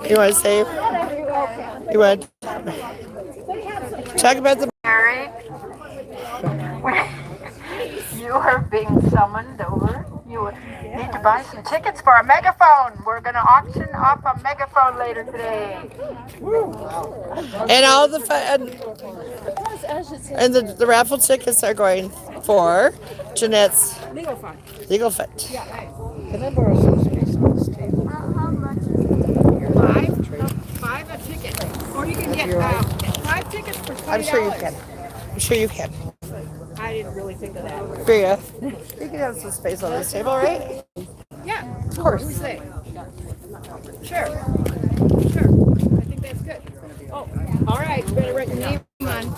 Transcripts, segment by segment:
You want to say? You want to talk about the? Mary, you are being summoned over. You need to buy some tickets for a megaphone. We're going to auction off a megaphone later today. And all the fun. And the raffle tickets are going for Jeanette's legal fund. Can I borrow some space on this table? Five a ticket. Or you can get 5 tickets for $20. I'm sure you can. I'm sure you can. I didn't really think of that. Bria, you can have some space on this table, right? Yeah, Of course. sure. Sure. I think that's good. Oh, all right. You better write your name on.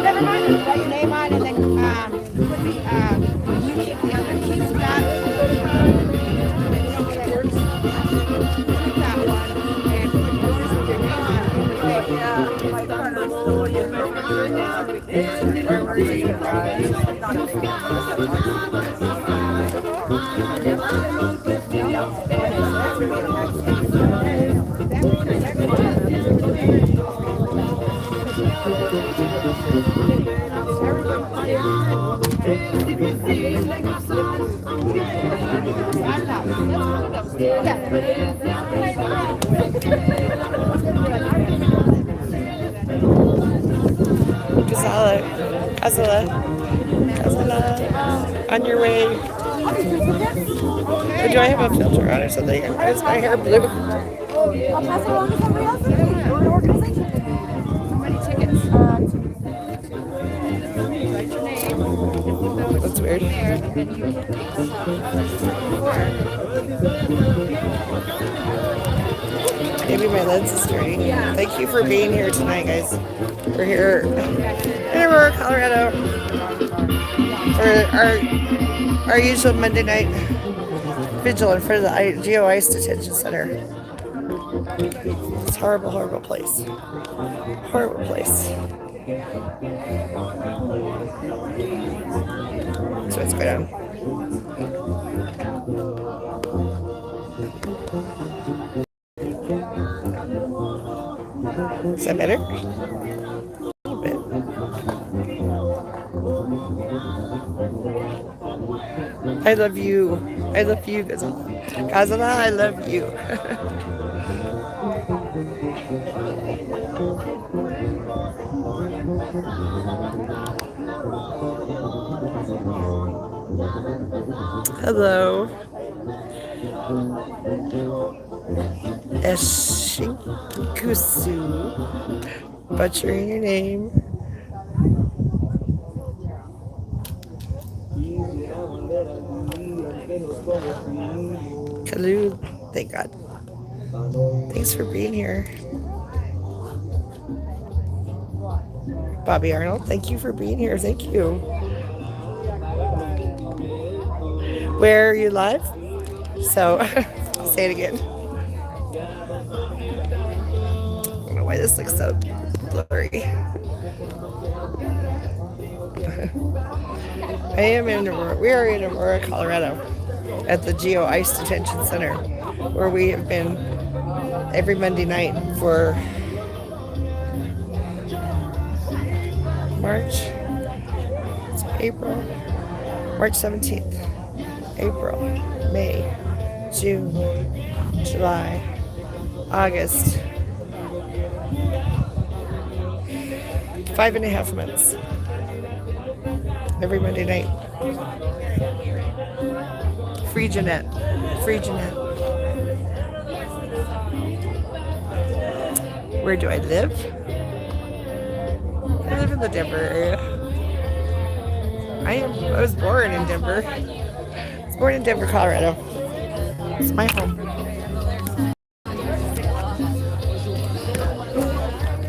Never mind. Write your name on and then put the other keys back. You know how that works? Put that one and put yours with your name Casala, on your way. Or do I have a filter on or something? Is my hair blue? I'll pass it along to somebody else. We're an organization. How many tickets? Write your name. That's weird. There, and then you can take Maybe my lens is dirty. Thank you for being here tonight, guys. We're here in Aurora, Colorado for our usual Monday night vigil in front of the Geo Ice Detention Center. It's a horrible, horrible place. Horrible place. So let's go down. Is that better? A little bit. I love you. I love you, Gazala. Gazala, I love you. Hello. Eshikusu. Butchering your name. Kalu, thank God. Thanks for being here. Bobby Arnold, thank you for being here. Thank you. Where are you live? So, I'll say it again. I don't know why this looks so blurry. We are in Aurora, Colorado, at the Geo Ice Detention Center, where we have been every Monday night for March 17th, April, May, June, July, August. 5.5 months. Every Monday night. Free Jeanette. Free Jeanette. Where do I live? I live in the Denver area. I was born in Denver. I was born in Denver, Colorado. It's my home.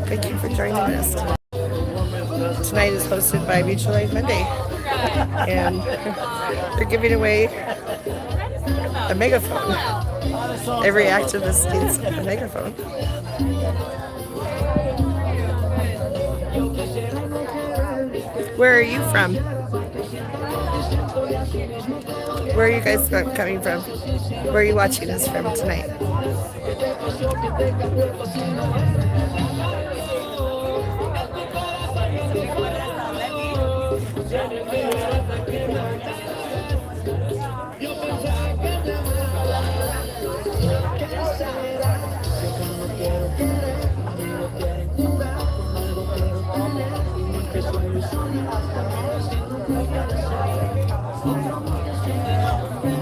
Thank you for joining us. Tonight is hosted by Vigil Monday, and they're giving away a megaphone. Every activist needs a megaphone. Where are you from? Where are you guys coming from? Where are you watching us from tonight?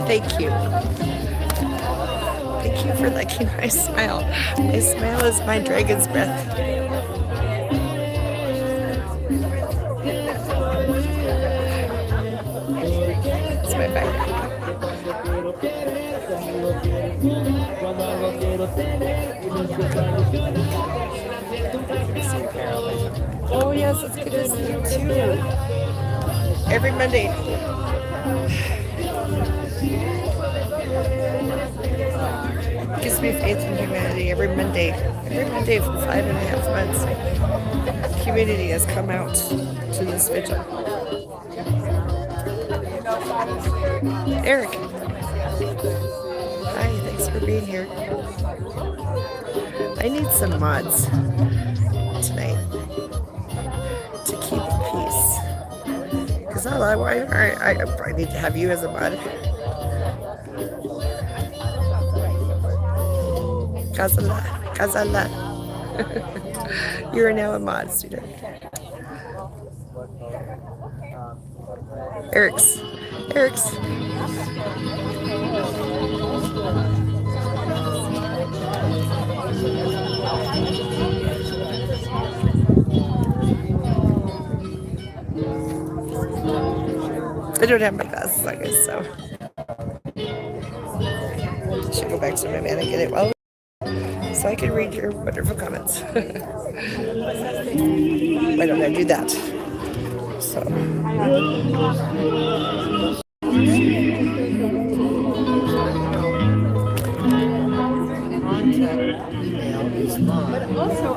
Thank you. Thank you for liking my smile. My smile is my dragon's breath. It's my back. Oh yes, it's good to see you too. Every Monday. Gives me faith in humanity every Monday. Every Monday for 5.5 months. Humanity has come out to this vigil. Eric. Hi, thanks for being here. I need some mods tonight to keep peace. Because I need to have you as a mod. Kazala. You are now a mod, student. Eric's. I don't have my glasses on, guys, so I should go back to my man and get it well, so I can read your wonderful comments. Why don't I do that? So. But also,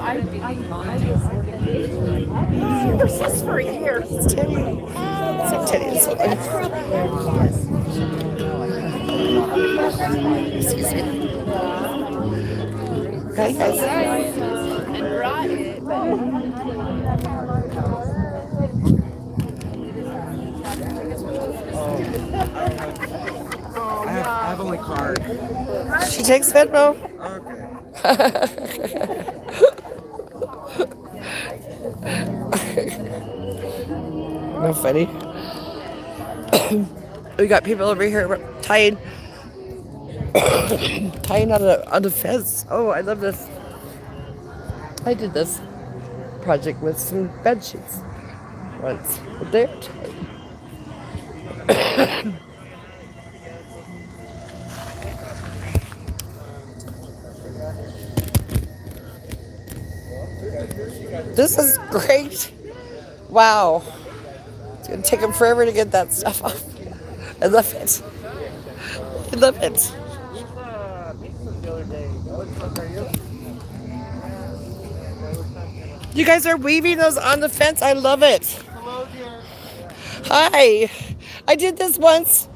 what's this for a year? It's Teddy. It's like Teddy and something. Excuse me. Hi, guys. I have only card. She takes Venmo. No funny. We got people over here tying on the fence. Oh, I love this. I did this project with some bed sheets once. But they're tied. This is great. Wow. It's going to take them forever to get that stuff off. I love it. I love it. You guys are weaving those on the fence. I love it. Hi. I did this once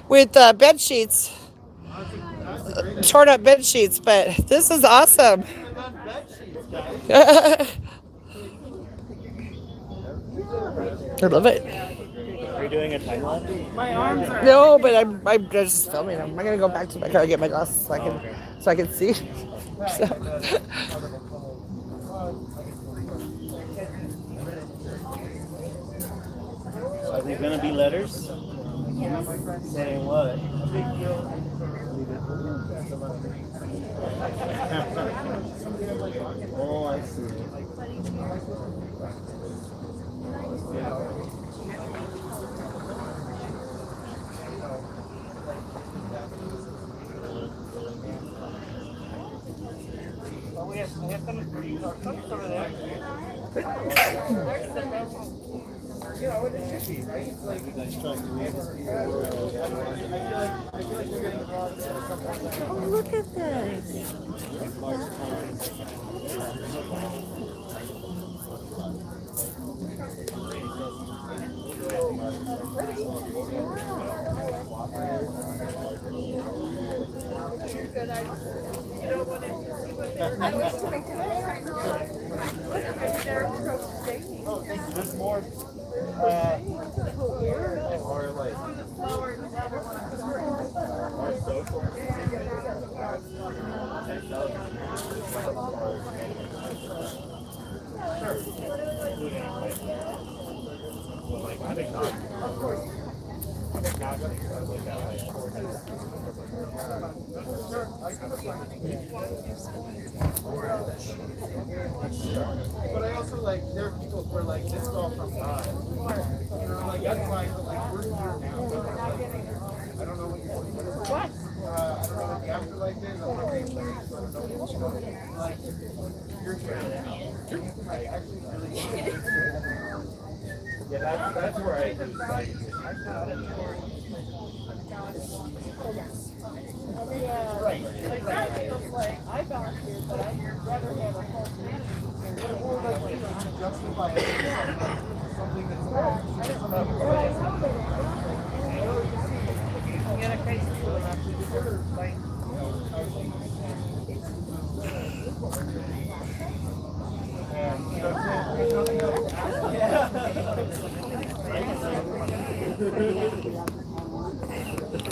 with bed sheets. Torn up bed sheets, but this is awesome. I love it. Are you doing a time lapse? No, but I'm just filming. I'm gonna go back to my car and get my glasses so I can see. So. Are there gonna be letters? Saying what? Oh, I see. Oh, look at this. There's more. Or like more social. But I also like there are people who are like this is all from God. You know, like that's fine, but like we're here now. I don't know what you're doing. What? I don't know what the afterlife is. I don't know what the place. I don't know what you know. Like you're here now. I actually really yeah, that's where I do like right. Like I volunteered, but I'd rather have a whole community. Justify something that's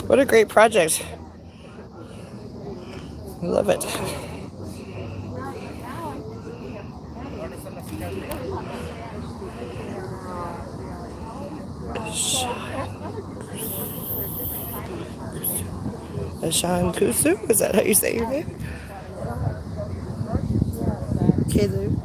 What a great project. I love it. Sean Kusu, is that how you say your name? Kalu.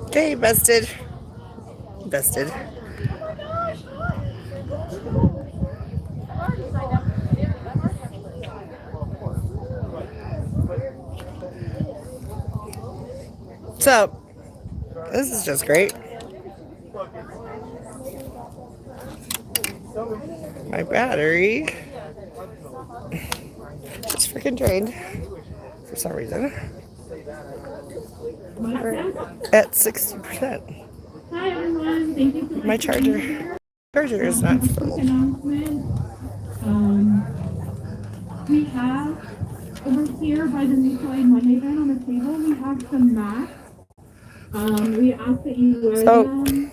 Okay, bested. Bested. So, this is just great. My battery is freaking drained for some reason. We're at 60%. Hi everyone, thank you for My charger is not full. announcement. We have over here by the mutual aid Monday event on the table, we have some masks. We ask that you wear them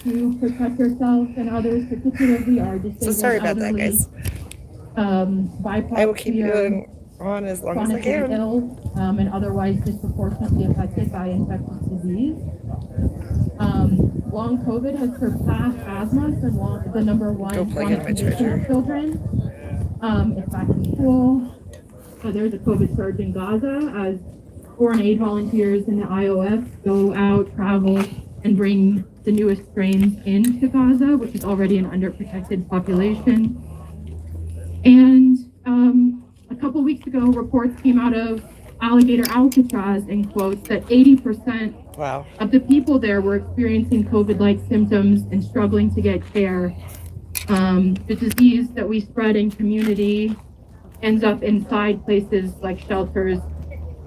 to protect yourself and others, particularly our disabled So sorry about that, elderly, guys. BIPOC, I will keep you on as long as I chronically can. ill, and otherwise disproportionately affected by infectious disease. Long COVID has surpassed asthma as the number one Go plug in my condition charger. of children. It's back in school. There's a COVID surge in Gaza as foreign aid volunteers in the IOF go out, travel, and bring the newest strains into Gaza, which is already an underprotected population. And a couple weeks ago, reports came out of Alligator Alcatraz, in quotes, that 80% of the people there were experiencing COVID-like symptoms and struggling to get care. The disease that we spread in community ends up inside places like shelters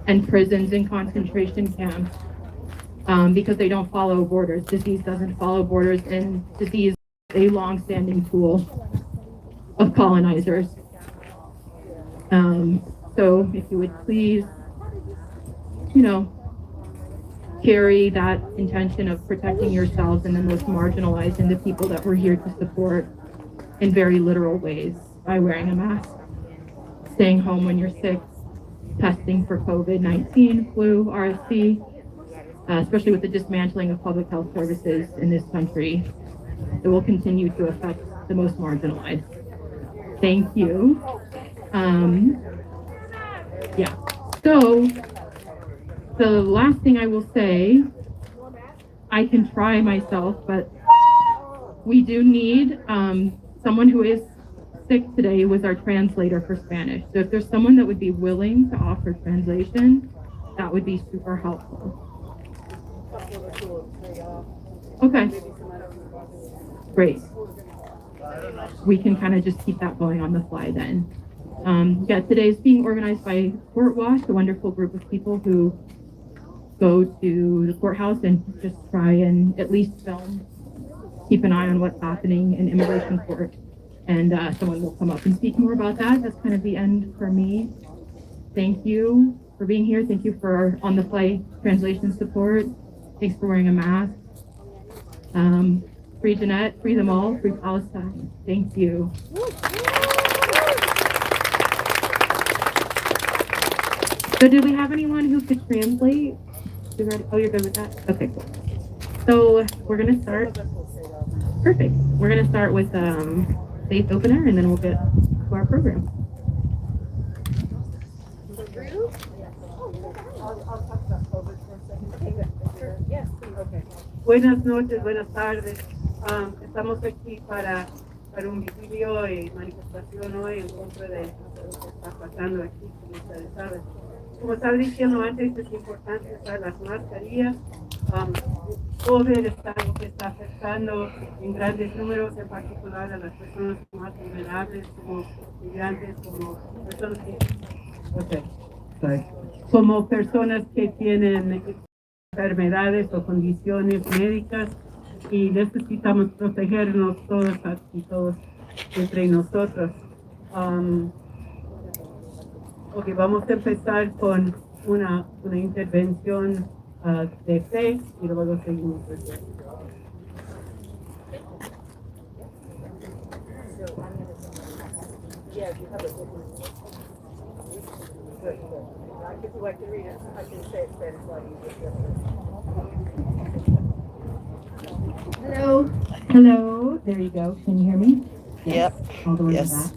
and prisons and concentration camps because they don't follow borders. Disease doesn't follow borders, and disease is a long-standing tool of colonizers. So if you would please, carry that intention of protecting yourselves and the most marginalized and the people that we're here to support in very literal ways by wearing a mask, staying home when you're sick, testing for COVID-19, flu, RSV, especially with the dismantling of public health services in this country. It will continue to affect the most marginalized. Thank you. So the last thing I will say, I can try myself, but we do need someone who is sick today was our translator for Spanish. So if there's someone that would be willing to offer translation, that would be super helpful. Okay. Great. We can kind of just keep that going on the fly then. Yeah, today is being organized by Court Watch, a wonderful group of people who go to the courthouse and just try and at least film, keep an eye on what's happening in immigration court. And someone will come up and speak more about that. That's kind of the end for me. Thank you for being here. Thank you for on-the-fly translation support. Thanks for wearing a mask. Free Jeanette, free them all, free Palestine. Thank you. So do we have anyone who could translate? Oh, you're good with that? Okay, cool. So we're gonna start. Perfect. We're gonna start with faith opener, and then we'll get to our program. Buenas noches, buenas tardes. Estamos aquí para un vigilio y manifestación hoy en contra de lo que está pasando aquí, como ustedes saben. Como estaba diciendo antes, es importante usar las mascarillas. COVID está afectando en grandes números, en particular a las personas más vulnerables, como migrantes, como personas como personas que tienen enfermedades o condiciones médicas, y necesitamos protegernos todos y todos entre nosotros. Ok, vamos a empezar con una intervención de fe y luego seguimos. Hello. Hello. There you go. Can you hear me? Yep. All the way Yes.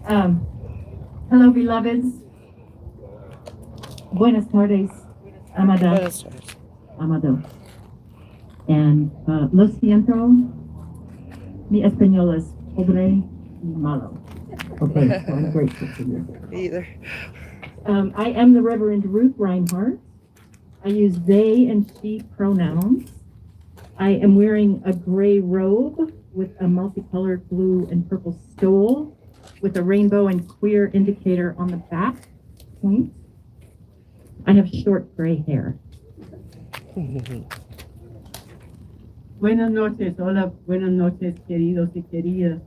back. Hello, beloveds. Buenas tardes, Amada. Buenas tardes. Amado. And lo siento, mi español es pobre y malo. Okay, so I'm grateful for you. Me either. I am the Reverend Ruth Reinhardt. I use they and she pronouns. I am wearing a gray robe with a multicolored blue and purple stole with a rainbow and queer indicator on the back point. I have short gray hair. Buenas noches, hola, buenas noches, queridos y queridas.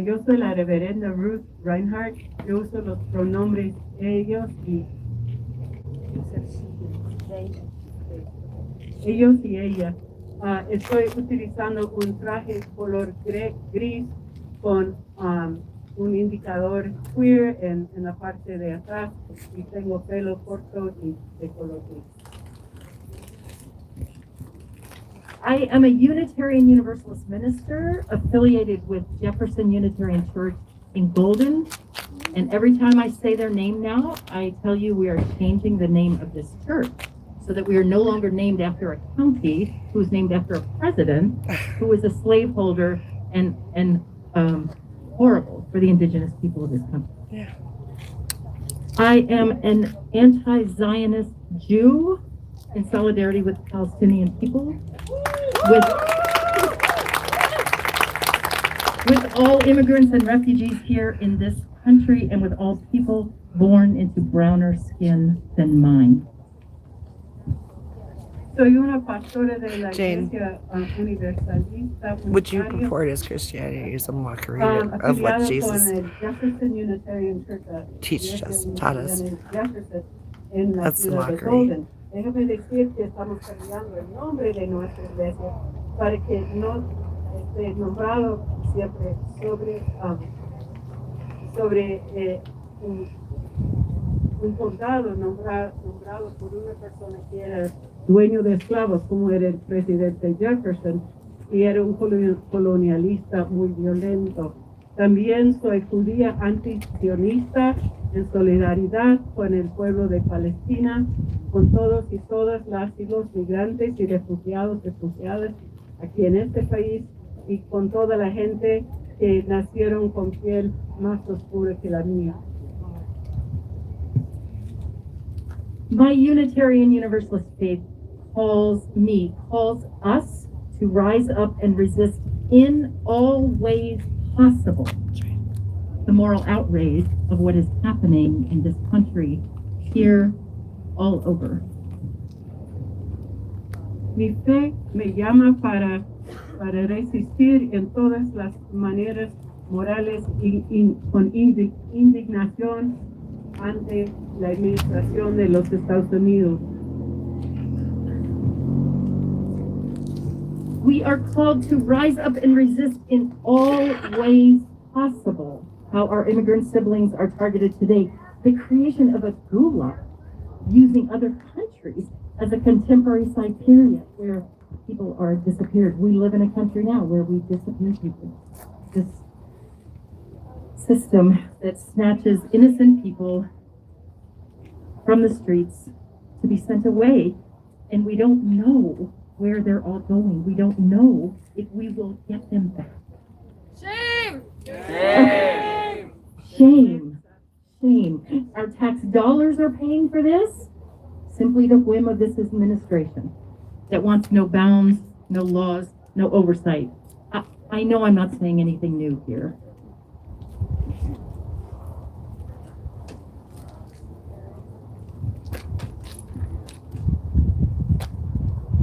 Yo soy la reverenda Ruth Reinhardt. Yo uso los pronombres ellos y ella. Estoy utilizando un traje color gris con un indicador queer en la parte de atrás, y tengo pelo corto y de color gris. I am a Unitarian Universalist minister affiliated with Jefferson Unitarian Church in Golden. And every time I say their name now, I tell you we are changing the name of this church so that we are no longer named after a county who was named after a president who was a slaveholder and horrible for the indigenous people of this country. Yeah. I am an anti-Zionist Jew in solidarity with the Palestinian people, with all immigrants and refugees here in this country, and with all people born into browner skin than mine. Soy una pastora de la Jane, Iglesia Universalista. Would you Unitaria, purport as Christianity is a mockery of what afiliado Jesus con el Jefferson Unitarian Church, taught us? Jefferson, en la That's the ciudad de mockery. Golden. Déjame decir que estamos cambiando el nombre de nuestra iglesia para que no esté nombrado siempre sobre un condado nombrado por una persona que era dueño de esclavos, como era el presidente Jefferson, y era un colonialista muy violento. También soy judía antisionista en solidaridad con el pueblo de Palestina, con todos y todas las y los migrantes y refugiadas aquí en este país, y con toda la gente que nacieron con piel más oscura que la mía. My Unitarian Universalist faith calls us to rise up and resist in all ways possible the moral outrage of what is happening in this country here all over. Mi fe me llama para resistir en todas las maneras morales y con indignación ante la administración de los Estados Unidos. We are called to rise up and resist in all ways possible how our immigrant siblings are targeted today. The creation of a gulag using other countries as a contemporary Siberia where people are disappeared. We live in a country now where we disappear people. This system that snatches innocent people from the streets to be sent away, and we don't know where they're all going. We don't know if we will get them back. Shame! Shame! Shame! Shame. Our tax dollars are paying for this. Simply the whim of this administration that wants no bounds, no laws, no oversight. I know I'm not saying anything new here.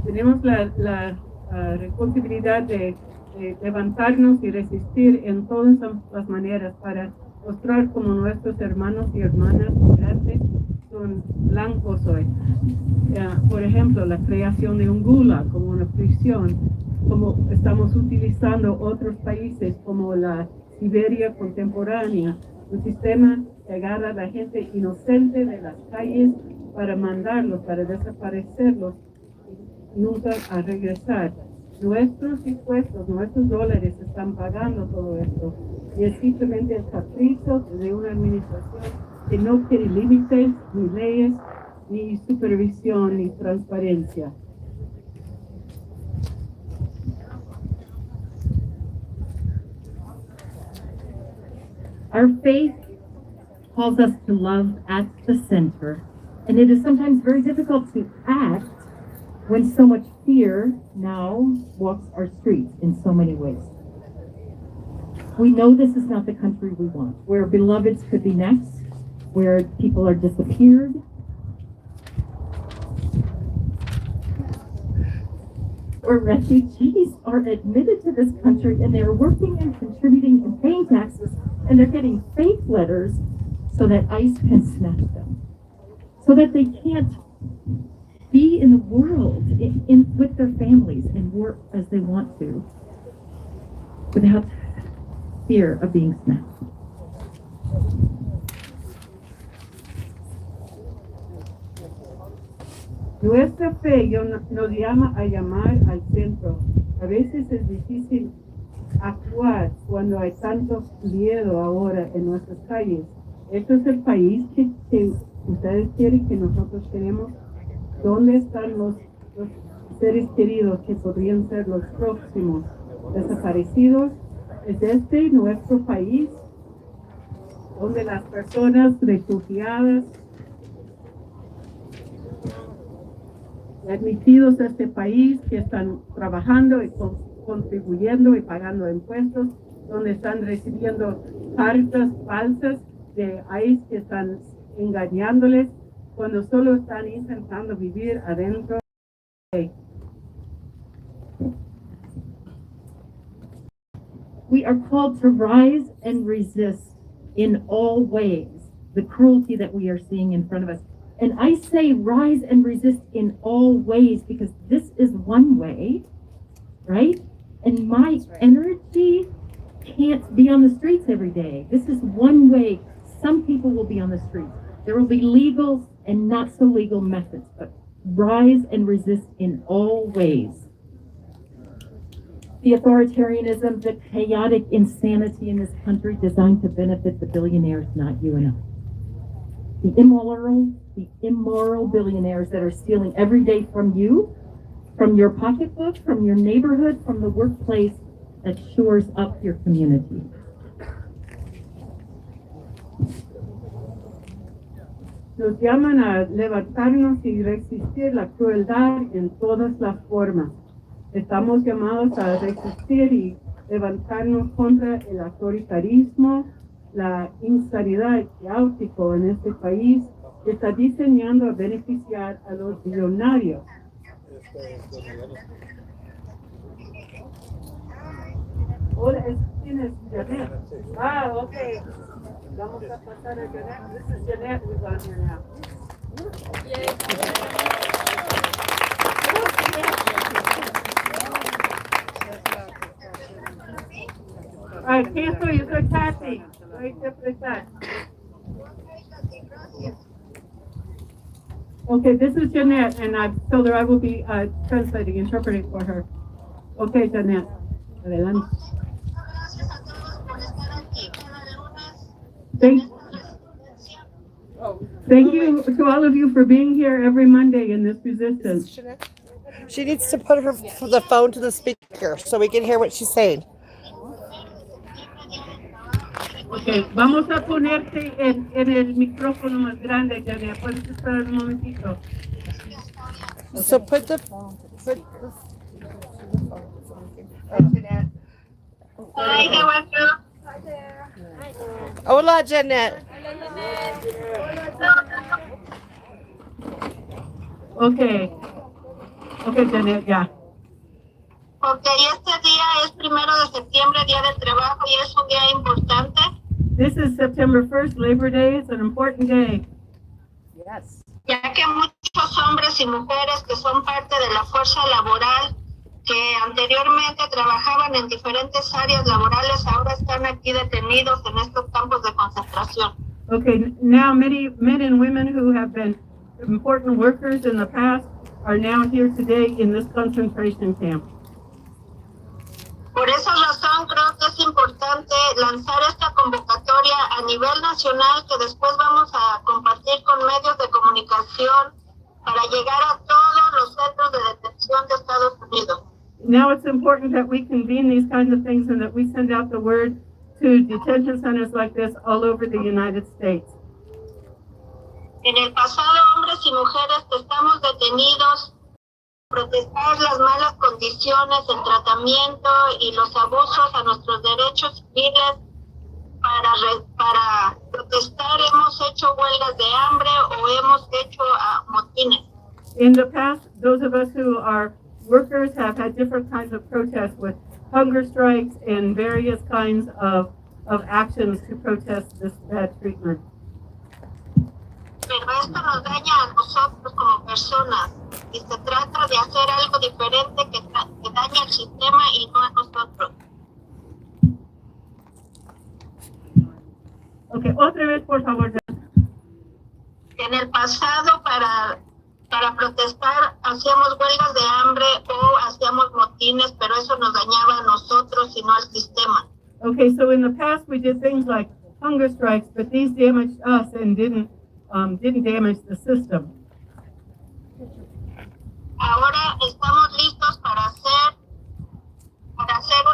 Tenemos la responsabilidad de levantarnos y resistir en todas las maneras para mostrar como nuestros hermanos y hermanas migrantes son blancos hoy. Por ejemplo, la creación de un gulag como una prisión, como estamos utilizando otros países como la Siberia contemporánea, un sistema que agarra a la gente inocente de las calles para mandarlos, para desaparecerlos y nunca a regresar. Nuestros impuestos, nuestros dólares están pagando todo esto. Y es simplemente el capricho de una administración que no quiere límites, ni leyes, ni supervisión, ni transparencia. Our faith calls us to love at the center, and it is sometimes very difficult to act when so much fear now walks our streets in so many ways. We know this is not the country we want, where beloveds could be next, where people are disappeared. Where refugees are admitted to this country and they're working and contributing and paying taxes and they're getting fake letters so that ICE can snatch them, so that they can't be in the world with their families and work as they want to without fear of being snatched. Nuestra fe nos llama a llamar al centro. A veces es difícil actuar cuando hay tanto miedo ahora en nuestras calles. Esto es el país que ustedes quieren que nosotros tenemos. ¿Dónde están los seres queridos que podrían ser los próximos desaparecidos? ¿Es este nuestro país donde las personas refugiadas admitidos a este país que están trabajando y contribuyendo y pagando impuestos, donde están recibiendo cartas falsas de ICE que están engañándoles cuando solo están intentando vivir adentro? We are called to rise and resist in all ways the cruelty that we are seeing in front of us. And I say rise and resist in all ways because this is one way, right? And my energy can't be on the streets every day. This is one way. Some people will be on the streets. There will be legal and not so legal methods, but rise and resist in all ways. The authoritarianism, the chaotic insanity in this country designed to benefit the billionaires, not you and I. The immoral billionaires that are stealing every day from you, from your pocketbook, from your neighborhood, from the workplace that shores up your community. Nos llaman a levantarnos y resistir la crueldad en todas las formas. Estamos llamados a resistir y levantarnos contra el autoritarismo, la insanidad caótico en este país que está diseñando a beneficiar a los billonarios. Hola, ¿quién es Janet? Ah, ok. Vamos a pasar a Janet. This is Janet who's on here now. Aquí estoy, yo soy Kathy. Soy interpretar. Okay, this is Jeanette, and I've told her I will be translating, interpreting for her. Okay, Jeanette, adelante. Thank you to all of you for being here every Monday in this resistance. She needs to put the phone to the speaker so we can hear what she's saying. Okay, vamos a ponerte en el micrófono más grande, Janet. ¿Puedes esperar un momentito? So put the Hi, how are you? Hola, Jeanette. Okay, Janet, ya. Ok, este día es 1 de septiembre, Día del Trabajo, y es un día importante. This is September 1st, Labor Day. It's an important day. Yes. Ya que muchos hombres y mujeres que son parte de la fuerza laboral, que anteriormente trabajaban en diferentes áreas laborales, ahora están aquí detenidos en estos campos de concentración. Okay, now many men and women who have been important workers in the past are now here today in this concentration camp. Por esa razón creo que es importante lanzar esta convocatoria a nivel nacional que después vamos a compartir con medios de comunicación para llegar a todos los centros de detención de Estados Unidos. Now it's important that we convene these kinds of things and that we send out the word to detention centers like this all over the United States. En el pasado, hombres y mujeres que estamos detenidos, protestar las malas condiciones, el tratamiento y los abusos a nuestros derechos civiles. Para protestar hemos hecho huelgas de hambre o hemos hecho motines. In the past, those of us who are workers have had different kinds of protests with hunger strikes and various kinds of actions to protest this bad treatment. Pero esto nos daña a nosotros como personas y se trata de hacer algo diferente que dañe al sistema y no a nosotros. Okay, otra vez, por favor. En el pasado, para protestar, hacíamos huelgas de hambre o hacíamos motines, pero eso nos dañaba a nosotros y no al sistema. Okay, so in the past we did things like hunger strikes, but these damaged us and didn't damage the system. Ahora estamos listos para hacer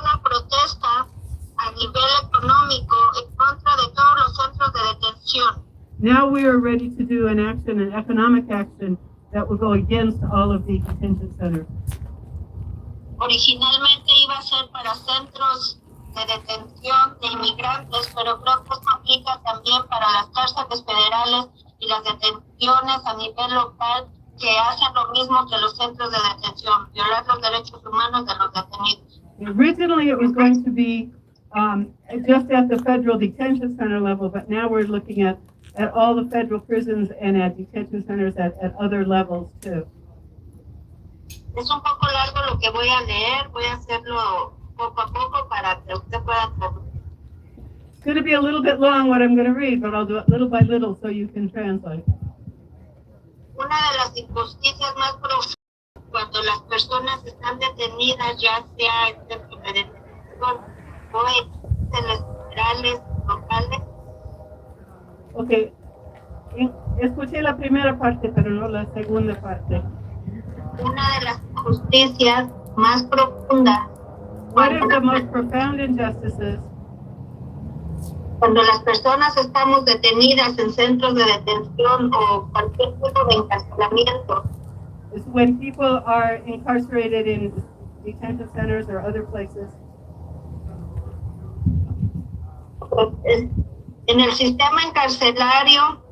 una protesta a nivel económico en contra de todos los centros de detención. Now we are ready to do an economic action that will go against all of the detention centers. Originalmente iba a ser para centros de detención de inmigrantes, pero creo que esto aplica también para las cárceles federales y las detenciones a nivel local que hacen lo mismo que los centros de detención, violar los derechos humanos de los detenidos. Originally, it was going to be just at the federal detention center level, but now we're looking at all the federal prisons and at detention centers at other levels too. Es un poco largo lo que voy a leer, voy a hacerlo poco a poco para que usted pueda traducir. It's going to be a little bit long what I'm going to read, but I'll do it little by little so you can translate. Una de las injusticias más profundas cuando las personas están detenidas, ya sea en centros de detención o en cárceles federales locales. Okay, escuché la primera parte, pero no la segunda parte. Una de las injusticias más profundas. One of the most profound injustices Cuando las personas estamos detenidas en centros de detención o cualquier tipo de encarcelamiento, is when people are incarcerated in detention centers or other places. En el sistema encarcelario,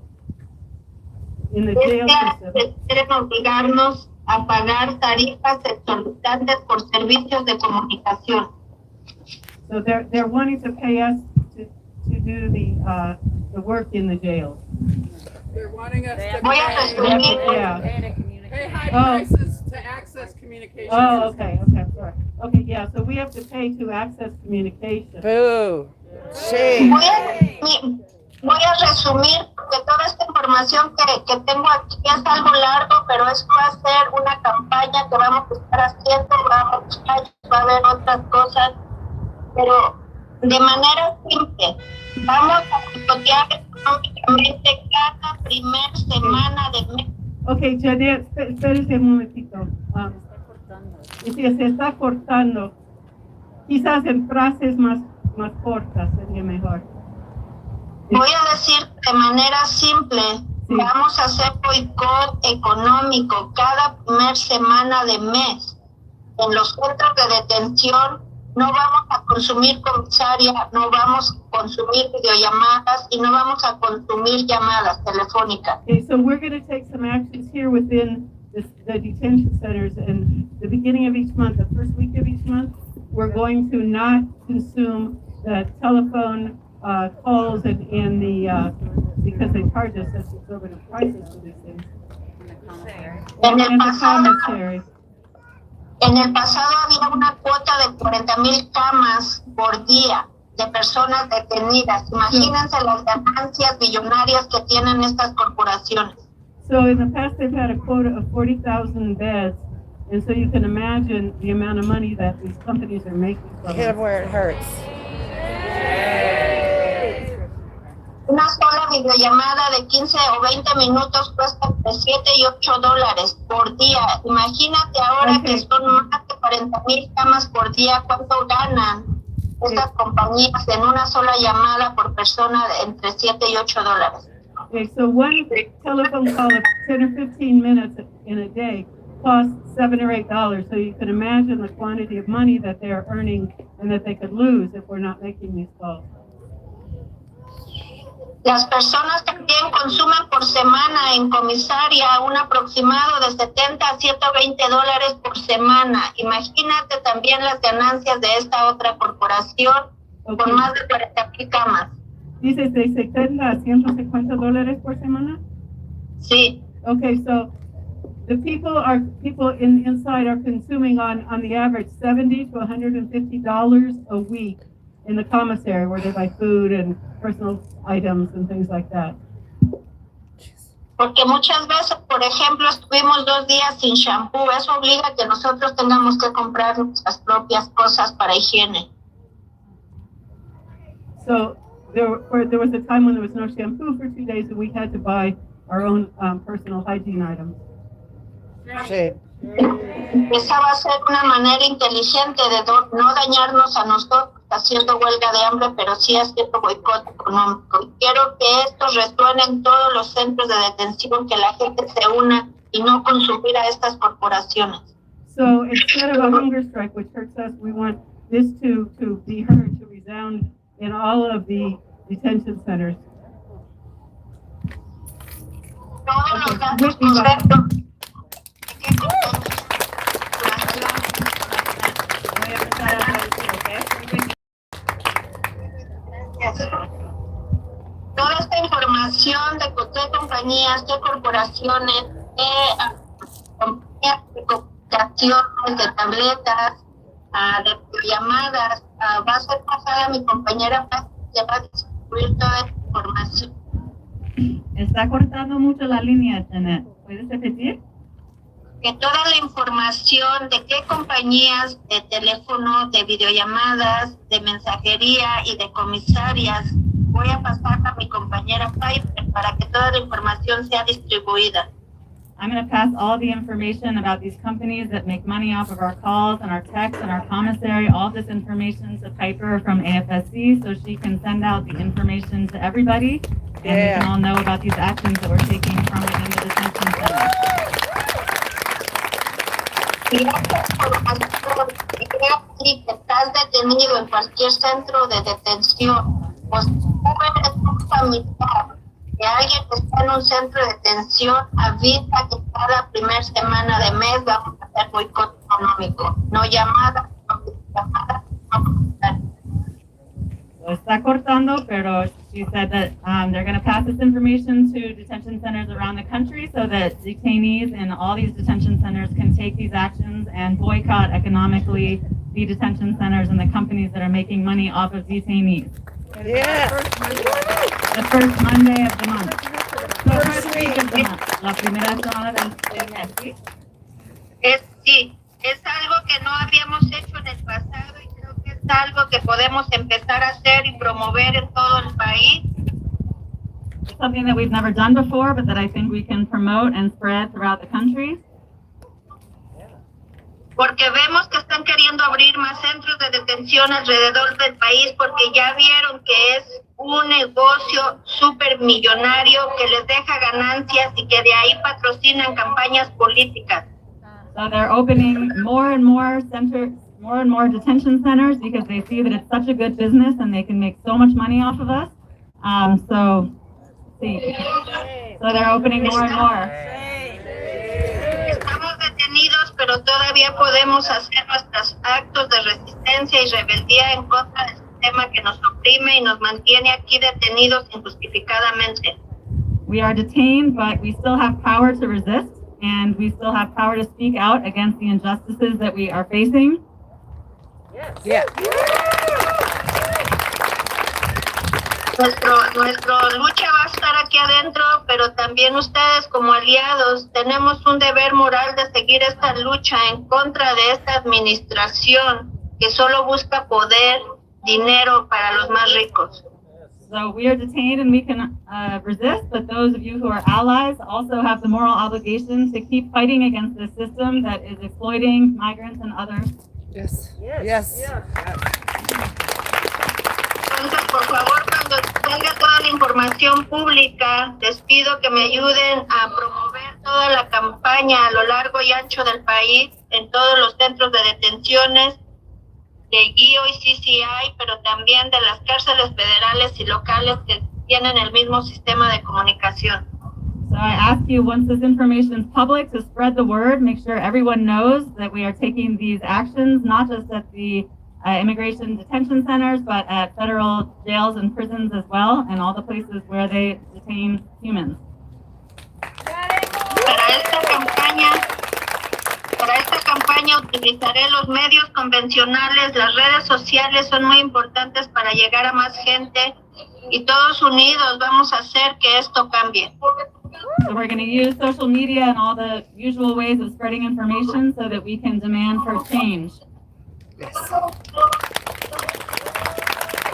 In the jail system. quieren obligarnos a pagar tarifas exorbitantes por servicios de comunicación. So they're wanting to pay us to do the work in the jails. They're wanting us to Voy a resumir. Yeah. pay high Oh. prices to access communication. Oh, okay, sorry. Okay, yeah, so we have to pay to access communication. Boo. Shame. Voy a resumir porque toda esta información que tengo aquí es algo largo, pero esto va a ser una campaña que vamos a estar haciendo, va a haber otras cosas, pero de manera simple, vamos a picotear económicamente cada primer semana del mes. Okay, Janet, espérese un momentito. Y si se está cortando, quizás en frases más cortas sería mejor. Voy a decir de manera simple, Sí. vamos a hacer boicot económico cada primer semana de mes. En los centros de detención no vamos a consumir comisaria, no vamos a consumir videollamadas y no vamos a consumir llamadas telefónicas. Okay, so we're going to take some actions here within the detention centers, and the beginning of each month, the first week of each month, we're going to not consume the telephone calls and the because they charge us such exorbitant prices for these things. En And el the pasado, commissary. había una cuota de 40,000 camas por día de personas detenidas. Imagínense las ganancias billonarias que tienen estas corporaciones. So in the past, they've had a quota of 40,000 beds, and so you can imagine the amount of money that these companies are making from Hit it. him where it hurts. Una sola videollamada de 15 o 20 minutos cuesta entre $7 y $8 por día. Imagínate ahora que son más de 40,000 camas por día, ¿cuánto ganan estas compañías en una sola llamada por persona de entre $7 y $8? Okay, so one telephone call of 10 or 15 minutes in a day costs $7 or $8. So you can imagine the quantity of money that they're earning and that they could lose if we're not making these calls. Las personas también consumen por semana en comisaria un aproximado de 70 a $120 por semana. Imagínate también las ganancias de esta otra corporación con más de 40,000 camas. Dices de 70 a $150 por semana? Sí. Okay, so the people inside are consuming on the average $70 to $150 a week in the commissary where they buy food and personal items and things like that. Porque muchas veces, por ejemplo, estuvimos 2 días sin shampoo. Eso obliga a que nosotros tengamos que comprar nuestras propias cosas para higiene. So there was a time when there was no shampoo for 2 days and we had to buy our own personal hygiene items. Shame. Esa va a ser una manera inteligente de no dañarnos a nosotros haciendo huelga de hambre, pero sí haciendo boicot económico. Y quiero que esto resuene en todos los centros de detención, que la gente se una y no consumir a estas corporaciones. So instead of a hunger strike, which hurts us, we want this to be heard, to resound in all of the detention centers. Todos los datos Whitney, correctos. Voy a empezar a traducir, ¿ok? Toda esta información de qué compañías, qué corporaciones, qué compañías de comunicaciones, de tabletas, de llamadas, va a ser pasada a mi compañera que va a distribuir toda esta información. Está cortando mucho la línea, Janet. ¿Puedes repetir? Que toda la información de qué compañías de teléfono, de videollamadas, de mensajería y de comisarias voy a pasar a mi compañera Piper para que toda la información sea distribuida. I'm going to pass all the information about these companies that make money off of our calls and our texts and our commissary, all this information to Piper from AFSC so she can send out the information to everybody and we can all know about these actions that we're taking from within the detention center. Si esta información que estás detenido en cualquier centro de detención, pues tú eres un mitad de alguien que está en un centro de detención avisa que cada primer semana de mes vamos a hacer boicot económico. No llamadas, no llamadas, no comentarios. So está cortando, pero she said that they're going to pass this information to detention centers around the country so that detainees in all these detention centers can take these actions and boycott economically the detention centers and the companies that are making money off of detainees. Yeah. The first Monday of the month. The first week of the month. La primera semana del mes, ¿sí? Sí, es algo que no habíamos hecho en el pasado y creo que es algo que podemos empezar a hacer y promover en todo el país. It's something that we've never done before, but that I think we can promote and spread throughout the country. Porque vemos que están queriendo abrir más centros de detención alrededor del país porque ya vieron que es un negocio súper millonario que les deja ganancias y que de ahí patrocinan campañas políticas. So they're opening more and more centers, more and more detention centers because they see that it's such a good business and they can make so much money off of us. So they're opening more and more. Estamos detenidos, pero todavía podemos hacer nuestros actos de resistencia y rebeldía en contra del sistema que nos oprime y nos mantiene aquí detenidos injustificadamente. We are detained, but we still have power to resist, and we still have power to speak out against the injustices that we are facing. Yeah. Nuestra lucha va a estar aquí adentro, pero también ustedes como aliados tenemos un deber moral de seguir esta lucha en contra de esta administración que solo busca poder, dinero para los más ricos. So we are detained and we can resist, but those of you who are allies also have the moral obligation to keep fighting against this system that is exploiting migrants and others. Yes. Yes. Entonces, por favor, cuando tenga toda la información pública, les pido que me ayuden a promover toda la campaña a lo largo y ancho del país, en todos los centros de detenciones, de GIO y CCI, pero también de las cárceles federales y locales que tienen el mismo sistema de comunicación. So I ask you, once this information is public, to spread the word, make sure everyone knows that we are taking these actions, not just at the immigration detention centers, but at federal jails and prisons as well, and all the places where they detain humans. Para esta campaña utilizaré los medios convencionales, las redes sociales son muy importantes para llegar a más gente y todos unidos vamos a hacer que esto cambie. So we're going to use social media and all the usual ways of spreading information so that we can demand for change.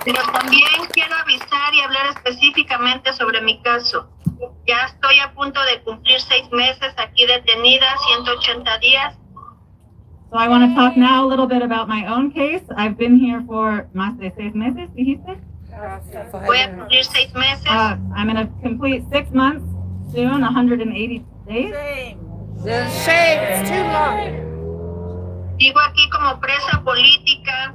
Pero también quiero avisar y hablar específicamente sobre mi caso. Ya estoy a punto de cumplir 6 meses aquí detenida, 180 días. So I want to talk now a little bit about my own case. I've been here for más de 6 meses, dijiste? Voy a cumplir 6 meses. I'm going to complete 6 months soon, 180 days. Shame. It's too long. Sigo aquí como presa política,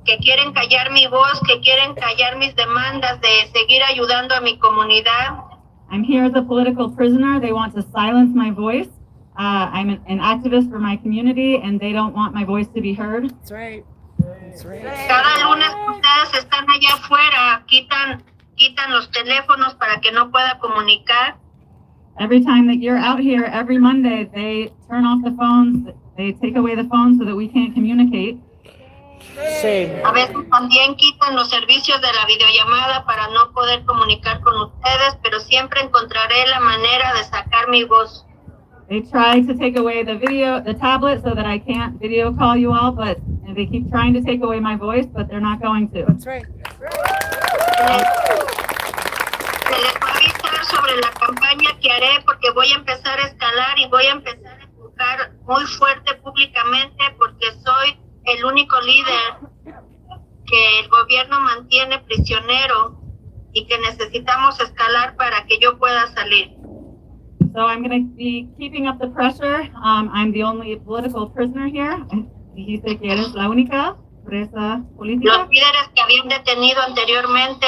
que quieren callar mi voz, que quieren callar mis demandas de seguir ayudando a mi comunidad. I'm here as a political prisoner. They want to silence my voice. I'm an activist for my community, and they don't want my voice to be heard. That's right. That's right. Cada lunes ustedes están allá afuera, quitan los teléfonos para que no pueda comunicar. Every time that you're out here, every Monday, they turn off the phones. They take away the phones so that we can't communicate. Shame. A veces también quitan los servicios de la videollamada para no poder comunicar con ustedes, pero siempre encontraré la manera de sacar mi voz. They try to take away the tablet so that I can't video call you all, but they keep trying to take away my voice, but they're not going to. That's right. Se les va a avisar sobre la campaña que haré porque voy a empezar a escalar y voy a empezar a empujar muy fuerte públicamente porque soy el único líder que el gobierno mantiene prisionero y que necesitamos escalar para que yo pueda salir. So I'm going to be keeping up the pressure. I'm the only political prisoner here. Dijiste que eres la única, presa política. Los líderes que habían detenido anteriormente,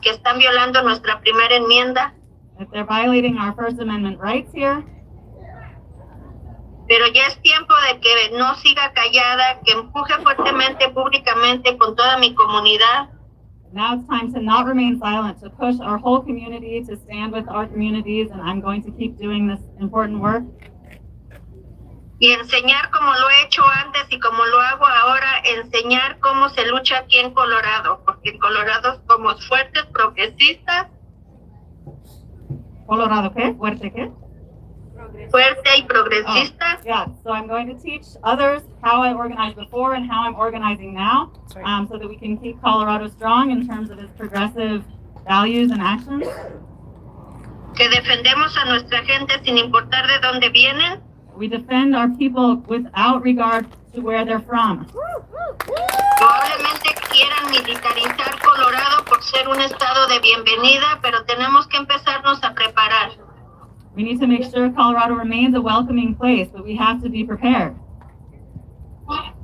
que están violando nuestra primera enmienda. That they're violating our First Amendment rights here. Pero ya es tiempo de que no siga callada, que empuje fuertemente, públicamente, con toda mi comunidad. Now it's time to not remain silent, to push our whole community, to stand with our communities, and I'm going to keep doing this important work. Y enseñar como lo he hecho antes y como lo hago ahora, enseñar cómo se lucha aquí en Colorado, porque en Colorado somos fuertes, progresistas. Colorado, ¿qué? ¿Fuerte qué? Fuerte y progresista. Oh, yeah, so I'm going to teach others how I organized before and how I'm organizing now, so that we can keep Colorado strong in terms of its progressive values and actions. Que defendemos a nuestra gente sin importar de dónde vienen. We defend our people without regard to where they're from. Probablemente quieran militarizar Colorado por ser un estado de bienvenida, pero tenemos que empezarnos a preparar. We need to make sure Colorado remains a welcoming place, but we have to be prepared.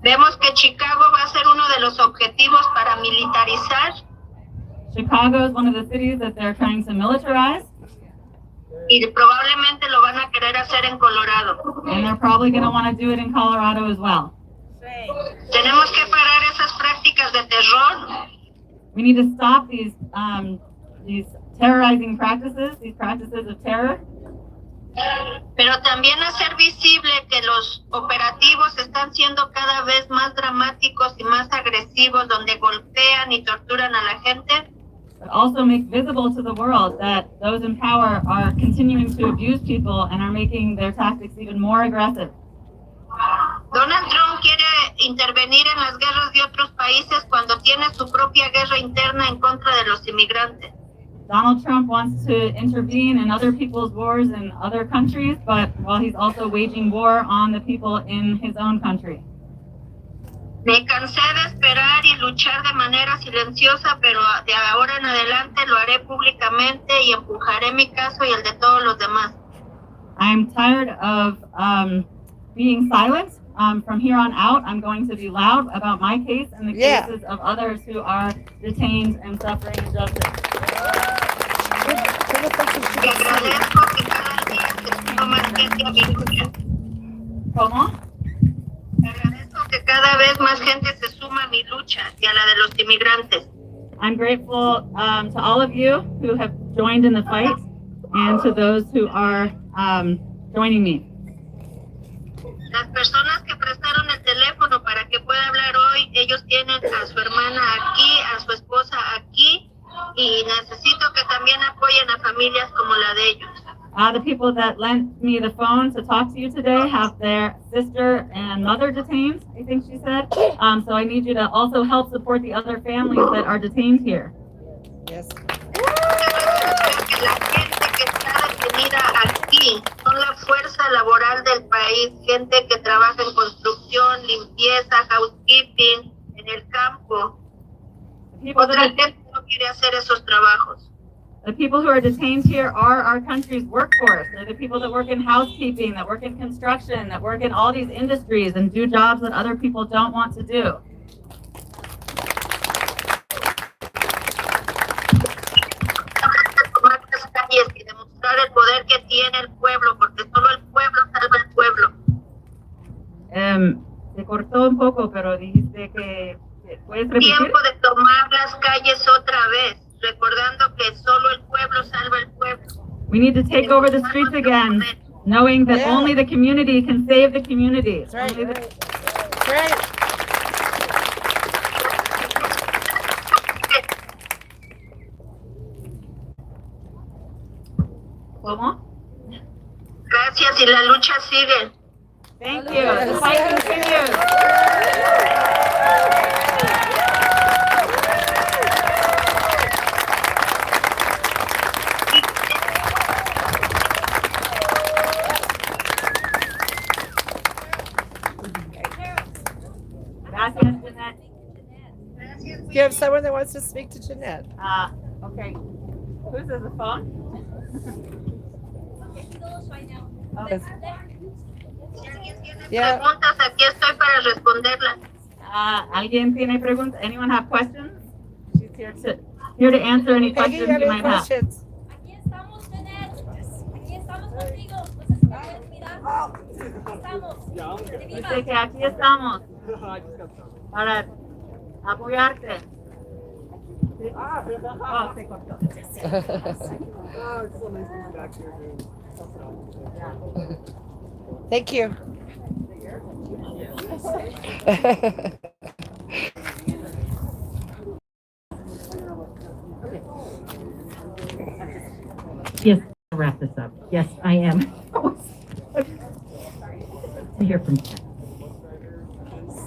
Vemos que Chicago va a ser uno de los objetivos para militarizar. Chicago is one of the cities that they're trying to militarize. Y probablemente lo van a querer hacer en Colorado. And they're probably going to want to do it in Colorado as well. Tenemos que parar esas prácticas de terror. We need to stop these terrorizing practices, these practices of terror. Pero también hacer visible que los operativos están siendo cada vez más dramáticos y más agresivos, donde golpean y torturan a la gente. But also make visible to the world that those in power are continuing to abuse people and are making their tactics even more aggressive. Donald Trump quiere intervenir en las guerras de otros países cuando tiene su propia guerra interna en contra de los inmigrantes. Donald Trump wants to intervene in other people's wars in other countries, but while he's also waging war on the people in his own country. Me cansé de esperar y luchar de manera silenciosa, pero de ahora en adelante lo haré públicamente y empujaré mi caso y el de todos los demás. I'm tired of being silent. From here on out, I'm going to be loud about my case and the cases of others who are detained and suffering injustice. Te agradezco que cada día se suma más gente a mi lucha. ¿Cómo? Te agradezco que cada vez más gente se suma a mi lucha y a la de los inmigrantes. I'm grateful to all of you who have joined in the fight and to those who are joining me. Las personas que prestaron el teléfono para que pueda hablar hoy, ellos tienen a su hermana aquí, a su esposa aquí, y necesito que también apoyen a familias como la de ellos. The people that lent me the phone to talk to you today have their sister and mother detained, I think she said. So I need you to also help support the other families that are detained here. Yes. La gente que está detenida aquí son la fuerza laboral del país, gente que trabaja en construcción, limpieza, housekeeping, en el campo. Otra gente no quiere hacer esos trabajos. The people who are detained here are our country's workforce. They're the people that work in housekeeping, that work in construction, that work in all these industries and do jobs that other people don't want to do. Tomar las calles y demostrar el poder que tiene el pueblo, porque solo el pueblo salva el pueblo. Se cortó un poco, pero dijiste que puedes repetir. Tiempo de tomar las calles otra vez, recordando que solo el pueblo salva el pueblo. We need to take over the streets again, knowing that only the community can save the community. That's right. That's right. ¿Cómo? Gracias y la lucha sigue. Thank you. The fight continues. Gracias, Jeanette. Do you have someone that wants to speak to Jeanette? Okay. Who's on the phone? Si alguien tiene preguntas, aquí estoy para responderlas. ¿Alguien tiene preguntas? Anyone have questions? She's here to answer any Peggy, questions you have you any might have. questions? Aquí estamos, Tenet. Aquí estamos contigo. No sé si me puedes mirar. Aquí estamos. Dice que aquí estamos para apoyarte. Oh, se cortó. Thank you. Yes, I'll wrap this up. Yes, I am. To hear from you.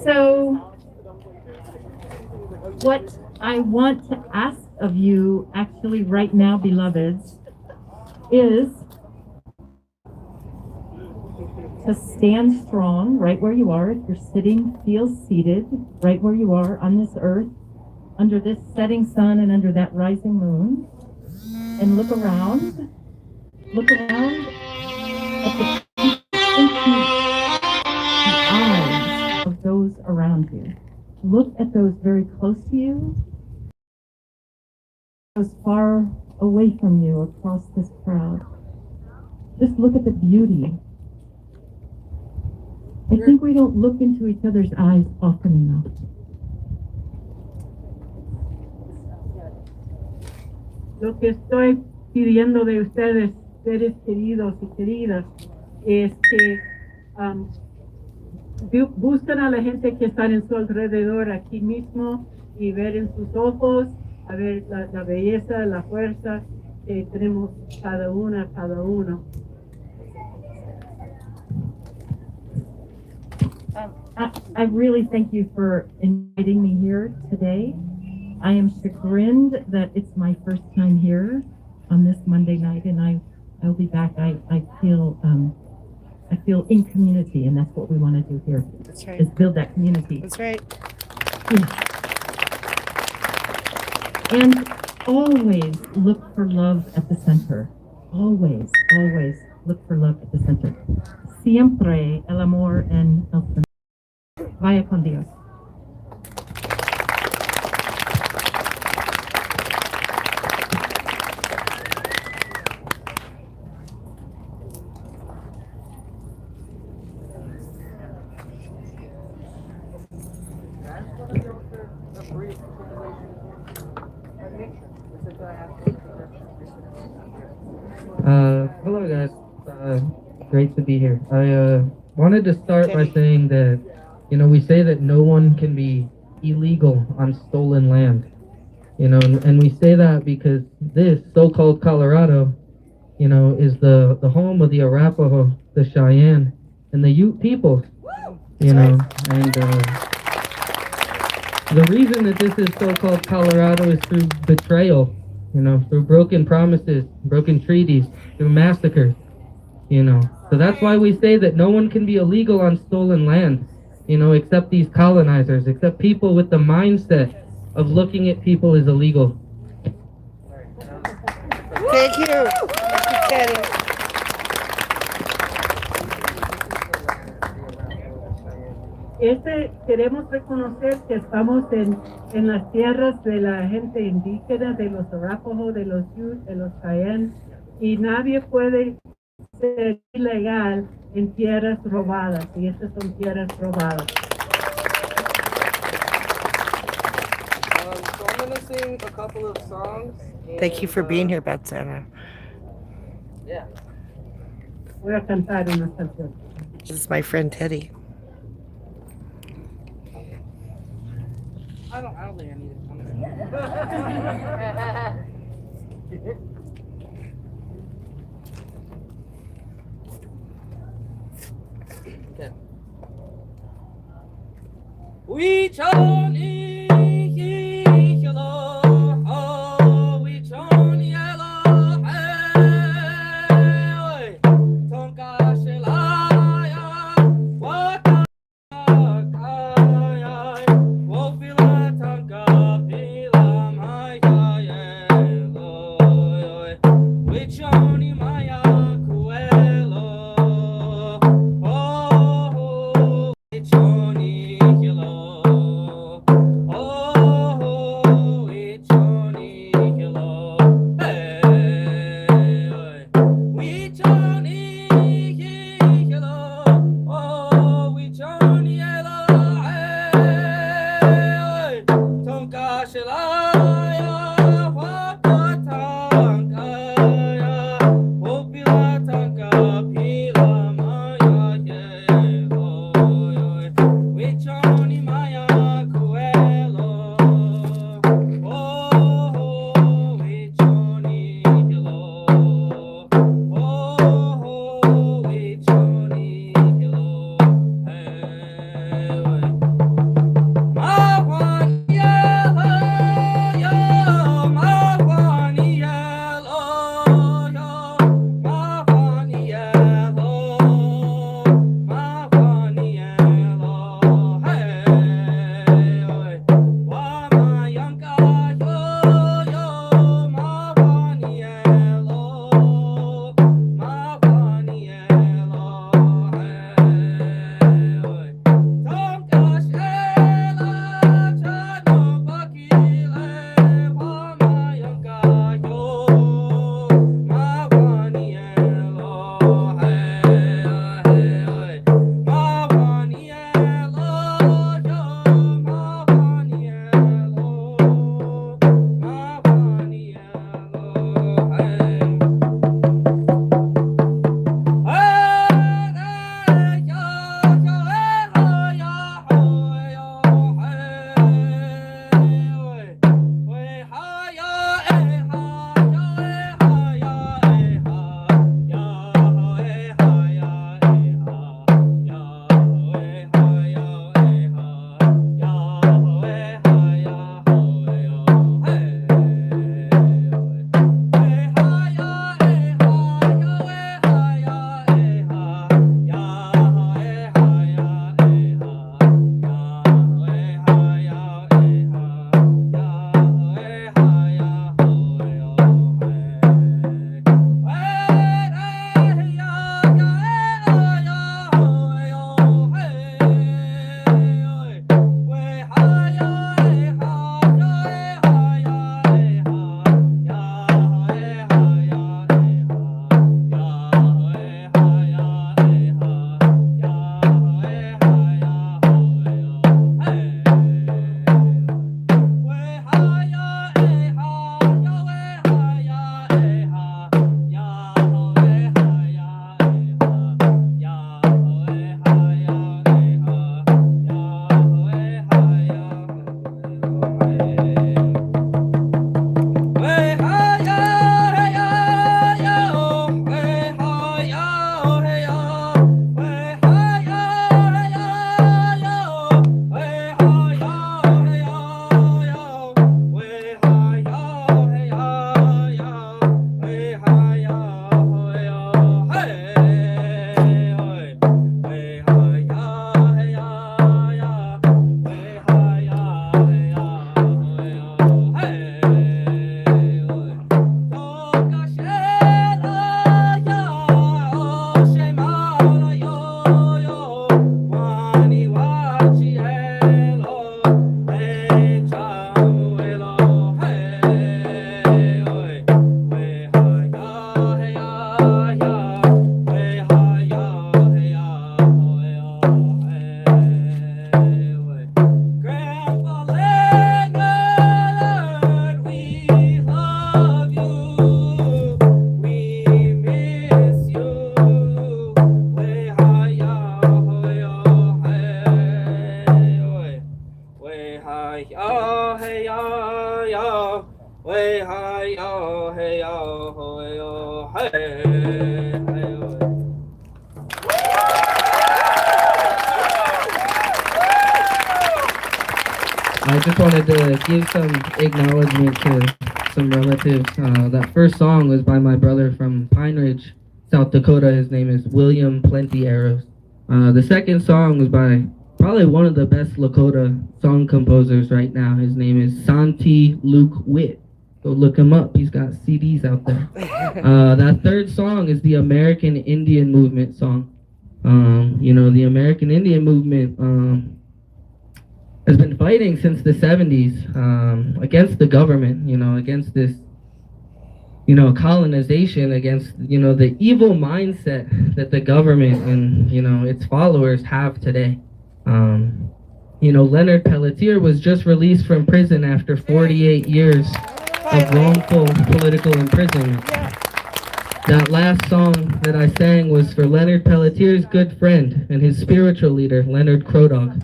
So, what I want to ask of you actually right now, beloveds, is to stand strong right where you are. If you're sitting, feel seated right where you are on this earth, under this setting sun and under that rising moon. And look around. Look around at the eyes of those around you. Look at those very close to you, those far away from you across this crowd. Just look at the beauty. I think we don't look into each other's eyes often enough. Lo que estoy pidiendo de ustedes, seres queridos y queridas, es que busquen a la gente que está en su alrededor aquí mismo y ver en sus ojos, a ver la belleza, la fuerza que tenemos cada una, cada uno. I really thank you for inviting me here today. I am chagrined that it's my first time here on this Monday night, and I'll be back. I feel in community, and that's what we want to do here. That's right. Is build that community. That's right. And always look for love at the center. Always, always look for love at the center. Siempre el amor en el centro. Vaya con Dios. Hello guys, great to be here. I wanted to start by saying that, we say that no one can be illegal on stolen land, and we say that because this so-called Colorado, is the home of the Arapaho, the Cheyenne, and the Ute peoples, and the reason that this is so-called Colorado is through betrayal, through broken promises, broken treaties, through massacres, So that's why we say that no one can be illegal on stolen land, except these colonizers, except people with the mindset of looking at people as illegal. Thank you, Teddy. Queremos reconocer que estamos en las tierras de la gente indígena, de los Arapaho, de los Ute, de los Cheyenne, y nadie puede ser ilegal en tierras robadas, y estas son tierras robadas. So I'm gonna sing a couple of songs. Thank you for being here, Betsana. Yeah. Voy a cantar unas canciones. This is my friend Teddy. I don't think I need it. Okay. We chose wanted to give some acknowledgement to some relatives. That first song was by my brother from Pine Ridge, South Dakota. His name is William Plenty Arrows. The second song was by probably one of the best Lakota song composers right now. His name is Santi Luke Witt. Go look him up. He's got CDs out there. That third song is the American Indian Movement song. The American Indian Movement has been fighting since the 70s against the government, against this, colonization, against, the evil mindset that the government and, its followers have today. Leonard Pelletier was just released from prison after 48 years of wrongful political imprisonment. That last song that I sang was for Leonard Pelletier's good friend and his spiritual leader, Leonard Crodog.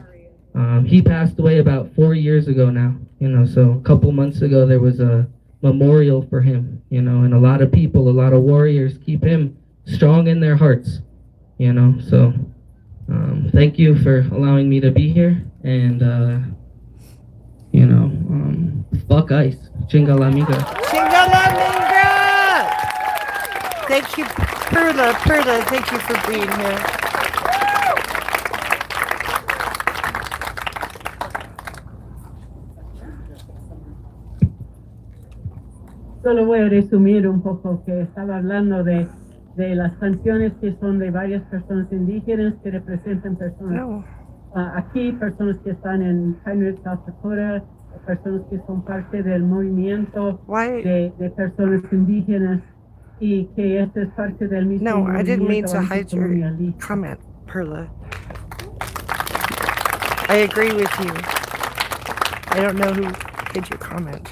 He passed away about 4 years ago now, so a couple months ago there was a memorial for him, and a lot of people, a lot of warriors keep him strong in their hearts, so thank you for allowing me to be here, and, fuck ICE. Chinga la miga. Chinga la miga! Thank you, Perla, thank you for being here. Solo voy a resumir un poco que estaba hablando de las canciones que son de varias personas indígenas que representan personas aquí, personas que están en Pine Ridge, South Dakota, personas que son parte del movimiento de personas indígenas y que esto es parte del mismo No, I didn't mean movimiento to hide your anticolonialista. comment, Perla. I agree with you. I don't know who did your comment.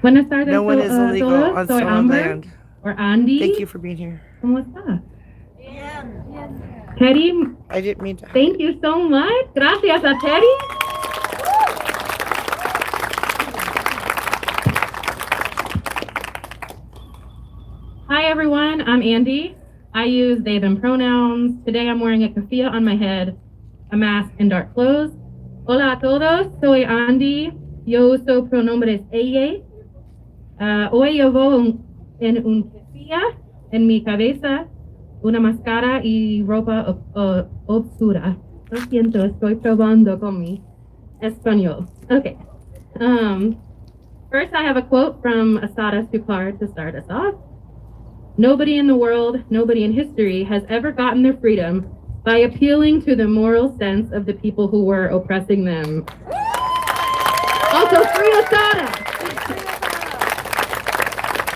Buenas tardes, No one is illegal todos. on Soy stolen Amber, land. or Andy. Thank you for being here. ¿Cómo está? Teddy, I didn't mean to. thank you so much. Gracias a Teddy. Hi everyone, I'm Andy. I use they them pronouns. Today I'm wearing a keffiyeh on my head, a mask, and dark clothes. Hola a todos, soy Andy. Yo uso pronombres ella. Hoy llevo en un keffiyeh en mi cabeza, una máscara y ropa oscura. Lo siento, estoy probando con mi español. Okay. First, I have a quote from Asada Sukar to start us off. Nobody in the world, nobody in history has ever gotten their freedom by appealing to the moral sense of the people who were oppressing them. Also, free Asada!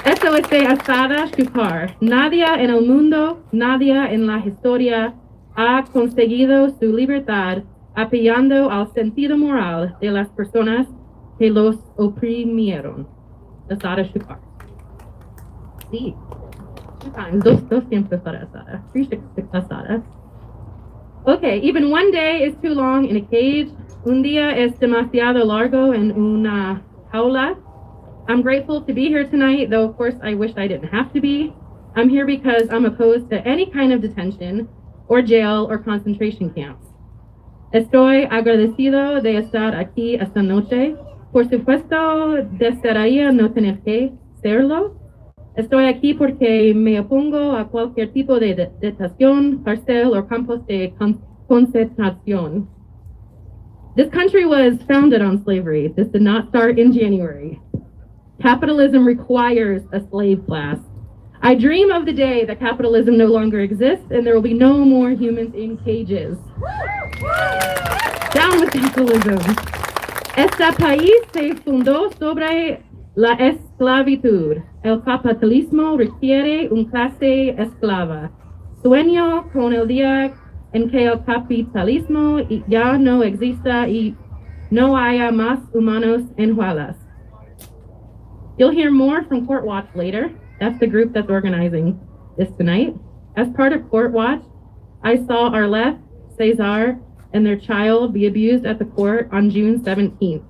Eso es de Asada Sukar. Nadie en el mundo, nadie en la historia ha conseguido su libertad apelando al sentido moral de las personas que los oprimieron. Asada Sukar. Sí. Dos tiempos para Asada. Asada. Okay, even one day is too long in a cage. Un día es demasiado largo en una jaula. I'm grateful to be here tonight, though of course I wish I didn't have to be. I'm here because I'm opposed to any kind of detention or jail or concentration camps. Estoy agradecido de estar aquí esta noche. Por supuesto, desearía no tener que serlo. Estoy aquí porque me opongo a cualquier tipo de detención, cárcel, or campos de concentración. This country was founded on slavery. This did not start in January. Capitalism requires a slave class. I dream of the day that capitalism no longer exists and there will be no more humans in cages. Down with capitalism. Este país se fundó sobre la esclavitud. El capitalismo requiere una clase esclava. Sueño con el día en que el capitalismo ya no exista y no haya más humanos en jaulas. You'll hear more from Court Watch later. That's the group that's organizing this tonight. As part of Court Watch, I saw Arleth, Cesar, and their child be abused at the court on June 17th.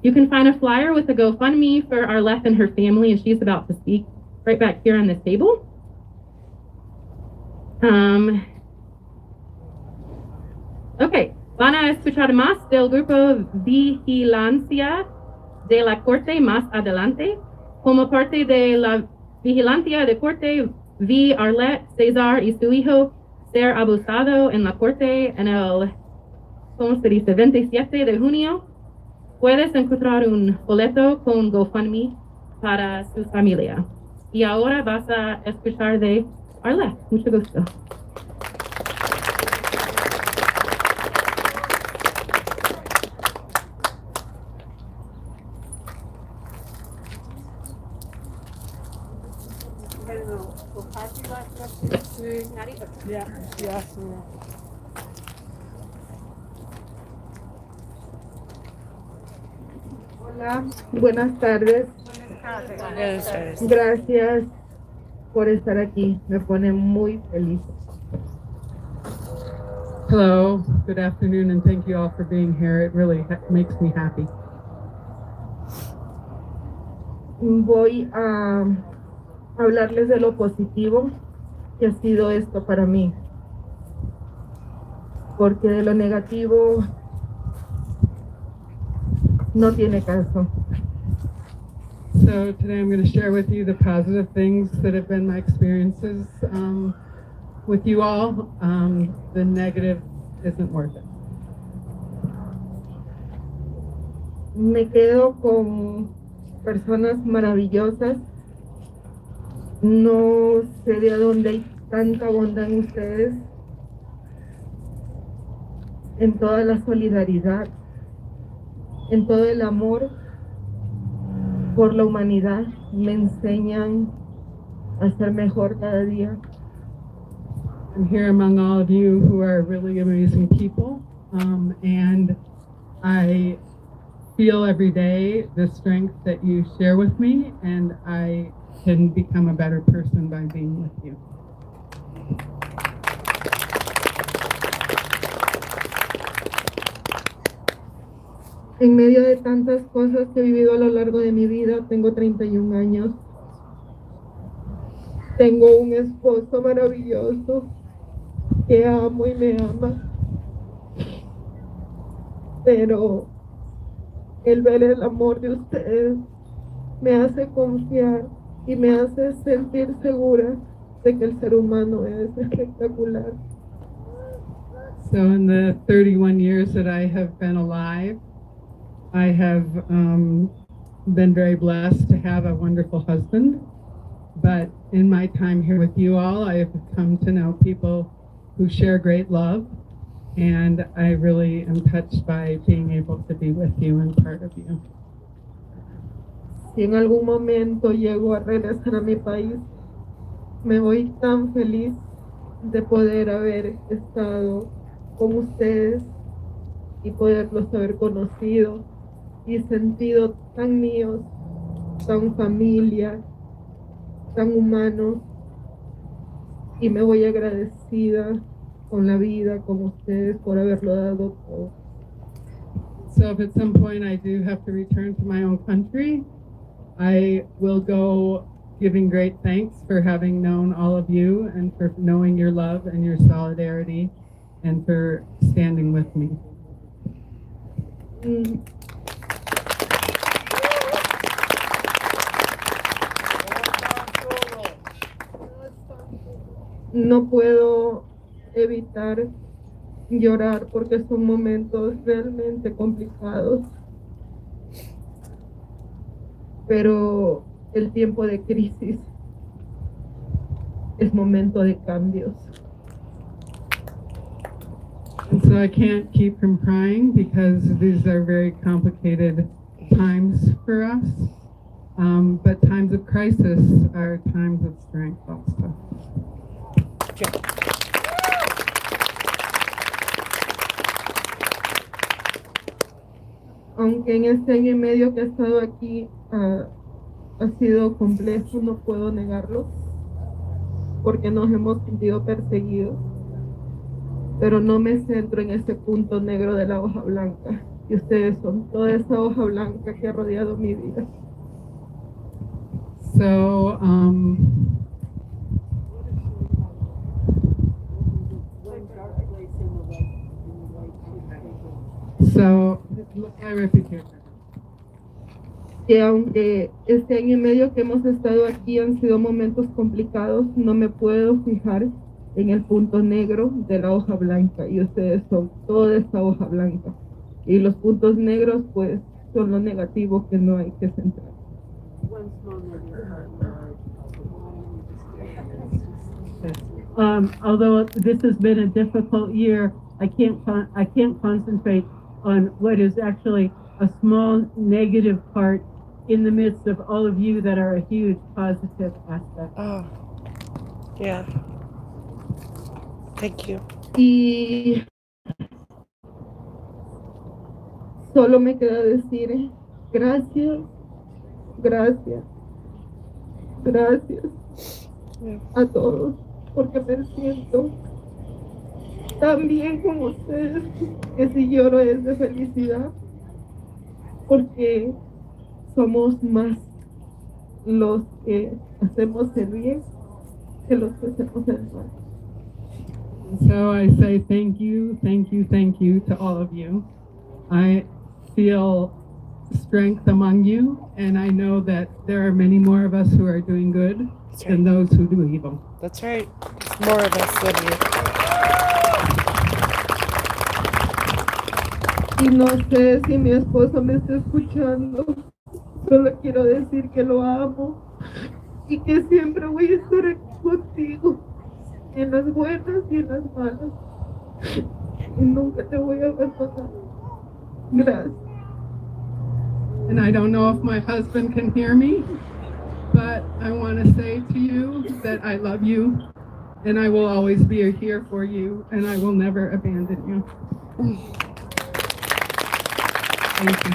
You can find a flyer with a GoFundMe for Arleth and her family, and she's about to speak right back here on this table. Okay, van a escuchar más del grupo Vigilancia de la corte más adelante. Como parte de la vigilancia de corte, vi Arlette, César y su hijo ser abusado en la corte en el, ¿cómo se dice?, 27 de junio. Puedes encontrar un boleto con GoFundMe para su familia. Y ahora vas a escuchar de Arlette. Mucho gusto. Hola, buenas tardes. Gracias por estar aquí. Me pone muy feliz. Hello, good afternoon, and thank you all for being here. It really makes me happy. Voy a hablarles de lo positivo que ha sido esto para mí. Porque de lo negativo no tiene caso. So today I'm going to share with you the positive things that have been my experiences with you all. The negative isn't worth it. Me quedo con personas maravillosas. No sé de dónde hay tanta bondad en ustedes, en toda la solidaridad, en todo el amor por la humanidad. Me enseñan a ser mejor cada día. I'm here among all of you who are really amazing people, and I feel every day the strength that you share with me, and I can become a better person by being with you. En medio de tantas cosas que he vivido a lo largo de mi vida, tengo 31 años. Tengo un esposo maravilloso que amo y me ama. Pero el ver el amor de ustedes me hace confiar y me hace sentir segura de que el ser humano es espectacular. So in the 31 years that I have been alive, I have been very blessed to have a wonderful husband. But in my time here with you all, I have come to know people who share great love. And I really am touched by being able to be with you and part of you. Si en algún momento llego a regresar a mi país, me voy tan feliz de poder haber estado con ustedes y poderlos haber conocido y sentido tan míos, tan familia, tan humanos, y me voy agradecida con la vida, con ustedes, por haberlo dado todo. So if at some point I do have to return to my own country, I will go giving great thanks for having known all of you and for knowing your love and your solidarity and for standing with me. No puedo evitar llorar porque son momentos realmente complicados. Pero el tiempo de crisis es momento de cambios. And so I can't keep from crying because these are very complicated times for us. But times of crisis are times of strength also. Aunque en este año y medio que he estado aquí ha sido complejo, no puedo negarlo, porque nos hemos sentido perseguidos, pero no me centro en ese punto negro de la hoja blanca, y ustedes son toda esa hoja blanca que ha rodeado mi vida. So, I repeat here. que aunque este año y medio que hemos estado aquí han sido momentos complicados, no me puedo fijar en el punto negro de la hoja blanca, y ustedes son toda esta hoja blanca, y los puntos negros pues son lo negativo que no hay que centrar. Although this has been a difficult year, I can't concentrate on what is actually a small negative part in the midst of all of you that are a huge positive aspect. Oh, yeah. Thank you. Y solo me queda decir gracias, gracias, gracias a todos, porque me siento tan bien con ustedes que si lloro es de felicidad, porque somos más los que hacemos el bien que los que hacemos el mal. So I say thank you, thank you, thank you to all of you. I feel strength among you, and I know that there are many more of us who are doing good than those who do evil. That's right. There's more of us than you. Y no sé si mi esposo me está escuchando, solo quiero decir que lo amo y que siempre voy a estar aquí contigo, en las buenas y en las malas, y nunca te voy a abandonar. Gracias. And I don't know if my husband can hear me, but I want to say to you that I love you, and I will always be here for you, and I will never abandon you. Thank you.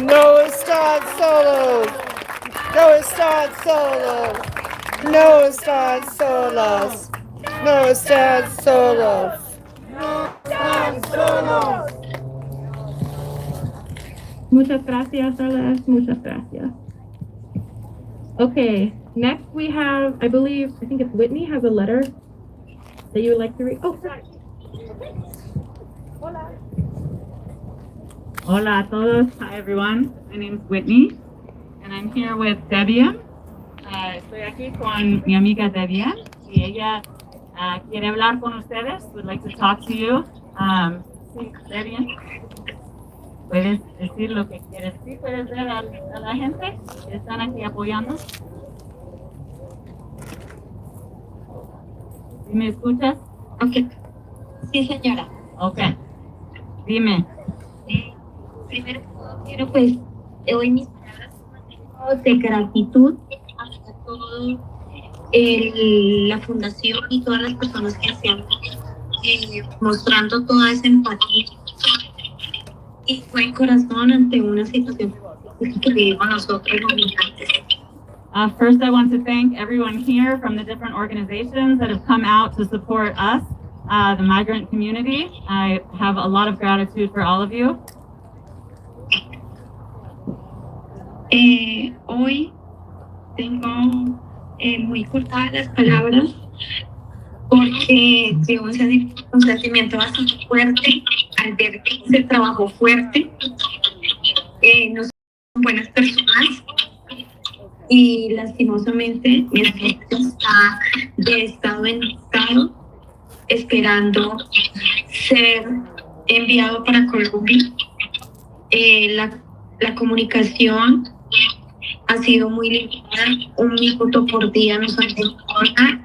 No están solos. No están solos. No están solos. No están solos. No están solos. Muchas gracias, Alex. Muchas gracias. Okay, next we have, I think it's Whitney has a letter that you would like to read. Oh, sorry. Hola a todos. Hi everyone. My name is Whitney, and I'm here with Debian. Estoy aquí con mi amiga Debian, y ella quiere hablar con ustedes. Would like to talk to you. Sí, Debian. ¿Puedes decir lo que quieres decir? ¿Puedes ver a la gente que están aquí apoyando? ¿Sí me escuchas? Ok. Sí, señora. Ok. Dime. Primero quiero pues hoy mis palabras de gratitud a todo la fundación y todas las personas que hacían mostrando toda esa empatía y buen corazón ante una situación que vivimos nosotros los migrantes. First, I want to thank everyone here from the different organizations that have come out to support us, the migrant community. I have a lot of gratitude for all of you. Hoy tengo muy cortadas las palabras porque tengo un sentimiento bastante fuerte al ver que se trabajó fuerte, no son buenas personas y lastimosamente mi esposo está de estado en estado esperando ser enviado para Colombia. La comunicación ha sido muy limitada, 1 minuto por día nos han nada.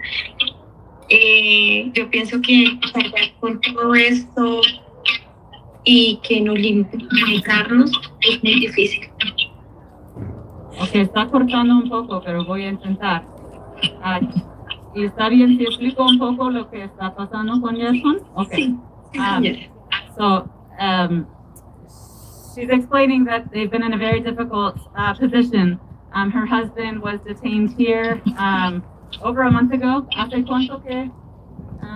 Yo pienso que con todo esto y que nos limiten comunicarnos es muy difícil. Ok, está cortando un poco, pero voy a intentar. ¿Y está bien si explico un poco lo que está pasando con Gerson? Okay. Sí, she's explaining that they've been in a very difficult position. Her husband was detained here over a month ago. ¿Hace cuánto que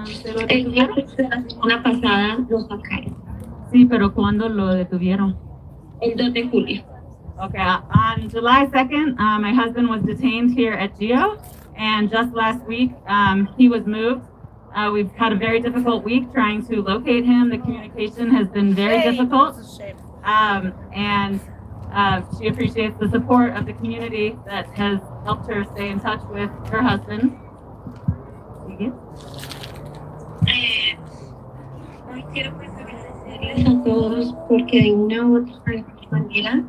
se lo detuvieron? La semana pasada lo sacaron. Sí, pero ¿cuándo lo detuvieron? El 2 de julio. Okay, on July 2nd, my husband was detained here at GEO, and just last week, he was moved. We've had a very difficult week trying to locate him. The communication has been very difficult. And she appreciates the support of the community that has helped her stay in touch with her husband. Hoy quiero pues agradecerles a todos porque de una u otra manera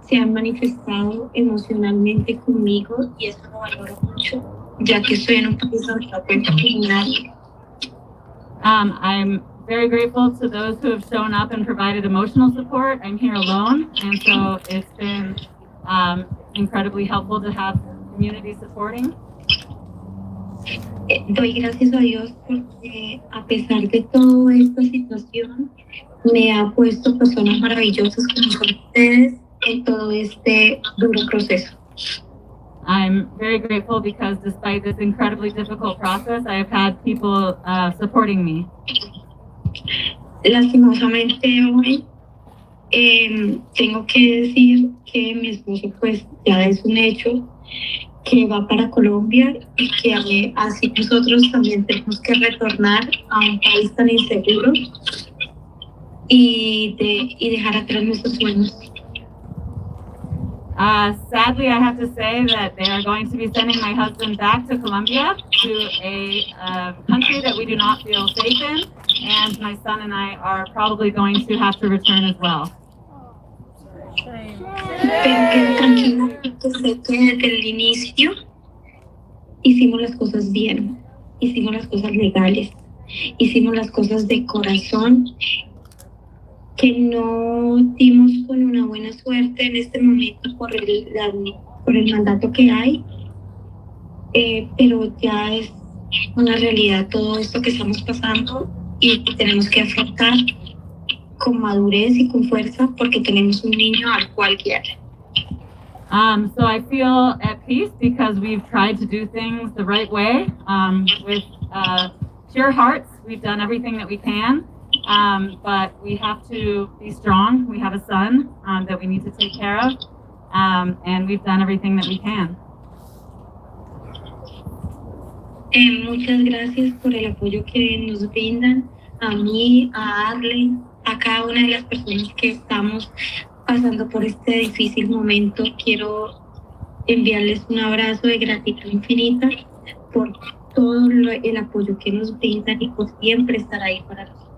se han manifestado emocionalmente conmigo y eso lo valoro mucho, ya que estoy en un país donde no cuento con nadie. I'm very grateful to those who have shown up and provided emotional support. I'm here alone, and so it's been incredibly helpful to have community supporting. Doy gracias a Dios porque a pesar de toda esta situación me ha puesto personas maravillosas como son ustedes en todo este duro proceso. I'm very grateful because despite this incredibly difficult process, I have had people supporting me. Lastimosamente hoy tengo que decir que mi esposo pues ya es un hecho que va para Colombia y que así nosotros también tenemos que retornar a un país tan inseguro y dejar atrás nuestros sueños. Sadly, I have to say that they are going to be sending my husband back to Colombia, to a country that we do not feel safe in, and my son and I are probably going to have to return as well. Pero tranquila, sé que desde el inicio hicimos las cosas bien, hicimos las cosas legales, hicimos las cosas de corazón, que no dimos con una buena suerte en este momento por el mandato que hay, pero ya es una realidad todo esto que estamos pasando y tenemos que afrontar con madurez y con fuerza porque tenemos un niño al cual guiar. So I feel at peace because we've tried to do things the right way, with pure hearts. We've done everything that we can, but we have to be strong. We have a son that we need to take care of, and we've done everything that we can. Muchas gracias por el apoyo que nos brindan a mí, a Arlen, a cada una de las personas que estamos pasando por este difícil momento. Quiero enviarles un abrazo de gratitud infinita por todo el apoyo que nos brindan y por siempre estar ahí para nosotros.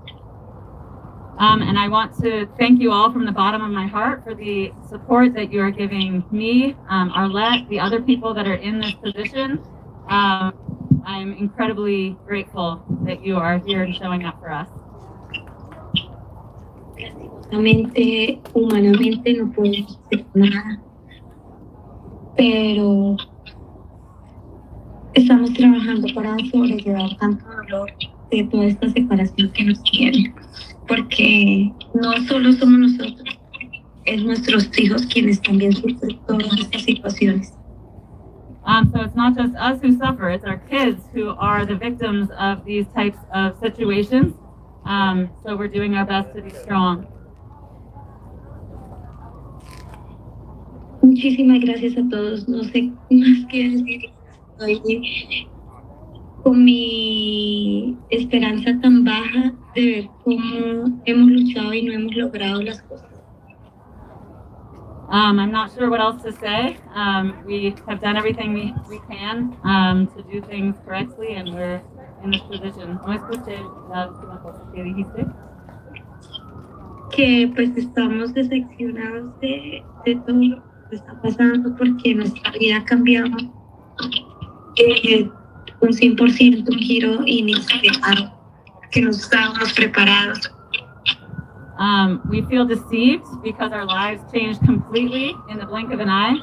And I want to thank you all from the bottom of my heart for the support that you are giving me, Arlette, the other people that are in this position. I'm incredibly grateful that you are here and showing up for us. Humanamente no podemos hacer nada, pero estamos trabajando para sobrellevar tanto dolor de toda esta separación que nos tiene, porque no solo somos nosotros, es nuestros hijos quienes también sufren todas estas situaciones. So it's not just us who suffer, it's our kids who are the victims of these types of situations. So we're doing our best to be strong. Muchísimas gracias a todos. No sé más qué decir. Estoy con mi esperanza tan baja de ver cómo hemos luchado y no hemos logrado las cosas. I'm not sure what else to say. We have done everything we can to do things correctly, and we're in this position. No escuché la última cosa que dijiste. Que pues estamos decepcionados de todo lo que está pasando porque nuestra vida ha cambiado un 100%, un giro inesperado, que no estábamos preparados. We feel deceived because our lives changed completely in the blink of an eye,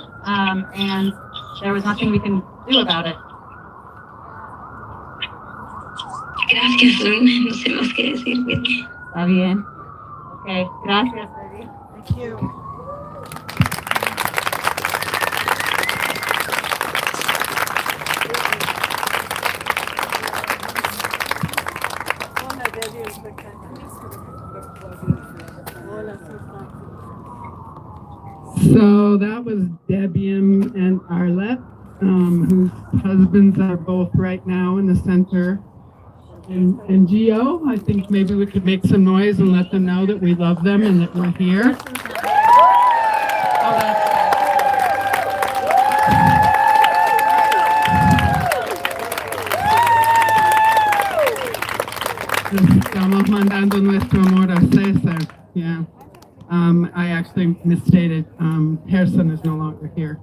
and there was nothing we can do about it. Gracias, no sé más qué decir. Está bien. Okay, gracias, baby. Thank you. So that was Debian and Arlette, whose husbands are both right now in the center and Gio. I think maybe we could make some noise and let them know that we love them and that we're here. Estamos mandando nuestro amor a César. Yeah. I actually misstated. Harrison is no longer here.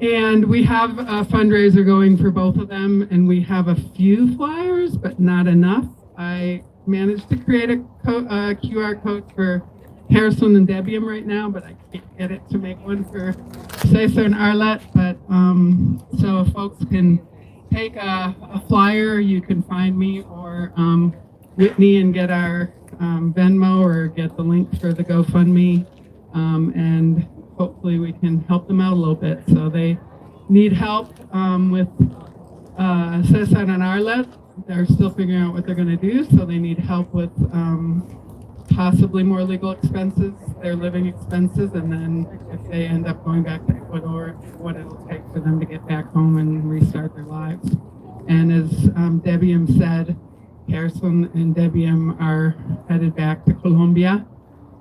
And we have a fundraiser going for both of them, and we have a few flyers, but not enough. I managed to create a QR code for Harrison and Debian right now, but I can't get it to make one for Cesar and Arlette. But so if folks can take a flyer, you can find me or Whitney and get our Venmo or get the link for the GoFundMe, and hopefully we can help them out a little bit. So they need help with Cesar and Arlette. They're still figuring out what they're going to do, so they need help with possibly more legal expenses, their living expenses, and then if they end up going back to Ecuador, what it'll take for them to get back home and restart their lives. And as Debian said, Harrison and Debian are headed back to Colombia,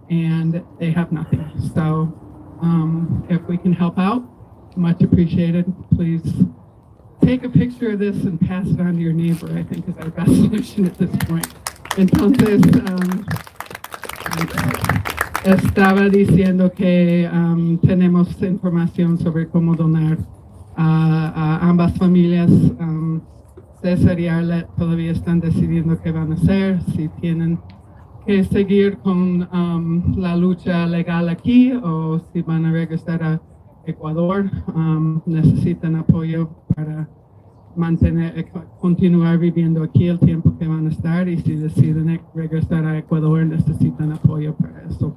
and they have nothing. So if we can help out, much appreciated. Please take a picture of this and pass it on to your neighbor, I think is our best solution at this point. Entonces, estaba diciendo que tenemos información sobre cómo donar a ambas familias. César y Arlette todavía están decidiendo qué van a hacer, si tienen que seguir con la lucha legal aquí o si van a regresar a Ecuador. Necesitan apoyo para continuar viviendo aquí el tiempo que van a estar, y si deciden regresar a Ecuador necesitan apoyo para eso.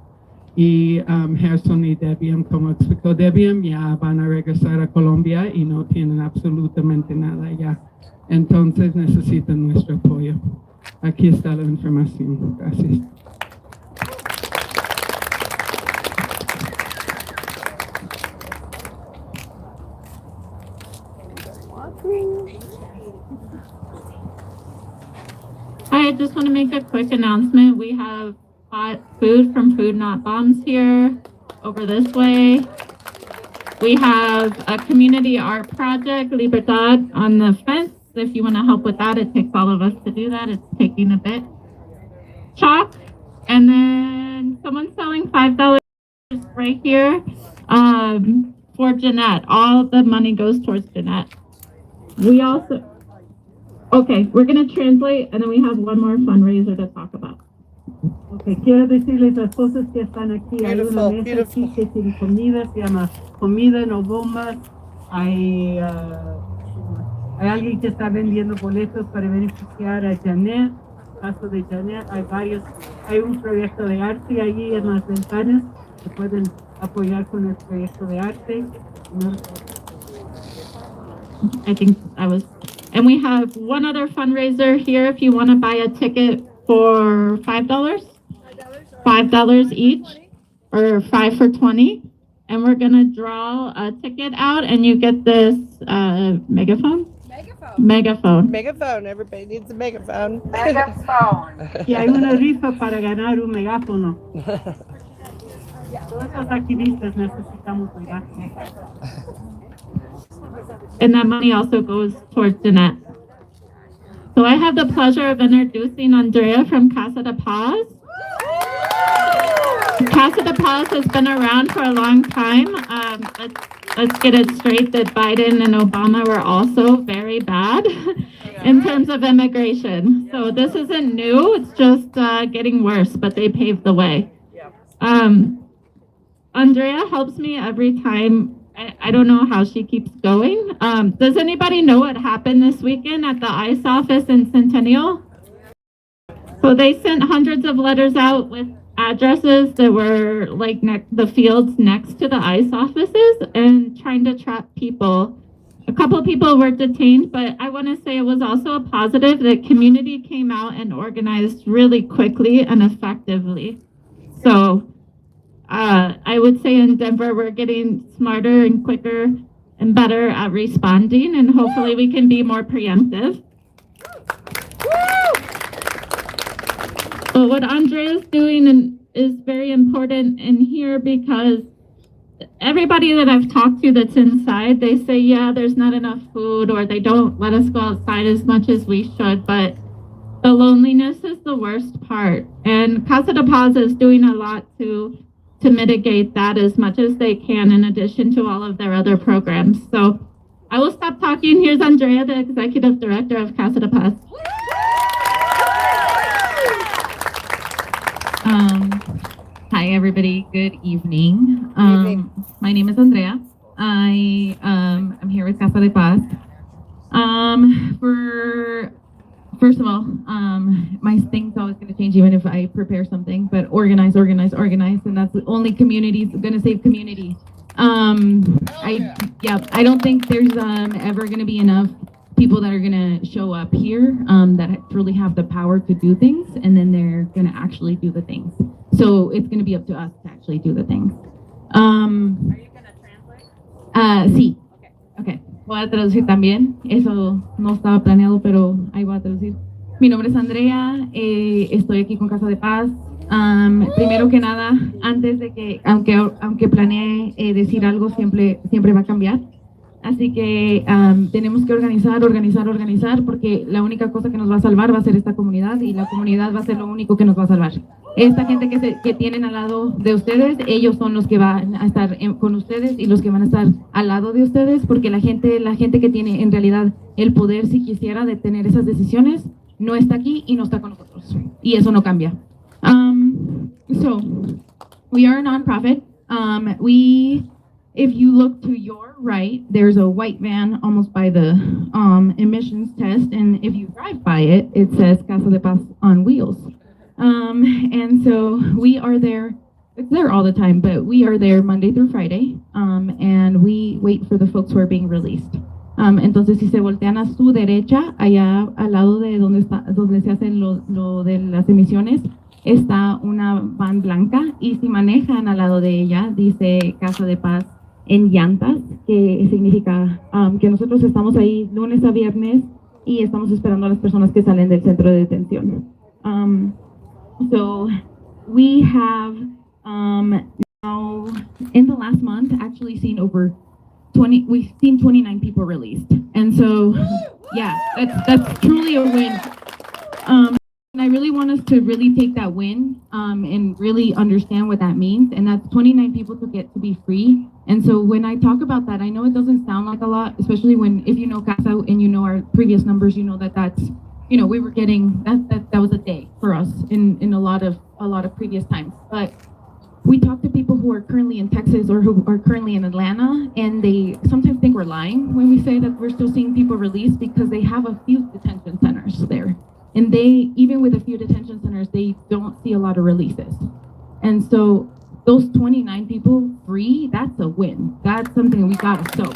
Y Harrison y Debian, como explicó Debian, ya van a regresar a Colombia y no tienen absolutamente nada allá. Entonces necesitan nuestro apoyo. Aquí está la información. Gracias. I just want to make a quick announcement. We have hot food from Food Not Bombs here, over this way. We have a community art project, Libertad, on the fence. If you want to help with that, it takes all of us to do that. It's taking a bit. Chalk, and then someone's selling $5 right here for Jeanette. All the money goes towards Jeanette. We also, okay, we're going to translate, and then we have one more fundraiser to talk about. Okay, quiero decirles a las cosas que están aquí. Hay una Beautiful, mesa aquí beautiful. que tiene comida, se llama Comida No Bombas. Hay alguien que está vendiendo boletos para beneficiar a Janet. Caso de Janet, hay un proyecto de arte allí en las ventanas que pueden apoyar con el proyecto de arte. I think I was, and we have one other fundraiser here if you want to buy a ticket for $5. $5 each, or 5 for 20. And we're going to draw a ticket out, and you get this megaphone? Megaphone. Megaphone. Everybody needs a megaphone. Y hay una rifa para ganar un megáfono. Todos los activistas necesitamos megáfono. And that money also goes towards Jeanette. So I have the pleasure of introducing Andrea from Casa de Paz. Casa de Paz has been around for a long time. Let's get it straight that Biden and Obama were also very bad in terms of immigration. So this isn't new, it's just getting worse, but they paved the way. Andrea helps me every time. I don't know how she keeps going. Does anybody know what happened this weekend at the ICE office in Centennial? So they sent hundreds of letters out with addresses that were like the fields next to the ICE offices and trying to trap people. A couple of people were detained, but I want to say it was also a positive that community came out and organized really quickly and effectively. So I would say in Denver, we're getting smarter and quicker and better at responding, and hopefully we can be more preemptive. But what Andrea is doing is very important in here because everybody that I've talked to that's inside, they say, yeah, there's not enough food or they don't let us go outside as much as we should, but the loneliness is the worst part. And Casa de Paz is doing a lot to mitigate that as much as they can in addition to all of their other programs. So I will stop talking. Here's Andrea, the Executive Director of Casa de Paz. Hi, everybody. Good evening. My name is Andrea. I am here with Casa de Paz. First of all, my thing's always going to change even if I prepare something, but organize, and that's the only community going to save community. I don't think there's ever going to be enough people that are going to show up here that truly have the power to do things, and then they're going to actually do the things. So it's going to be up to us to actually do the things. Are you going to translate? Sí. Okay. Voy a traducir también. Eso no estaba planeado, pero ahí voy a traducir. Mi nombre es Andrea. Estoy aquí con Casa de Paz. Primero que nada, antes de que, aunque planeé decir algo, siempre va a cambiar. Así que tenemos que organizar, porque la única cosa que nos va a salvar va a ser esta comunidad, y la comunidad va a ser lo único que nos va a salvar. Esta gente que tienen al lado de ustedes, ellos son los que van a estar con ustedes y los que van a estar al lado de ustedes, porque la gente que tiene en realidad el poder, si quisiera, de tener esas decisiones, no está aquí y no está con nosotros. Y eso no cambia. So, we are a nonprofit. If you look to your right, there's a white van almost by the emissions test, and if you drive by it, it says Casa de Paz on wheels. And so we are there, it's there all the time, but we are there Monday through Friday, and we wait for the folks who are being released. Entonces, si se voltean a su derecha, allá al lado de donde se hacen lo de las emisiones, está una van blanca, y si manejan al lado de ella, dice Casa de Paz en llantas, que significa que nosotros estamos ahí lunes a viernes y estamos esperando a las personas que salen del centro de detención. So we have now in the last month actually seen we've seen 29 people released, and so yeah, that's truly a win. And I really want us to really take that win and really understand what that means, and that's 29 people to get to be free. And so when I talk about that, I know it doesn't sound like a lot, especially if you know Casa and you know our previous numbers, you know that's, we were getting, that was a day for us in a lot of previous times. But we talk to people who are currently in Texas or who are currently in Atlanta, and they sometimes think we're lying when we say that we're still seeing people released, because they have a few detention centers there. And even with a few detention centers, they don't see a lot of releases. And so those 29 people free, that's a win. That's something we gotta soak.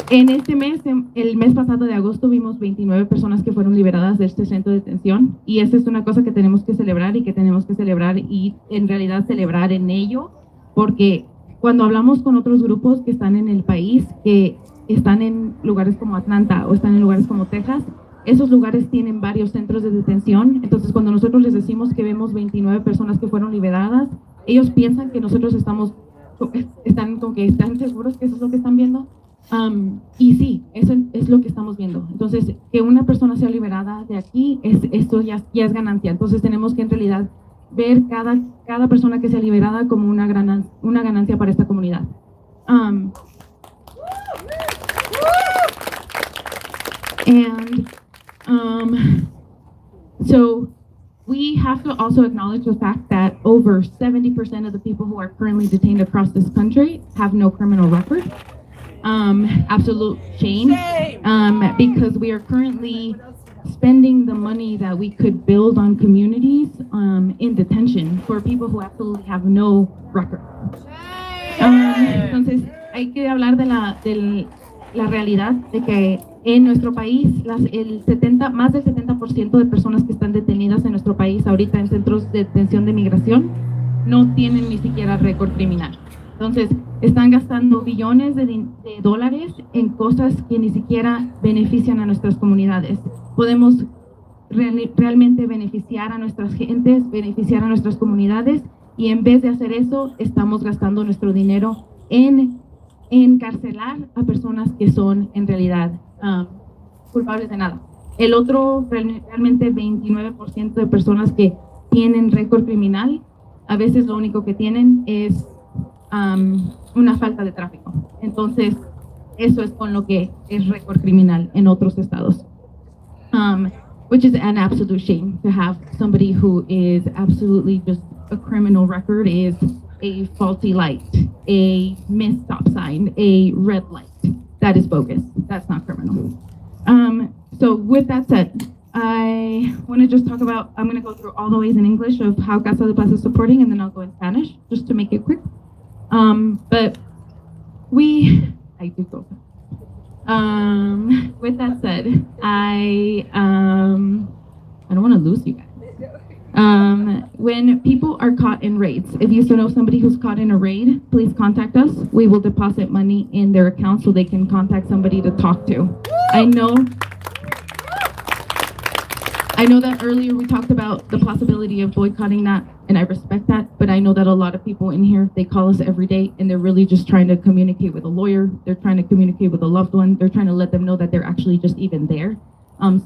En este mes, el mes pasado de agosto, vimos 29 personas que fueron liberadas de este centro de detención, y esa es una cosa que tenemos que celebrar y en realidad celebrar en ello, porque cuando hablamos con otros grupos que están en el país, que están en lugares como Atlanta o están en lugares como Texas, esos lugares tienen varios centros de detención. Entonces, cuando nosotros les decimos que vemos 29 personas que fueron liberadas, ellos piensan que nosotros están seguros que eso es lo que están viendo. Y sí, eso es lo que estamos viendo. Entonces, que una persona sea liberada de aquí, esto ya es ganancia. Entonces, tenemos que en realidad ver cada persona que sea liberada como una ganancia para esta comunidad. So we have to also acknowledge the fact that over 70% of the people who are currently detained across this country have no criminal record. Absolute shame, because we are currently spending the money that we could build on communities in detention for people who absolutely have no record. Entonces, hay que hablar de la realidad de que en nuestro país, más del 70% de personas que están detenidas en nuestro país ahorita en centros de detención de migración no tienen ni siquiera récord criminal. Entonces, están gastando billones de dólares en cosas que ni siquiera benefician a nuestras comunidades. Podemos realmente beneficiar a nuestras gentes, beneficiar a nuestras comunidades, y en vez de hacer eso, estamos gastando nuestro dinero en encarcelar a personas que son en realidad culpables de nada. El otro, realmente 29% de personas que tienen récord criminal, a veces lo único que tienen es una falta de tráfico. Entonces, eso es con lo que es récord criminal en otros estados. Which is an absolute shame to have somebody who is absolutely just a criminal record is a faulty light, a missed stop sign, a red light. That is bogus. That's not criminal. So with that said, I want to just talk about, I'm going to go through all the ways in English of how Casa de Paz is supporting, and then I'll go in Spanish, just to make it quick. But I do go. With that said, I don't want to lose you guys. When people are caught in raids, if you know somebody who's caught in a raid, please contact us. We will deposit money in their account so they can contact somebody to talk to. I know that earlier we talked about the possibility of boycotting that, and I respect that, but I know that a lot of people in here, they call us every day and they're really just trying to communicate with a lawyer. They're trying to communicate with a loved one. They're trying to let them know that they're actually just even there.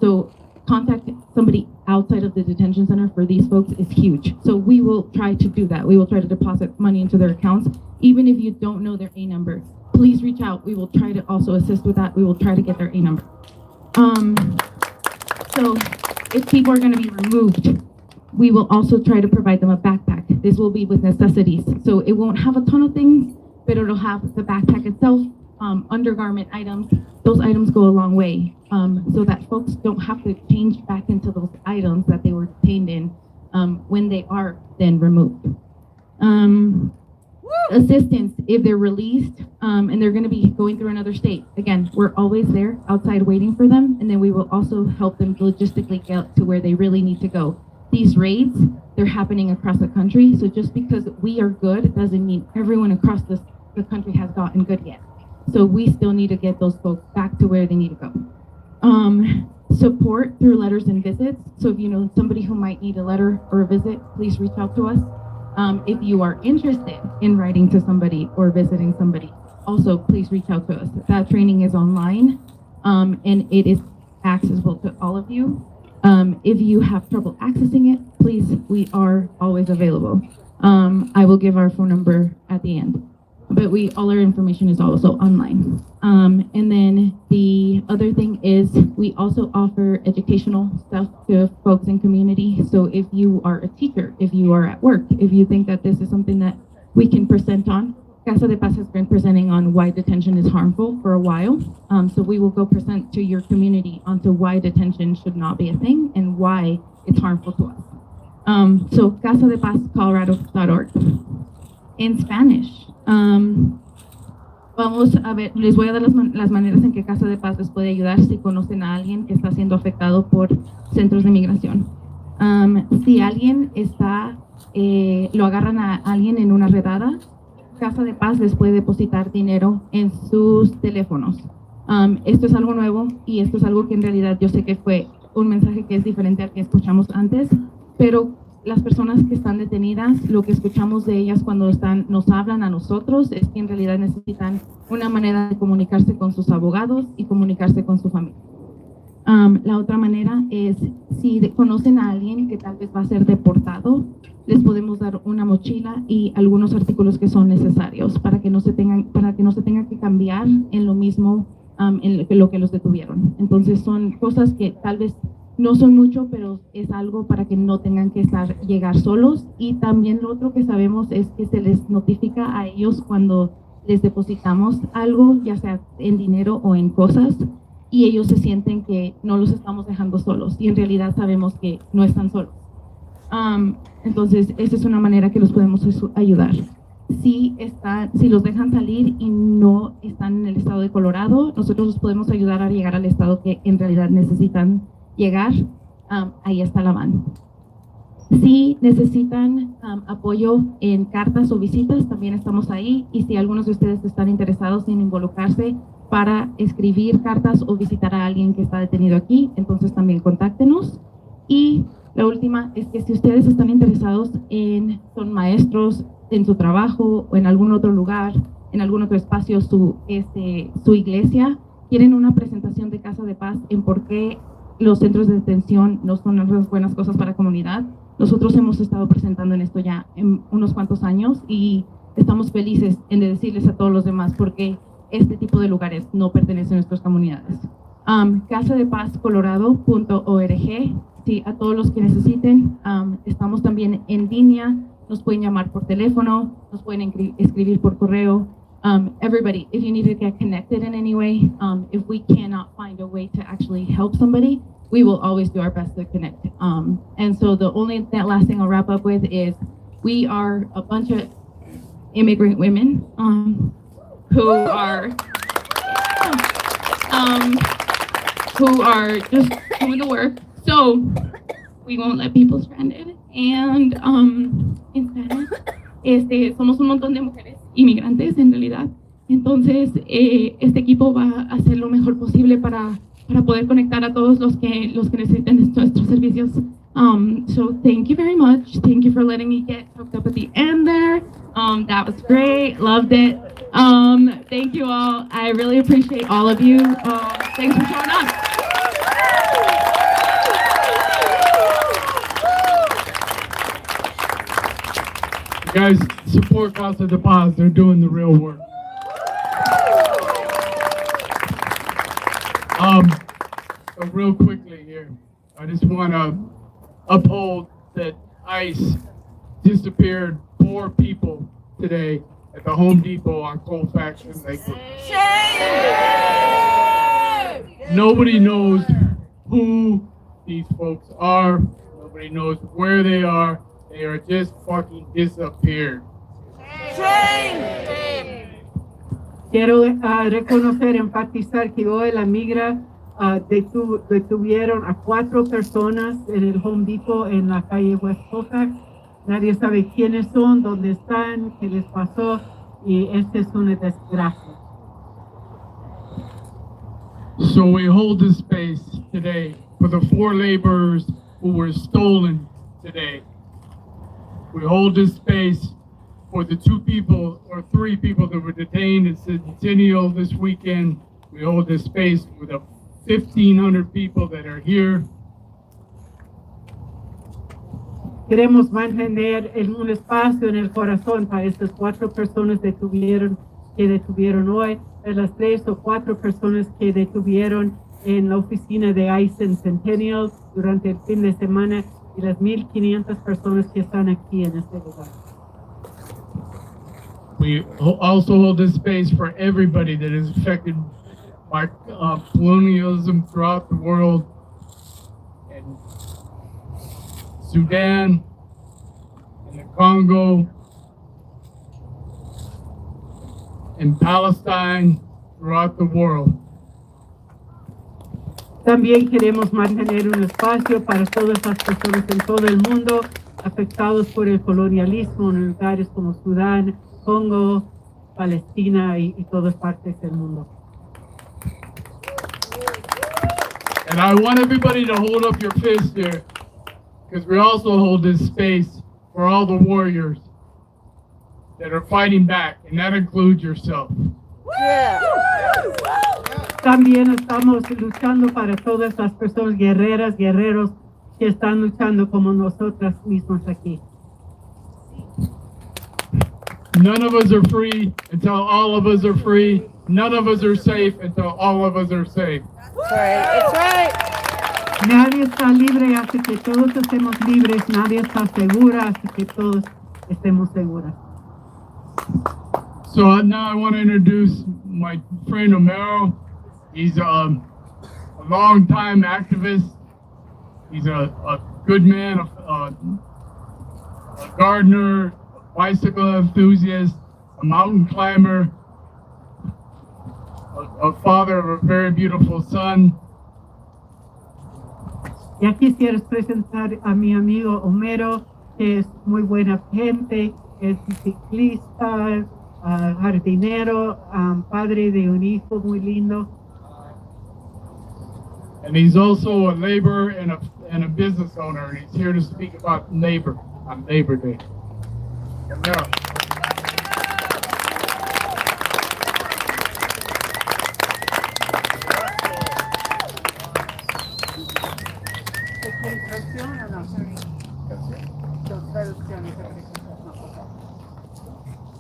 So contact somebody outside of the detention center for these folks is huge. So we will try to do that. We will try to deposit money into their accounts. Even if you don't know their A number, please reach out. We will try to also assist with that. We will try to get their A number. So if people are going to be removed, we will also try to provide them a backpack. This will be with necessities. So it won't have a ton of things, but it'll have the backpack itself, undergarment items. Those items go a long way, so that folks don't have to change back into those items that they were detained in when they are then removed. Assistance if they're released and they're going to be going through another state. Again, we're always there outside waiting for them, and then we will also help them logistically get to where they really need to go. These raids, they're happening across the country, so just because we are good doesn't mean everyone across the country has gotten good yet. So we still need to get those folks back to where they need to go. Support through letters and visits. So if you know somebody who might need a letter or a visit, please reach out to us. If you are interested in writing to somebody or visiting somebody, also please reach out to us. That training is online, and it is accessible to all of you. If you have trouble accessing it, please, we are always available. I will give our phone number at the end, but all our information is also online. And then the other thing is we also offer educational stuff to folks in community. So if you are a teacher, if you are at work, if you think that this is something that we can present on, Casa de Paz has been presenting on why detention is harmful for a while. So we will go present to your community onto why detention should not be a thing and why it's harmful to us. So casadepazcolorado.org. In Spanish, vamos a ver, les voy a dar las maneras en que Casa de Paz les puede ayudar si conocen a alguien que está siendo afectado por centros de migración. Si alguien lo agarran a alguien en una redada, Casa de Paz les puede depositar dinero en sus teléfonos. Esto es algo nuevo y esto es algo que en realidad yo sé que fue un mensaje que es diferente al que escuchamos antes, pero las personas que están detenidas, lo que escuchamos de ellas cuando nos hablan a nosotros es que en realidad necesitan una manera de comunicarse con sus abogados y comunicarse con su familia. La otra manera es si conocen a alguien que tal vez va a ser deportado, les podemos dar una mochila y algunos artículos que son necesarios para que no se tenga que cambiar en lo mismo en lo que los detuvieron. Entonces son cosas que tal vez no son mucho, pero es algo para que no tengan que llegar solos. Y también lo otro que sabemos es que se les notifica a ellos cuando les depositamos algo, ya sea en dinero o en cosas, y ellos se sienten que no los estamos dejando solos, y en realidad sabemos que no están solos. Entonces, esa es una manera que los podemos ayudar. Si los dejan salir y no están en el estado de Colorado, nosotros los podemos ayudar a llegar al estado que en realidad necesitan llegar. Ahí está la van. Si necesitan apoyo en cartas o visitas, también estamos ahí. Y si algunos de ustedes están interesados en involucrarse para escribir cartas o visitar a alguien que está detenido aquí, entonces también contáctenos. Y la última es que si ustedes están interesados son maestros en su trabajo o en algún otro lugar, en algún otro espacio, su iglesia, quieren una presentación de Casa de Paz en por qué los centros de detención no son las buenas cosas para la comunidad. Nosotros hemos estado presentando en esto ya en unos cuantos años y estamos felices en decirles a todos los demás por qué este tipo de lugares no pertenecen a nuestras comunidades. casadepazcolorado.org. Sí, a todos los que necesiten, estamos también en línea, nos pueden llamar por teléfono, nos pueden escribir por correo. Everybody, if you need to get connected in any way, if we cannot find a way to actually help somebody, we will always do our best to connect. And so the last thing I'll wrap up with is we are a bunch of immigrant women who are just doing the work. So we won't let people stranded. And in Spanish, somos un montón de mujeres inmigrantes en realidad. Entonces, este equipo va a hacer lo mejor posible para poder conectar a todos los que necesiten nuestros servicios. So thank you very much. Thank you for letting me get hooked up at the end there. That was great. Loved it. Thank you all. I really appreciate all of you. Thanks for showing up. You guys support Casa de Paz. They're doing the real work. So real quickly here, I just want to uphold that ICE disappeared 4 people today at the Home Depot on Colfax and Lakewood. Nobody knows who these folks are. Nobody knows where they are. They are just fucking disappeared. Quiero reconocer, enfatizar que hoy la migra detuvieron a 4 personas en el Home Depot en la calle West Colfax. Nadie sabe quiénes son, dónde están, qué les pasó, y esta es una desgracia. So we hold this space today for the 4 laborers who were stolen today. We hold this space for the 2 people or 3 people that were detained at Centennial this weekend. We hold this space for the 1,500 people that are here. Queremos mantener un espacio en el corazón para estas 4 personas que detuvieron hoy, de las 3 o 4 personas que detuvieron en la oficina de ICE en Centennial durante el fin de semana y las 1,500 personas que están aquí en este lugar. We also hold this space for everybody that is affected by colonialism throughout the world, in Sudan, in the Congo, in Palestine, throughout the world. También queremos mantener un espacio para todas las personas en todo el mundo afectados por el colonialismo en lugares como Sudán, Congo, Palestina y todas partes del mundo. And I want everybody to hold up your fist here, because we also hold this space for all the warriors that are fighting back, and that includes yourself. También estamos luchando para todas las personas guerreras, guerreros que están luchando como nosotras mismas aquí. None of us are free until all of us are free. None of us are safe until all of us are safe. That's right. Nadie está libre hasta que todos estemos libres. Nadie está segura hasta que todos estemos seguras. So now I want to introduce my friend Homero. He's a long-time activist. He's a good man, a gardener, bicycle enthusiast, a mountain climber, a father of a very beautiful son. Ya quisieras presentar a mi amigo Homero, que es muy buena gente, es ciclista, jardinero, padre de un hijo muy lindo. And he's also a laborer and a business owner, and he's here to speak about labor on Labor Day. Now,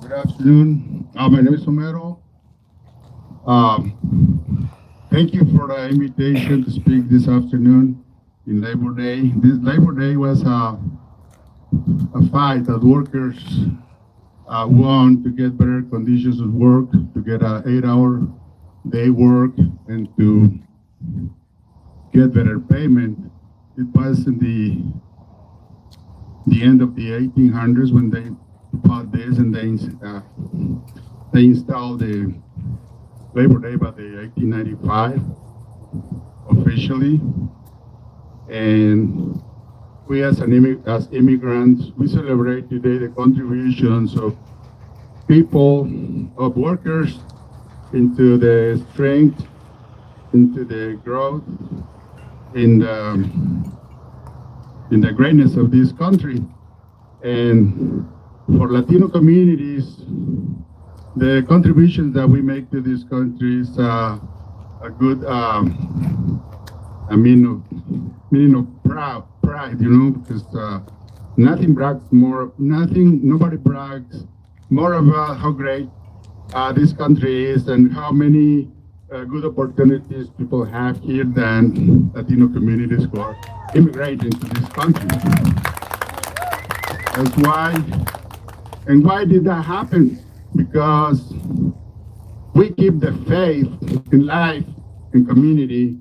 Good afternoon. My name is Homero. Thank you for the invitation to speak this afternoon in Labor Day. This Labor Day was a fight that workers won to get better conditions of work, to get an 8-hour day work, and to get better payment. It was in the end of the 1800s when they fought this, and they installed the Labor Day by the 1895 officially. And we as immigrants, we celebrate today the contributions of people, of workers, into the strength, into the growth, in the greatness of this country. And for Latino communities, the contributions that we make to this country is a good meaning of pride, because nobody brags more about how great this country is and how many good opportunities people have here than Latino communities who are immigrating to this country. That's why. And why did that happen? Because we keep the faith in life, in community,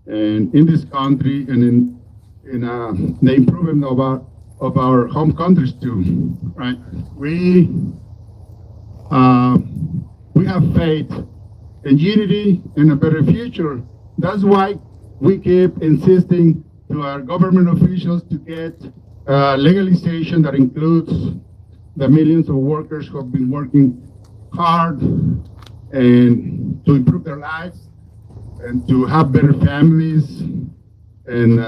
and in this country, and in the improvement of our home countries too, right? We have faith in unity and a better future. That's why we keep insisting to our government officials to get legalization that includes the millions of workers who have been working hard and to improve their lives and to have better families and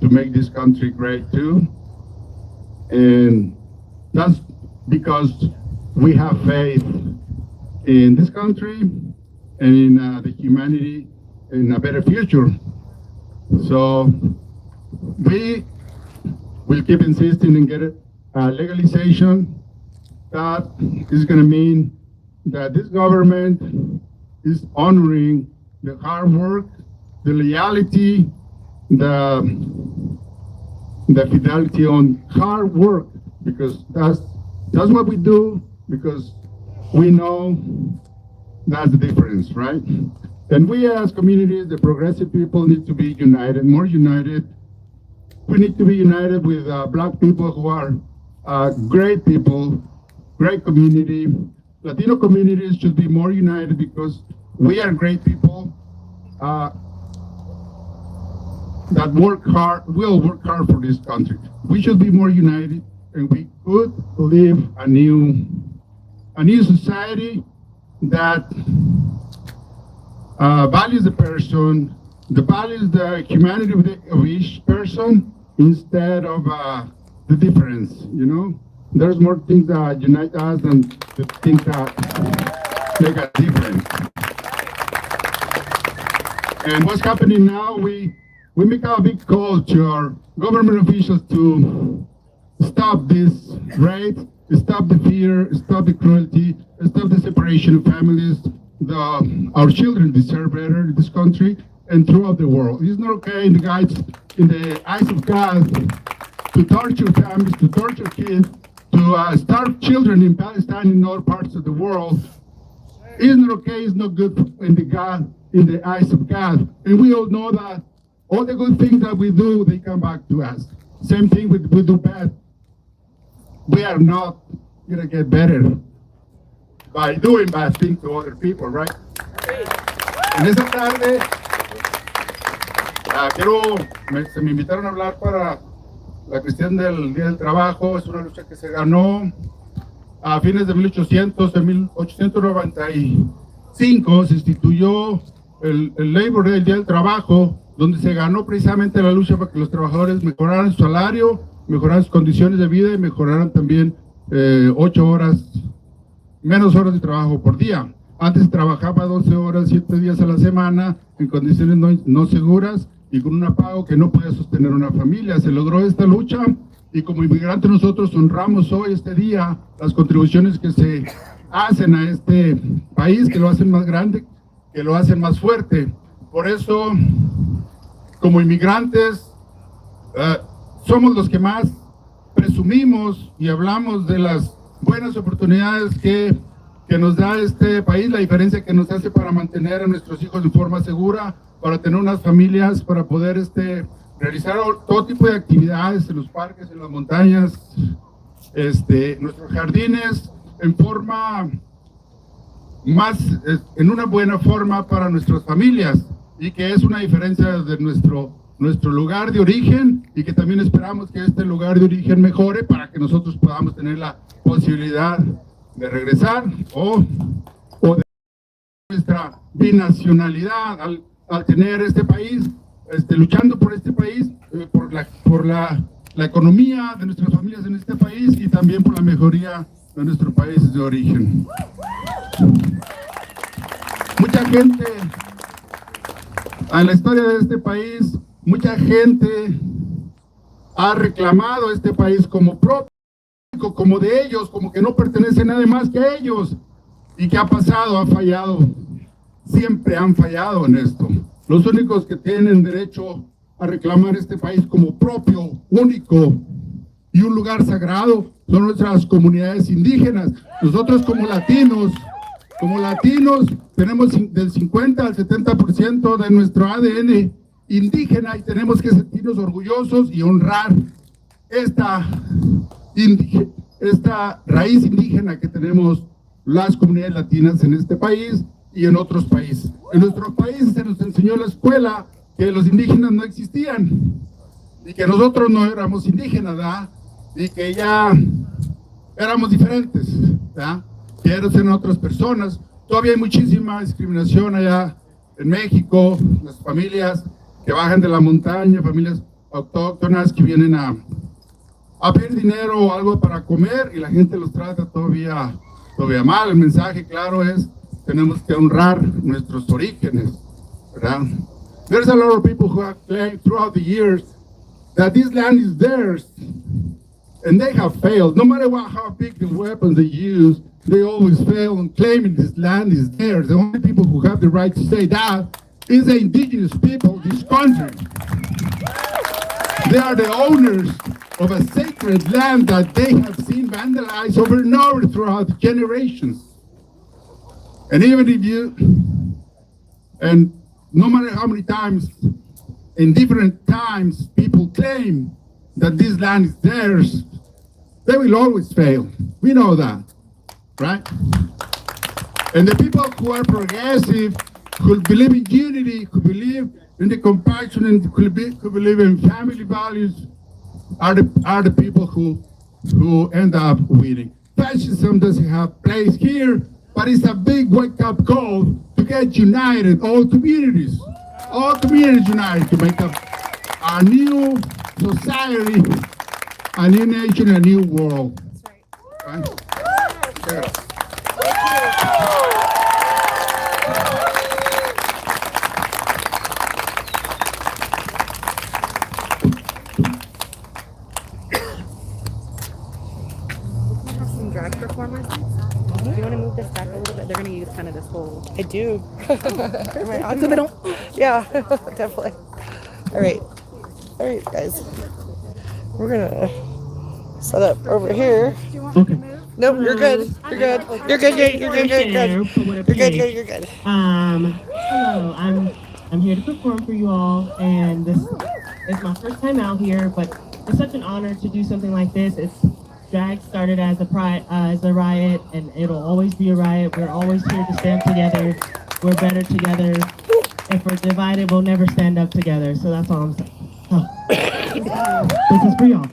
to make this country great too. And that's because we have faith in this country and in the humanity in a better future. So we will keep insisting and get it. Legalization, that is going to mean that this government is honoring the hard work, the loyalty, the fidelity on hard work, because that's what we do, because we know that's the difference, right? And we as communities, the progressive people, need to be united, more united. We need to be united with Black people who are great people, great community. Latino communities should be more united because we are great people that work hard, will work hard for this country. We should be more united, and we could live a new society that values the person, that values the humanity of each person instead of the difference, There's more things that unite us than the things that make a difference. And what's happening now, we make a big call to our government officials to stop this rape, stop the fear, stop the cruelty, stop the separation of families. Our children deserve better in this country and throughout the world. It's not okay in the eyes of God to torture families, to torture kids, to starve children in Palestine and other parts of the world. It's not okay, it's not good in the eyes of God. And we all know that all the good things that we do, they come back to us. Same thing we do bad. We are not gonna get better by doing bad things to other people, right? En esta tarde, se me invitaron a hablar para la cuestión del Día del Trabajo. Es una lucha que se ganó a fines de 1800, en 1895 se instituyó el Labor Day, el Día del Trabajo, donde se ganó precisamente la lucha para que los trabajadores mejoraran su salario, mejoraran sus condiciones de vida y mejoraran también 8 horas, menos horas de trabajo por día. Antes trabajaba 12 horas, 7 días a la semana, en condiciones no seguras y con un pago que no podía sostener una familia. Se logró esta lucha y como inmigrantes nosotros honramos hoy, este día, las contribuciones que se hacen a este país, que lo hacen más grande, que lo hacen más fuerte. Por eso, como inmigrantes, somos los que más presumimos y hablamos de las buenas oportunidades que nos da este país, la diferencia que nos hace para mantener a nuestros hijos en forma segura, para tener unas familias, para poder realizar todo tipo de actividades en los parques, en las montañas, nuestros jardines, en forma en una buena forma para nuestras familias, y que es una diferencia de nuestro lugar de origen, y que también esperamos que este lugar de origen mejore para que nosotros podamos tener la posibilidad de regresar o de nuestra binacionalidad al tener este país, luchando por este país, por la economía de nuestras familias en este país y también por la mejoría de nuestros países de origen. Mucha gente, en la historia de este país, mucha gente ha reclamado este país como propio, como de ellos, como que no pertenece a nadie más que a ellos. ¿Y qué ha pasado? Ha fallado. Siempre han fallado en esto. Los únicos que tienen derecho a reclamar este país como propio, único y un lugar sagrado son nuestras comunidades indígenas. Nosotros como latinos tenemos del 50 al 70% de nuestro ADN indígena y tenemos que sentirnos orgullosos y honrar esta raíz indígena que tenemos las comunidades latinas en este país y en otros países. En nuestros países se nos enseñó en la escuela que los indígenas no existían y que nosotros no éramos indígenas, ¿verdad? Y que ya éramos diferentes, ¿verdad? Que eran otras personas. Todavía hay muchísima discriminación allá en México, las familias que bajan de la montaña, familias autóctonas que vienen a pedir dinero o algo para comer y la gente los trata todavía mal. El mensaje claro es: tenemos que honrar nuestros orígenes, ¿verdad? There's a lot of people who have claimed throughout the years that this land is theirs, and they have failed. No matter how big the weapons they use, they always fail in claiming this land is theirs. The only people who have the right to say that is the indigenous people of this country. They are the owners of a sacred land that they have seen vandalized over and over throughout generations. And even if no matter how many times, in different times, people claim that this land is theirs, they will always fail. We know that, right? And the people who are progressive, who believe in unity, who believe in the compassion, and who believe in family values, are the people who end up winning. Fascism doesn't have place here, but it's a big wake-up call to get united, all communities united to make up a new society, a new nation, a new world. Right? Yeah. Drag performers. Do you want to move this back a little bit? They're going to use kind of this whole. I do. Yeah, definitely. All right, guys. We're gonna set up over here. Okay. Nope, you're good. You're good. You're good. You're good. Hello. I'm here to perform for you all, and this is my first time out here, but it's such an honor to do something like this. Drag started as a riot, and it'll always be a riot. We're always here to stand together. We're better together. If we're divided, we'll never stand up together. So that's all I'm saying. Oh. This is for y'all.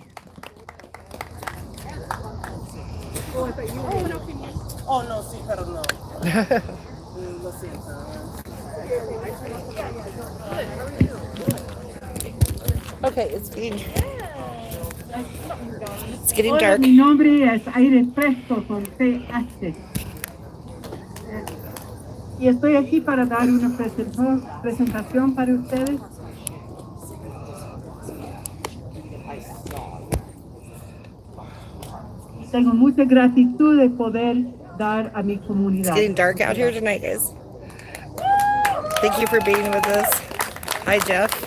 Oh, no, sí, pero no. Lo siento. Okay, it's getting Hola, dark. mi nombre es Aire Fresco con TH. Y estoy aquí para dar una presentación para ustedes. Y tengo mucha gratitud de poder dar a mi It's comunidad. getting dark out here tonight, guys. Thank you for being with us. Hi, Jeff.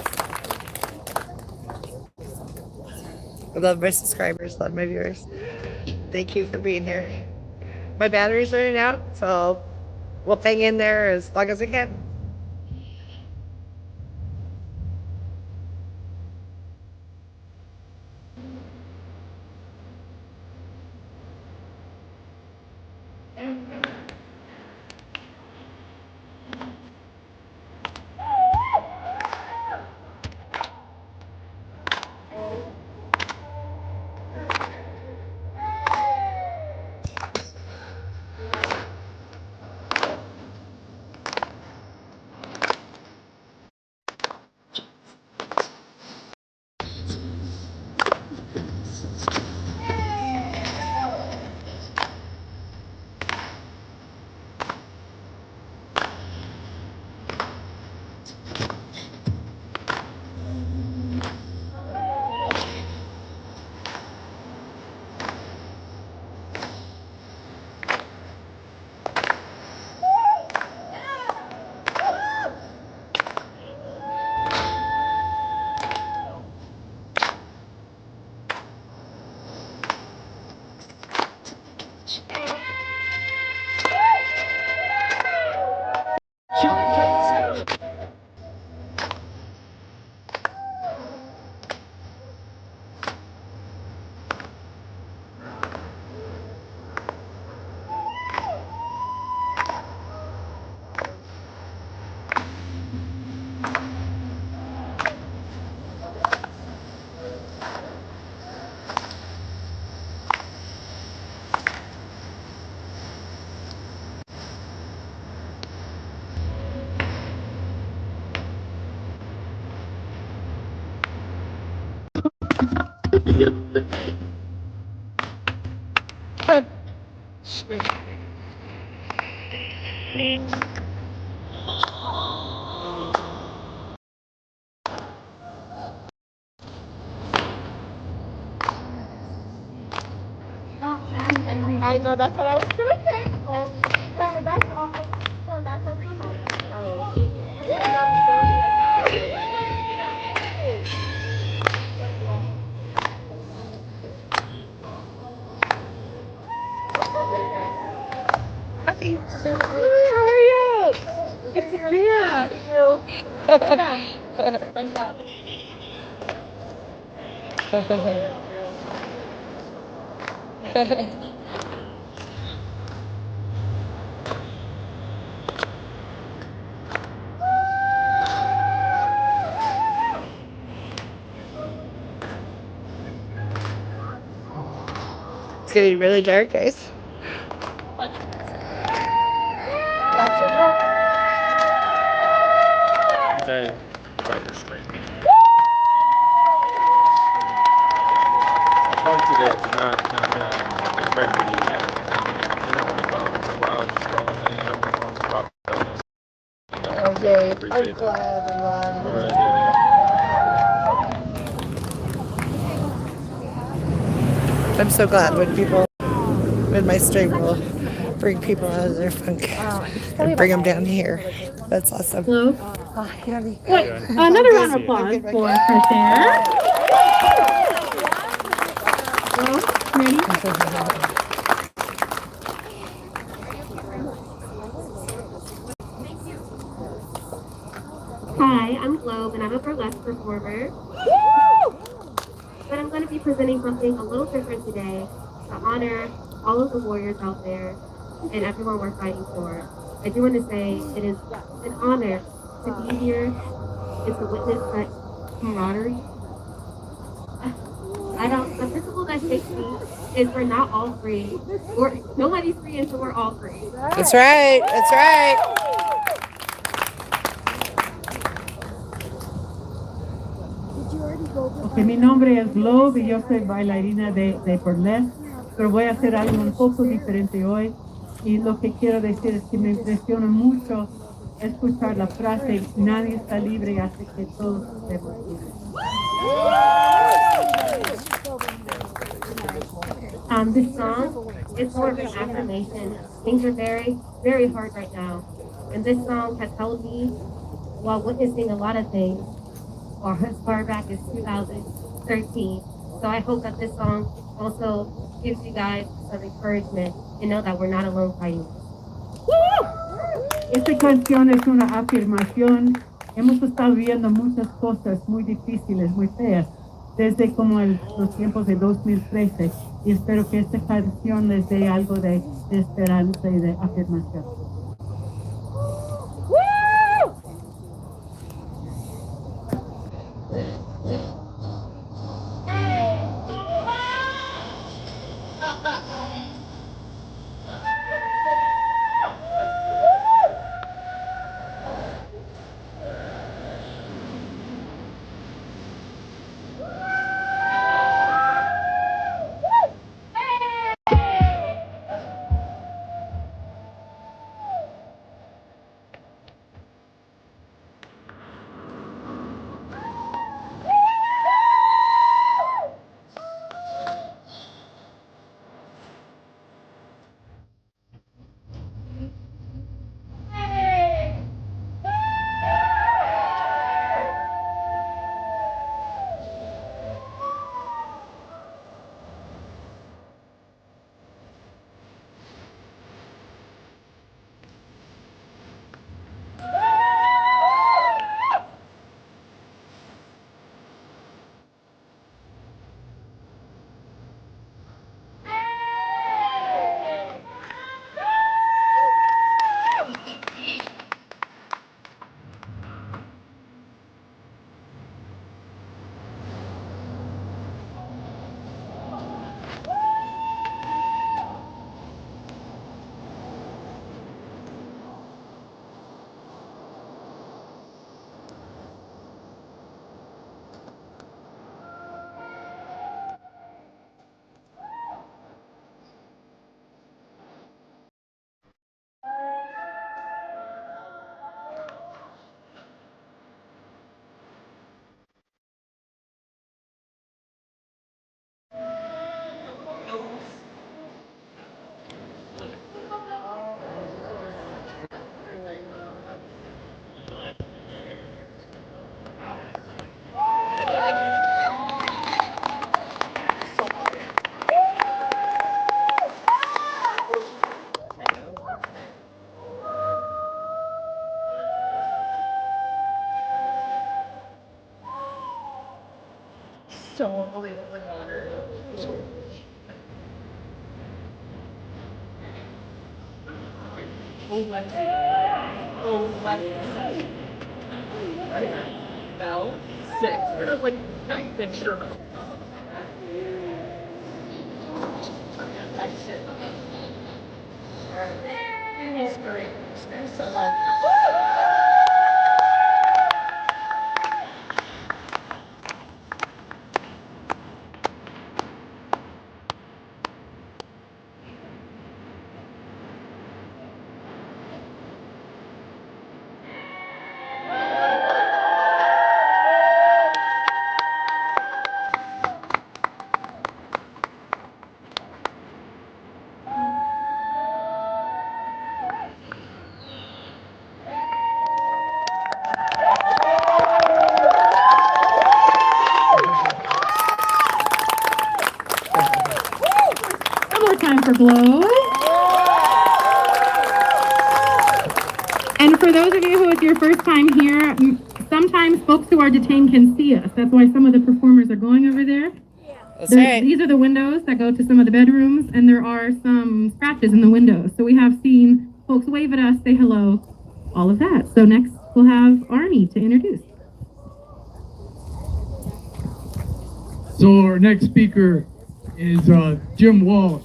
I love my subscribers, love my viewers. Thank you for being here. My battery's running out, so we'll hang in there as long as we can. I know that's what I was gonna say. Turn it back off. Turn back on. Hurry up! It's here. It's getting really dark, guys. Okay. Right this way. Talk to that, not Okay, I'm glad. I'm so glad when my stream will bring people out of their funk and bring them down here. That's awesome. Hello. Wait, Another round of applause for Christina. Hello, ready? Hi, I'm Globe, and I'm a burlesque performer. But I'm going to be presenting something a little different today to honor all of the warriors out there and everyone we're fighting for. I do want to say it is an honor to be here and to witness that camaraderie. The principle that shakes me is we're not all free. Nobody's free until we're all free. That's right. That's right. Did you already go Que mi nombre es Globe y yo soy bailarina de burlesque, pero voy a hacer algo un poco diferente hoy. Y lo que quiero decir es que me impresiona mucho escuchar la frase, nadie está libre hasta que todos estemos libres. This song is more of an affirmation. Things are very, very hard right now. And this song has held me while witnessing a lot of things, or as far back as 2013. So I hope that this song also gives you guys some encouragement and know that we're not alone fighting. Esta canción es una afirmación. Hemos estado viendo muchas cosas muy difíciles, muy feas, desde como los tiempos de 2013. Y espero que esta canción les dé algo de esperanza y de afirmación. Time for blow. And for those of you who it's your first time here, sometimes folks who are detained can see us. That's why some of the performers are going over there. These are the windows that go to some of the bedrooms, and there are some scratches in the windows. So we have seen folks wave at us, say hello, all of that. So next we'll have Arnie to introduce. So our next speaker is Jim Walsh.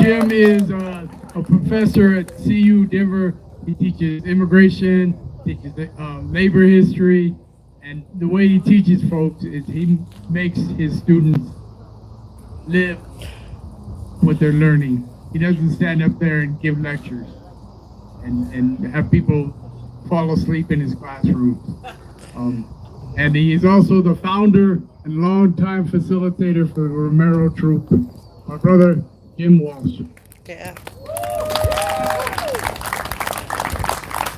Jim is a professor at CU Denver. He teaches immigration, teaches labor history, And the way he teaches folks is he makes his students live what they're learning. He doesn't stand up there and give lectures and have people fall asleep in his classroom. And he is also the founder and longtime facilitator for the Romero Troop, my brother, Jim Walsh. Yeah.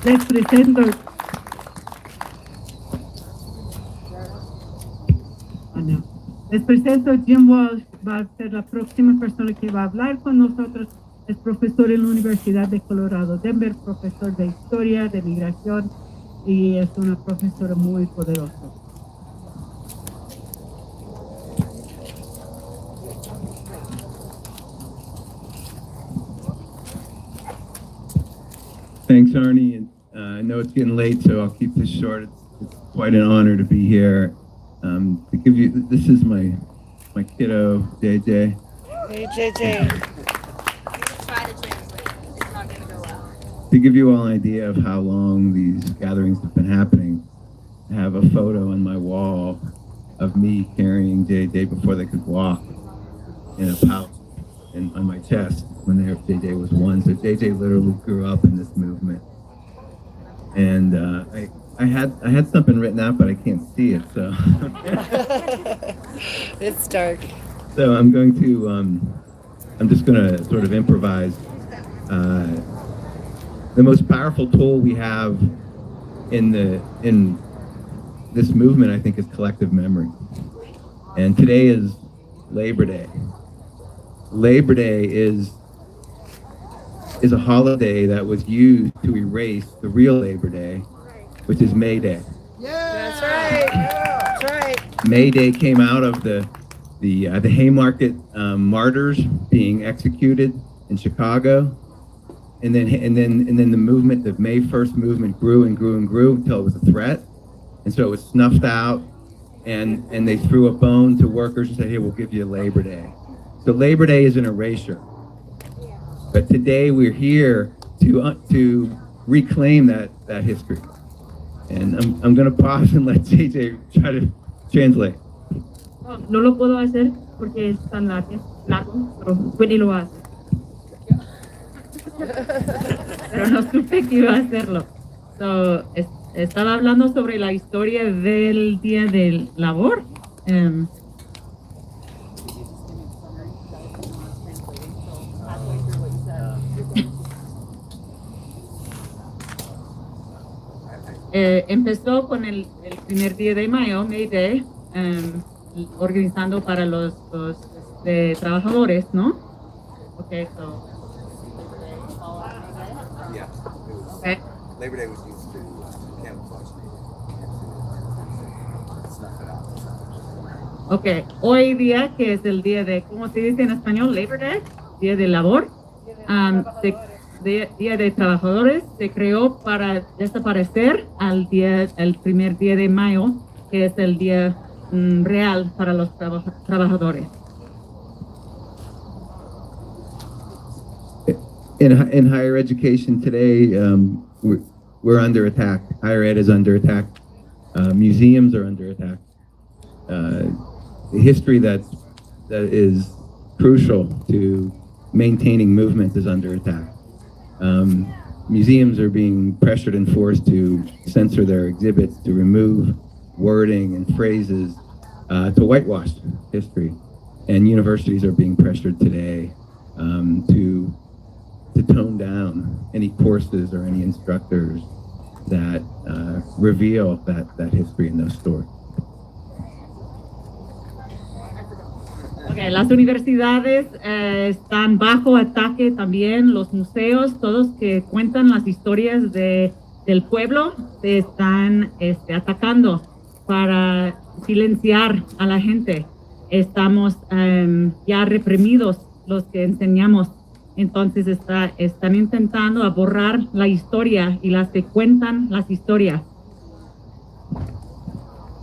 Les presento. Les presento Jim Walsh, va a ser la próxima persona que va a hablar con nosotros. Es profesor en la Universidad de Colorado, Denver, profesor de historia, de migración, y es una profesora muy poderosa. Thanks, Arnie. And I know it's getting late, so I'll keep this short. It's quite an honor to be here. To give you, this is my kiddo, JJ. Hey, JJ. To give you all an idea of how long these gatherings have been happening, I have a photo on my wall of me carrying JJ before they could walk in a pouch and on my chest when JJ was 1. So JJ literally grew up in this movement. And I had something written out, but I can't see it, so. It's dark. So I'm going to, I'm just going to sort of improvise. The most powerful tool we have in this movement, I think, is collective memory. And today is Labor Day. Labor Day is a holiday that was used to erase the real Labor Day, which is May Day. That's right. That's right. May Day came out of the Haymarket martyrs being executed in Chicago, and then the movement, the May 1st movement, grew and grew and grew until it was a threat, and so it was snuffed out, and they threw a bone to workers and said, "Hey, we'll give you Labor Day." So Labor Day is an erasure, but today we're here to reclaim that history. And I'm going to pause and let JJ try to translate. No lo puedo hacer porque es tan largo, pero Whitney lo hace. Pero no supe que iba a hacerlo. So, estaba hablando sobre la historia del Día del Labor. Empezó con el primer día de mayo, May Day, organizando para los trabajadores, ¿no? Okay, so. Yeah. Okay. Labor Day was used to camouflage snuff it out. Okay, hoy día, que es el día de, ¿cómo se dice en español? Labor Day, Día de Labor, Día de Trabajadores, se creó para desaparecer el primer día de mayo, que es el día real para los trabajadores. In higher education today, we're under attack. Higher ed is under attack. Museums are under attack. The history that is crucial to maintaining movement is under attack. Museums are being pressured and forced to censor their exhibits, to remove wording and phrases, to whitewash history. And universities are being pressured today to tone down any courses or any instructors that reveal that history and those stories. Okay, las universidades están bajo ataque también, los museos, todos que cuentan las historias del pueblo se están atacando para silenciar a la gente. Estamos ya reprimidos los que enseñamos, entonces están intentando borrar la historia y las que cuentan las historias.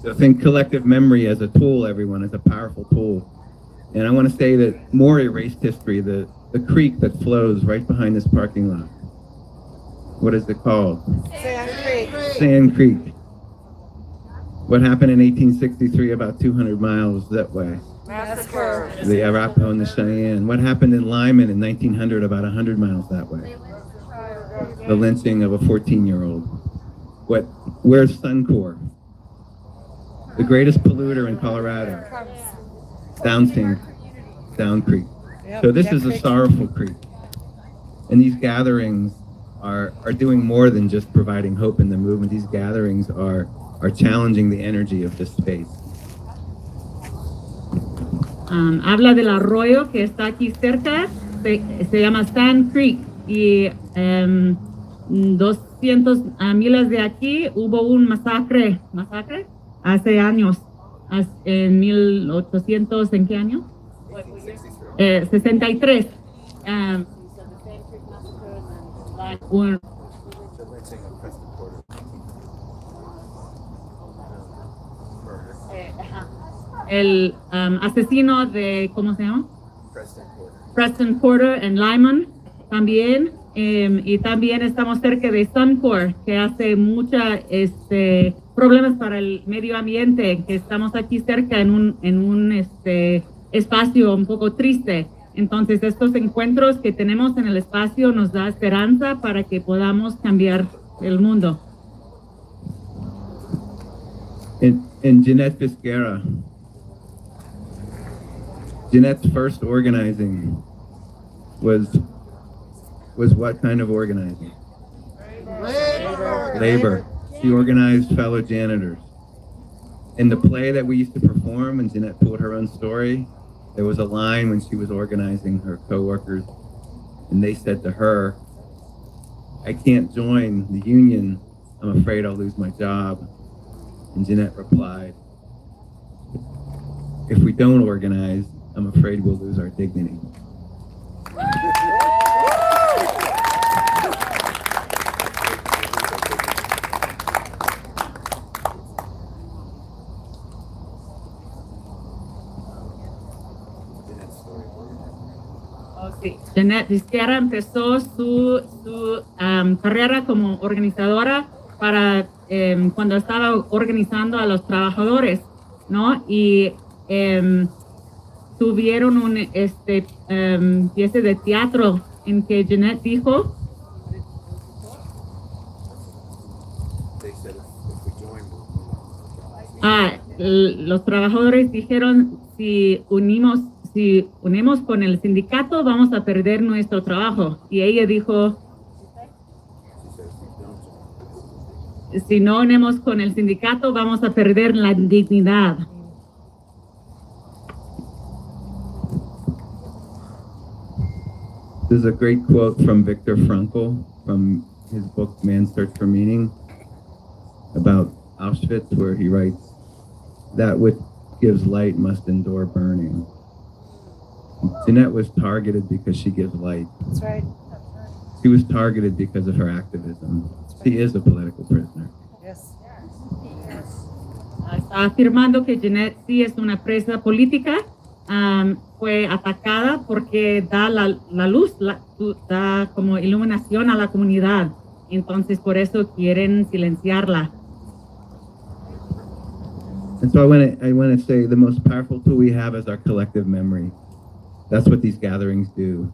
So think collective memory as a tool, everyone, is a powerful tool. And I want to say that more erased history, the creek that flows right behind this parking lot. What is it called? Sand Creek. Sand Creek. What happened in 1863 about 200 miles that way? Massacre. The Arapaho and the Cheyenne. What happened in Lyman in 1900 about 100 miles that way? The lynching of a 14-year-old. Where's Suncor? The greatest polluter in Colorado. Down Creek. So this is a sorrowful creek. And these gatherings are doing more than just providing hope in the movement. These gatherings are challenging the energy of this space. Habla del arroyo que está aquí cerca, se llama Sand Creek, y 200 miles de aquí hubo un masacre hace años, en 1800, ¿en qué año? 63. El asesino de, ¿cómo se llama? Preston Porter en Lyman también, y también estamos cerca de Suncor, que hace mucha problemas para el medio ambiente, que estamos aquí cerca en un espacio un poco triste. Entonces estos encuentros que tenemos en el espacio nos da esperanza para que podamos cambiar el mundo. And Jeanette Visquera. Jeanette's first organizing was what kind of organizing? Labor. She organized fellow janitors. In the play that we used to perform, and Jeanette told her own story, there was a line when she was organizing her coworkers, and they said to her, "I can't join the union. I'm afraid I'll lose my job." And Jeanette replied, "If we don't organize, I'm afraid we'll lose our dignity." Jeanette Visquera empezó su carrera como organizadora para cuando estaba organizando a los trabajadores, ¿no? Y tuvieron un pieza de teatro en que Jeanette dijo los trabajadores dijeron, si unimos con el sindicato vamos a perder nuestro trabajo, y ella dijo, si no unimos con el sindicato vamos a perder la dignidad. There's a great quote from Viktor Frankl from his book Man's Search for Meaning about Auschwitz, where he writes, "That which gives light must endure burning." Jeanette was targeted because she gives light. That's right. She was targeted because of her activism. She is a political prisoner. Yes. Está afirmando que Jeanette sí es una presa política. Fue atacada porque da la luz, da como iluminación a la comunidad. Entonces por eso quieren silenciarla. And so I want to say the most powerful tool we have is our collective memory. That's what these gatherings do.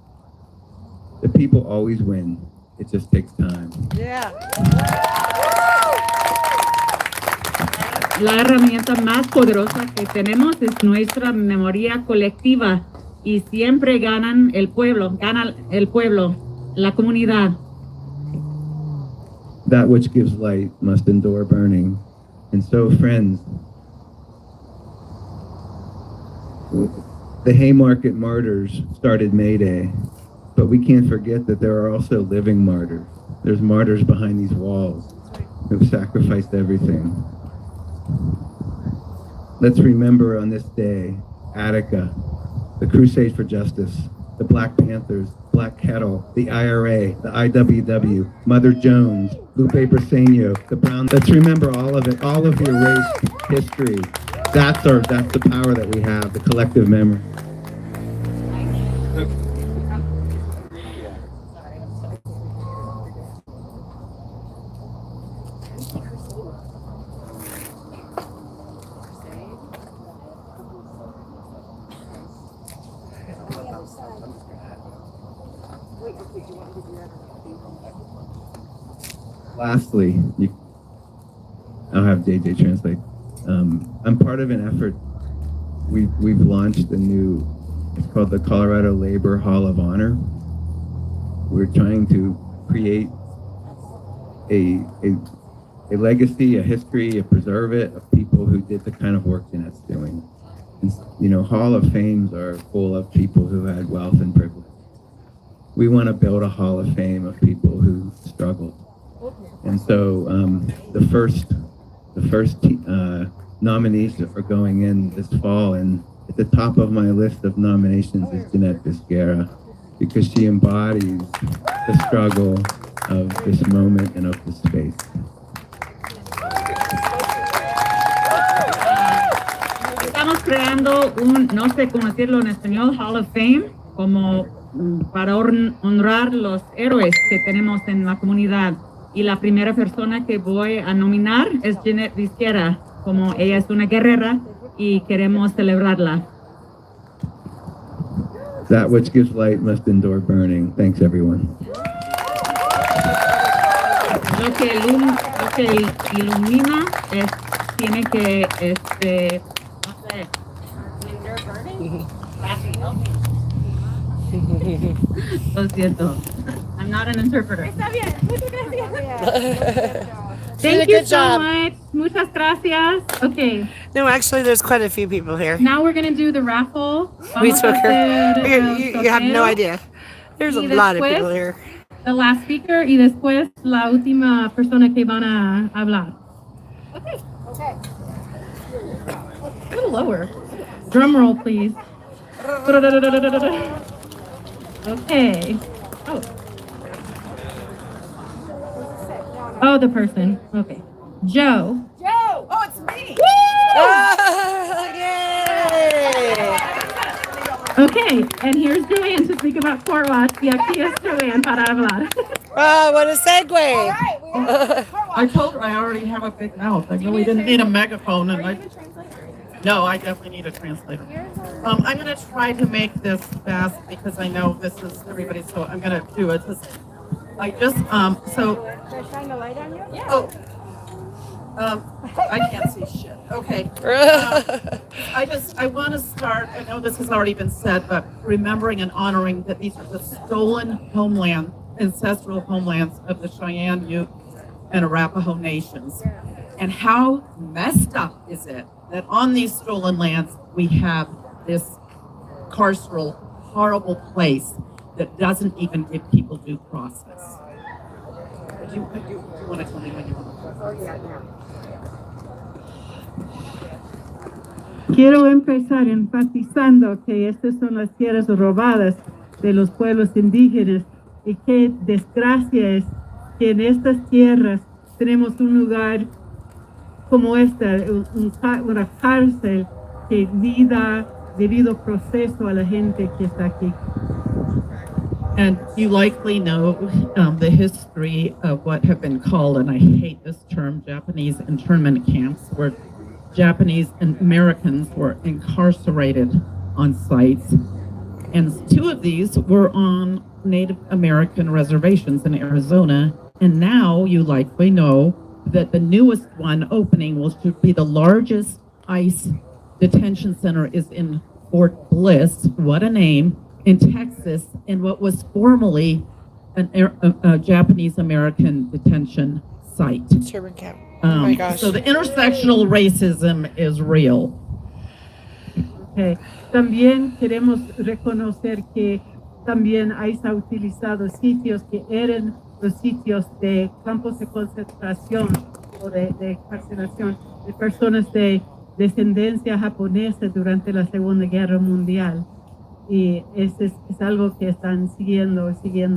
The people always win. It just takes time. Yeah. La herramienta más poderosa que tenemos es nuestra memoria colectiva, y siempre gana el pueblo, la comunidad. That which gives light must endure burning. And so, friends, the Haymarket martyrs started May Day, but we can't forget that there are also living martyrs. There's martyrs behind these walls who've sacrificed everything. Let's remember on this day, Attica, the Crusade for Justice, the Black Panthers, Black Kettle, the IRA, the IWW, Mother Jones, Lupe Briseño, the Brown. Let's remember all of it, all of the erased history. That's the power that we have, the collective memory. Lastly, I'll have JJ translate. I'm part of an effort. We've launched a new, it's called the Colorado Labor Hall of Honor. We're trying to create a legacy, a history, preserve it of people who did the kind of work Jeanette's doing. And, you know, Hall of Fames are full of people who had wealth and privilege. We want to build a Hall of Fame of people who struggled. And so the first nominees are going in this fall, and at the top of my list of nominations is Jeanette Bisguerra, because she embodies the struggle of this moment and of this space. Estamos creando un, no sé cómo decirlo en español, Hall of Fame, como para honrar los héroes que tenemos en la comunidad. Y la primera persona que voy a nominar es Jeanette Bisguerra, como ella es una guerrera y queremos celebrarla. That which gives light must endure burning. Thanks, everyone. Lo que ilumina tiene que, no sé, lo siento. I'm not an interpreter. Está bien. Muchas gracias. Thank you so much. Muchas gracias. Okay. No, actually, there's quite a few people here. Now we're going to do the raffle. We Vamos took a her. hacer You have no sorteo. idea. There's a Y lot of después, people here. The last speaker y después la última persona que van a hablar. Okay. A little lower. Drum roll, please. Okay. Oh, the person. Okay. Joe. Joe! Oh, it's me! Okay, and here's Joanne to speak about Court Watch. Y aquí es Joanne para hablar. Oh, what a segue! I told her I already have a big mouth. I really didn't need a megaphone, and no, I definitely need a translator. I'm going to try to make this fast because I know this is everybody, so I'm going to do it. I just Should I shine the light on you? Yeah. I can't see shit. Okay. I want to start, I know this has already been said, but remembering and honoring that these are the stolen homeland, ancestral homelands of the Cheyenne, Ute, and Arapaho nations. And how messed up is it that on these stolen lands, we have this carceral, horrible place that doesn't even give people due process. Do you want to tell me when you want to? Quiero empezar enfatizando que estas son las tierras robadas de los pueblos indígenas y qué desgracia es que en estas tierras tenemos un lugar como esta, una cárcel que da debido proceso a la gente que está aquí. And you likely know the history of what have been called, and I hate this term, Japanese internment camps, where Japanese and Americans were incarcerated on sites. And two of these were on Native American reservations in Arizona. And now you likely know that the newest one opening should be the largest ICE detention center is in Fort Bliss, what a name, in Texas, in what was formerly a Japanese American detention site. Sherman Camp. Oh my gosh. So the intersectional racism is real. Okay. También queremos reconocer que también ICE ha utilizado sitios que eran los sitios de campos de concentración o de encarcelación de personas de descendencia japonesa durante la Segunda Guerra Mundial. Y es algo que están siguiendo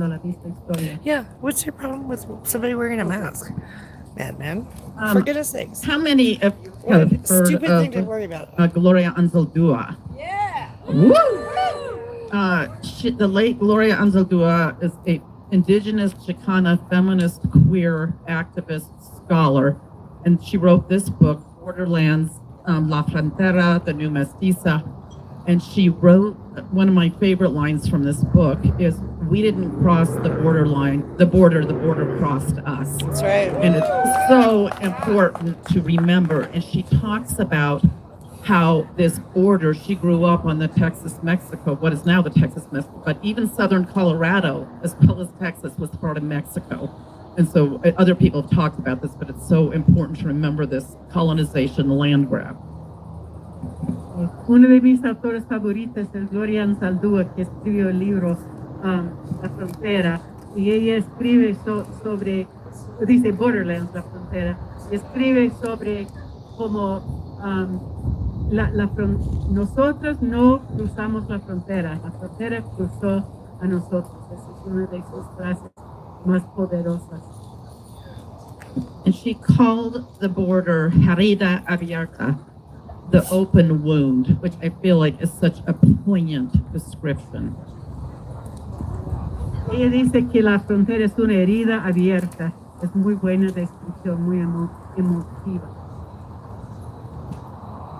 la vista historia. Yeah, what's your problem with somebody wearing a mask? Man. For goodness sakes. How many of you What a have heard stupid of thing to worry about. Gloria Anzaldúa? Yeah. Woo! The late Gloria Anzaldúa is a indigenous Chicana feminist queer activist scholar, and she wrote this book, Borderlands, La Frontera, The New Mestiza, and she wrote, one of my favorite lines from this book is, we didn't cross the border crossed us. That's right. And it's so important to remember. And she talks about how this border, she grew up on the Texas-Mexico, what is now the Texas-Mexico, but even southern Colorado, as well as Texas, was part of Mexico. And so other people have talked about this, but it's so important to remember this colonization land grab. Uno de mis autores favoritos es Gloria Anzaldúa, que escribió el libro La Frontera, y ella escribe sobre, dice Borderlands, la frontera, y escribe sobre cómo nosotros no cruzamos la frontera cruzó a nosotros. Esa es una de sus frases más poderosas. And she called the border herida abierta, the open wound, which I feel like is such a poignant description. Ella dice que la frontera es una herida abierta. Es muy buena descripción, muy emotiva.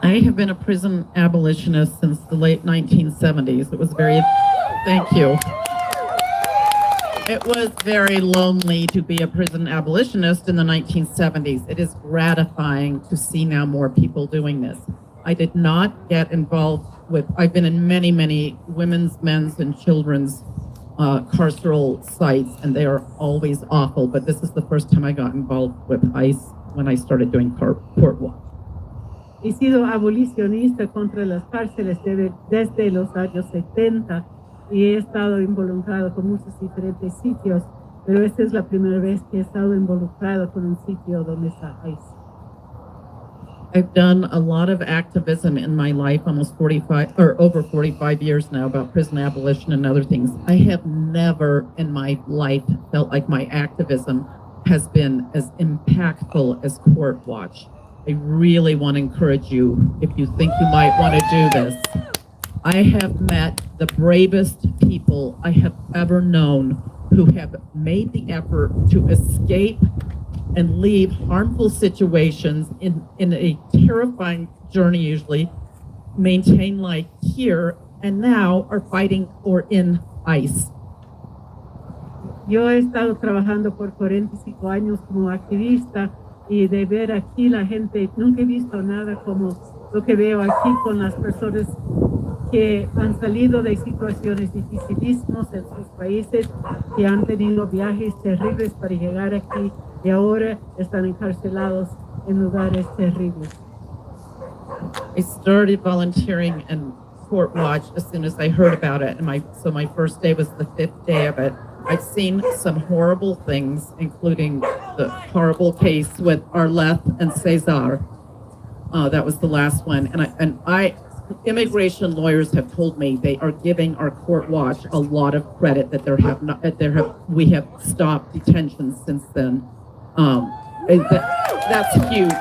I have been a prison abolitionist since the late 1970s. It was very, thank you. It was very lonely to be a prison abolitionist in the 1970s. It is gratifying to see now more people doing this. I did not get involved with, I've been in many, many women's, men's, and children's carceral sites, and they are always awful, but this is the first time I got involved with ICE when I started doing court watch. He sido abolicionista contra las cárceles desde los años 70 y he estado involucrado con muchos diferentes sitios, pero esta es la primera vez que he estado involucrado con un sitio donde está ICE. I've done a lot of activism in my life, almost 45 or over 45 years now, about prison abolition and other things. I have never in my life felt like my activism has been as impactful as Court Watch. I really want to encourage you, if you think you might want to do this. I have met the bravest people I have ever known who have made the effort to escape and leave harmful situations in a terrifying journey usually, maintain life here, and now are fighting or in ICE. Yo he estado trabajando por 45 años como activista y de ver aquí la gente, nunca he visto nada como lo que veo aquí con las personas que han salido de situaciones dificilísimas en sus países, que han tenido viajes terribles para llegar aquí y ahora están encarcelados en lugares terribles. I started volunteering in Court Watch as soon as I heard about it, and my first day was the 5th day of it. I've seen some horrible things, including the horrible case with Arleth and Cesar. That was the last one, and immigration lawyers have told me they are giving our Court Watch a lot of credit that we have stopped detention since then. That's huge.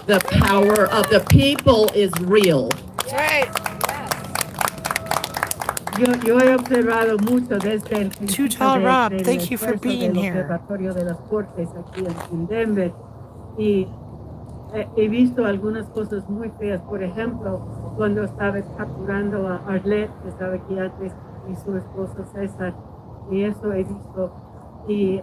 The power of the people is real. That's right. Yo he observado mucho desde el Too tall, Rob. del Thank you for esfuerzo being del here. Observatorio de las Cortes aquí en Denver y he visto algunas cosas muy feas. Por ejemplo, cuando estaba capturando a Arlette, que estaba aquí antes, y su esposo César, y eso he visto. Y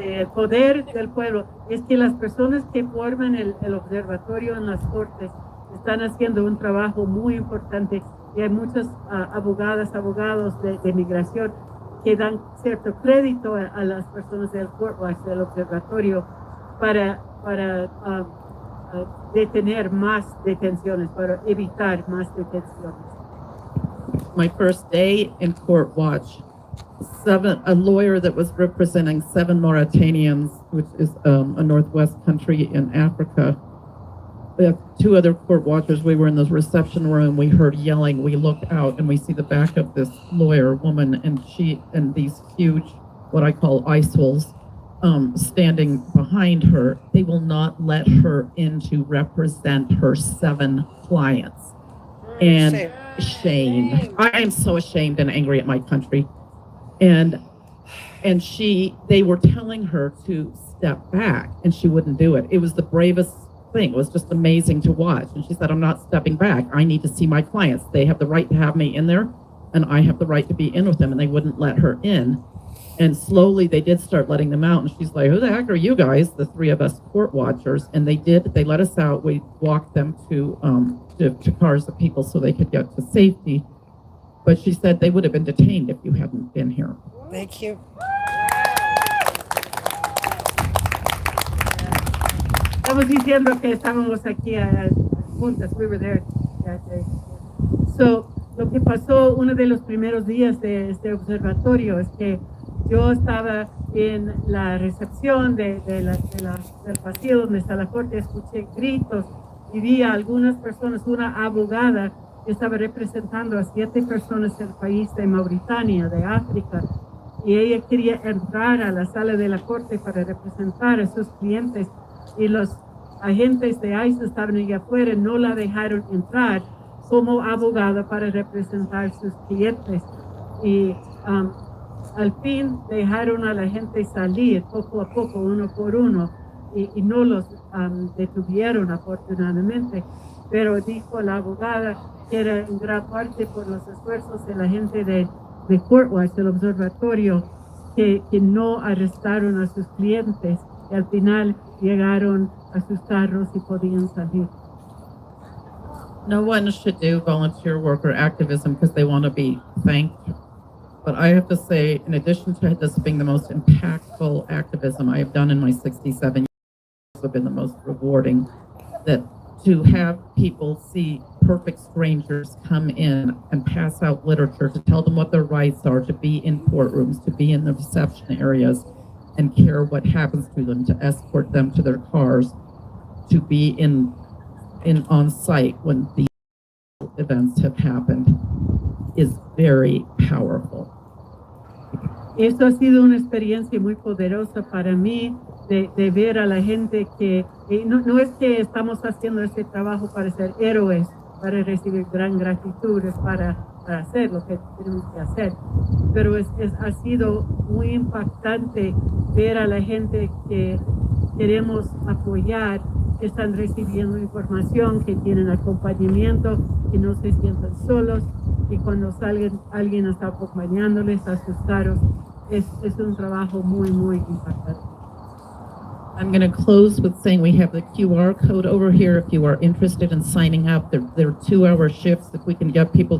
el poder del pueblo es que las personas que forman el observatorio en las cortes están haciendo un trabajo muy importante y hay muchos abogados de migración que dan cierto crédito a las personas del Court Watch, del observatorio, para detener más detenciones, para evitar más detenciones. My first day in Court Watch, a lawyer that was representing 7 Mauritanians, which is a northwest country in Africa. We have 2 other court watchers. We were in the reception room. We heard yelling. We looked out and we see the back of this lawyer woman, and she and these huge, what I call ice holes, standing behind her. They will not let her in to represent her 7 clients. And shame. I am so ashamed and angry at my country. And they were telling her to step back, and she wouldn't do it. It was the bravest thing. It was just amazing to watch. And she said, I'm not stepping back. I need to see my clients. They have the right to have me in there, and I have the right to be in with them. And they wouldn't let her in. And slowly they did start letting them out. And she's like, who the heck are you guys? The three of us court watchers. And they let us out. We walked them to cars of people so they could get to safety. But she said they would have been detained if you hadn't been here. Thank you. Estamos diciendo que estábamos aquí juntas. We were there that day. So, lo que pasó uno de los primeros días de este observatorio es que yo estaba en la recepción del pasillo donde está la corte, escuché gritos y vi a algunas personas, una abogada que estaba representando a 7 personas del país de Mauritania, de África, y ella quería entrar a la sala de la corte para representar a sus clientes, y los agentes de ICE estaban allá afuera, no la dejaron entrar como abogada para representar sus clientes, y al fin dejaron a la gente salir poco a poco, uno por uno, y no los detuvieron afortunadamente, pero dijo la abogada que era en gran parte por los esfuerzos de la gente de Courtwatch, del observatorio, que no arrestaron a sus clientes, y al final llegaron a sus carros y podían salir. No one should do volunteer work or activism because they want to be thanked. But I have to say, in addition to this being the most impactful activism I have done in my 67 years, it's been the most rewarding, that to have people see perfect strangers come in and pass out literature to tell them what their rights are, to be in courtrooms, to be in the reception areas and care what happens to them, to escort them to their cars, to be in on site when these events have happened, is very powerful. Esto ha sido una experiencia muy poderosa para mí, de ver a la gente que no es que estamos haciendo este trabajo para ser héroes, para recibir gran gratitud, es para hacer lo que tenemos que hacer, pero ha sido muy impactante ver a la gente que queremos apoyar, que están recibiendo información, que tienen acompañamiento, que no se sientan solos, y cuando salgan alguien está acompañándoles a sus carros. Es un trabajo muy, muy impactante. I'm going to close with saying we have the QR code over here if you are interested in signing up. They're 2-hour shifts. If we can get people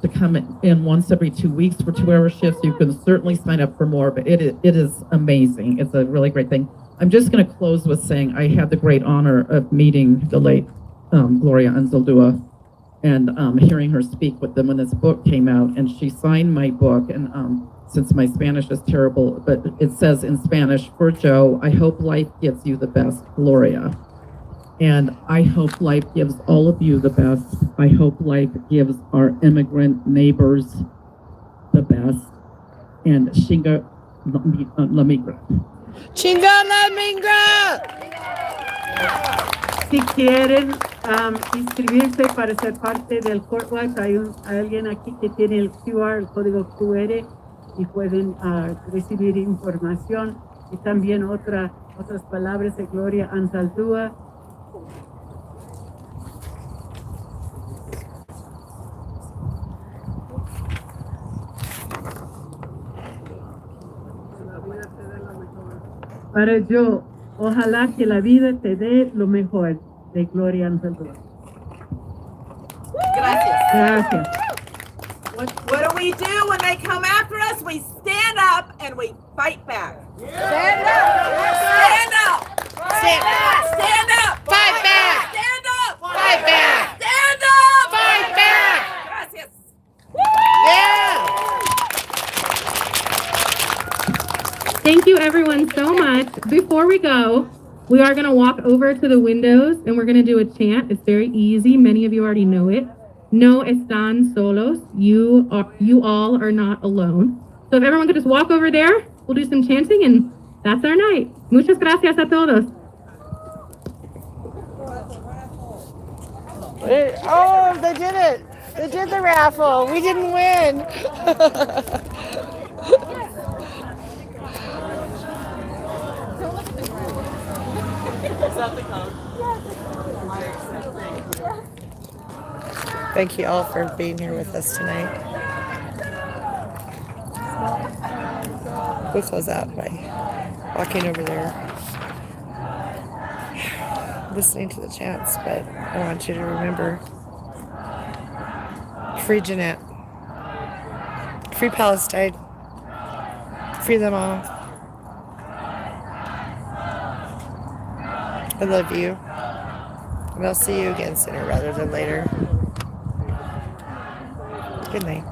to come in once every 2 weeks for 2-hour shifts, you can certainly sign up for more, but it is amazing. It's a really great thing. I'm just going to close with saying I had the great honor of meeting the late Gloria Anzaldúa and hearing her speak with them when this book came out, and she signed my book, and since my Spanish is terrible, but it says in Spanish, for Joe, I hope life gives you the best, Gloria. And I hope life gives all of you the best. I hope life gives our immigrant neighbors the best. And Chinga la migra. Chinga la migra! Si quieren inscribirse para ser parte del Courtwatch, hay alguien aquí que tiene el QR, el código QR, y pueden recibir información, y también otras palabras de Gloria Anzaldúa. Para yo, ojalá que la vida te dé lo mejor, de Gloria Anzaldúa. Gracias. Gracias. What do we do when they come after us? We stand up and we fight back. Stand up! Stand up! Stand up! Stand up! Fight back! Stand up! Fight back! Stand up! Fight back! Gracias. Yeah! Thank you everyone so much. Before we go, we are going to walk over to the windows and we're going to do a chant. It's very easy. Many of you already know it. No están solos. You all are not alone. So if everyone could just walk over there, we'll do some chanting and that's our night. Muchas gracias a todos. Oh, they did it! They did the raffle. We didn't win. Is that the code? Thank you all for being here with us tonight. We'll close out by walking over there, listening to the chants, but I want you to remember, free Jeanette, free Palestine, free them all. I love you, and I'll see you again sooner rather than later. Good night.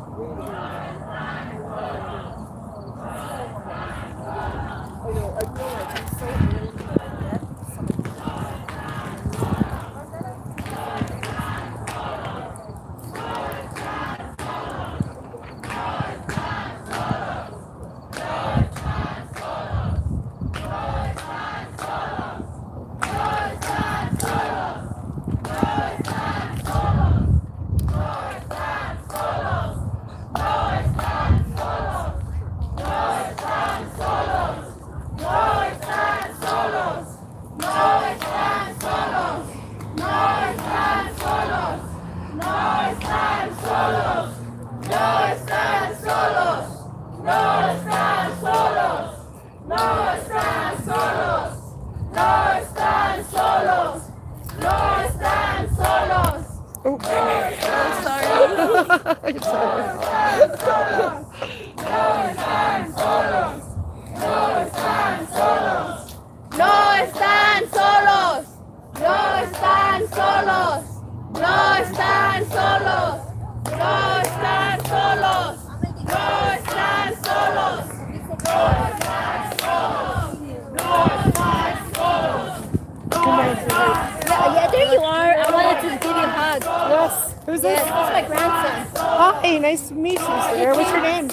Who's this? Yes, that's my grandson. Hi, nice to meet you, sir. What's your name?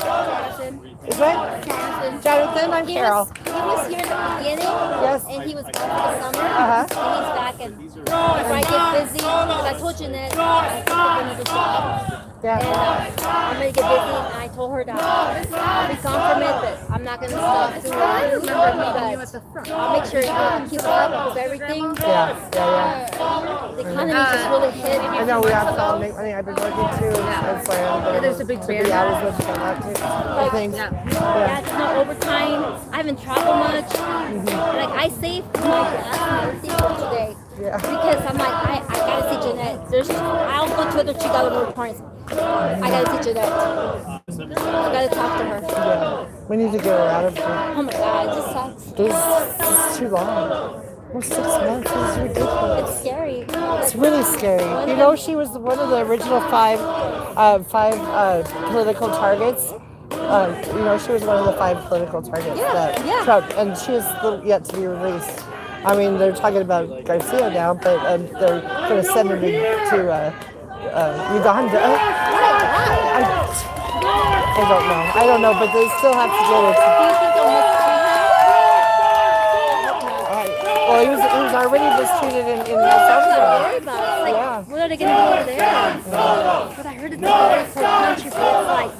Is what? Jonathan, I'm Carol. He was here in the beginning. Yes. And he was gone for the summer. Uh-huh. And he's back. And if I get busy, because I told Jeanette I took another job. Yeah. And I'm going to get busy. And I told her that I'll be gone for a minute, but I'm not going to stop doing what I remember meeting you at the front. I'll make sure you keep up with everything. The economy just really hit. I know we have to make money. I've been working too. That's why I'm There's a big barrier. I was looking for that too. I think. Yeah, it's no overtime. I haven't traveled much. Like I saved my gas and everything for today. Yeah. Because I'm like, I gotta see Jeanette. I'll go to other chica parents. I gotta see Jeanette. I gotta talk to her. Yeah. We need to get her out of here. Oh my god, it just sucks. This is too long. We're 6 months. This is ridiculous. It's scary. It's really scary. You know, she was one of the original five political targets. You know, she was one of the 5 political targets that Trump, and she is still yet to be released. I mean, they're talking about Garcia now, but they're going to send her to Uganda. I don't know, but they still have to do it. Well, he was already mistreated in El Salvador. Like, what are they going to do over there? But I heard it's a beautiful country, but it's like,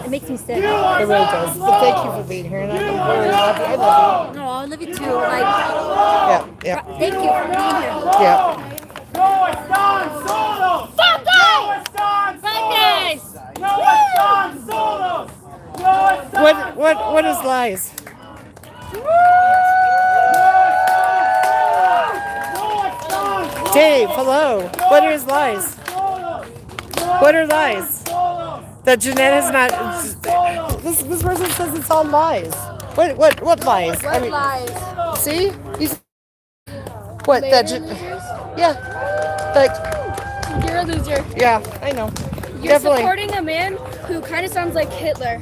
it makes me sick. It really does. But thank you for being here, and I'm very happy. I love you. No, I love you too. Like, yeah. Thank you for being here. Yeah. No están solos. Fuck No están guys. No están solos. No están What is lies? Dave, hello. What are his lies? What are lies? That Jeanette has not. This person says it's all lies. What lies? What lies? See? What that? Yeah. Like. You're a loser. Yeah, I know. You're Definitely. supporting a man who kind of sounds like Hitler.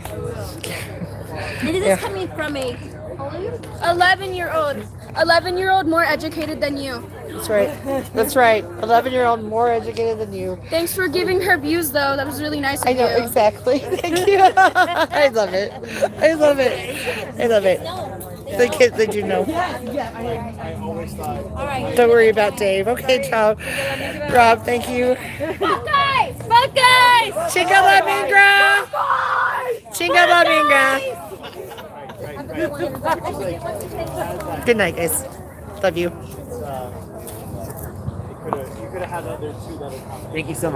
And it is coming from a 11-year-old. 11-year-old more educated than you. That's right. That's right. 11-year-old more educated than you. Thanks for giving her views, though. That was really nice of I know, you. exactly. Thank you. I love it. I love it. I love it. They do know. Don't worry about Dave. Okay, ciao. Rob, thank you. Fuck guys! Fuck guys! Chinga la mingra! Chinga la mingra! Good night, guys. Love you. to have the other two that are coming. Thank you so much.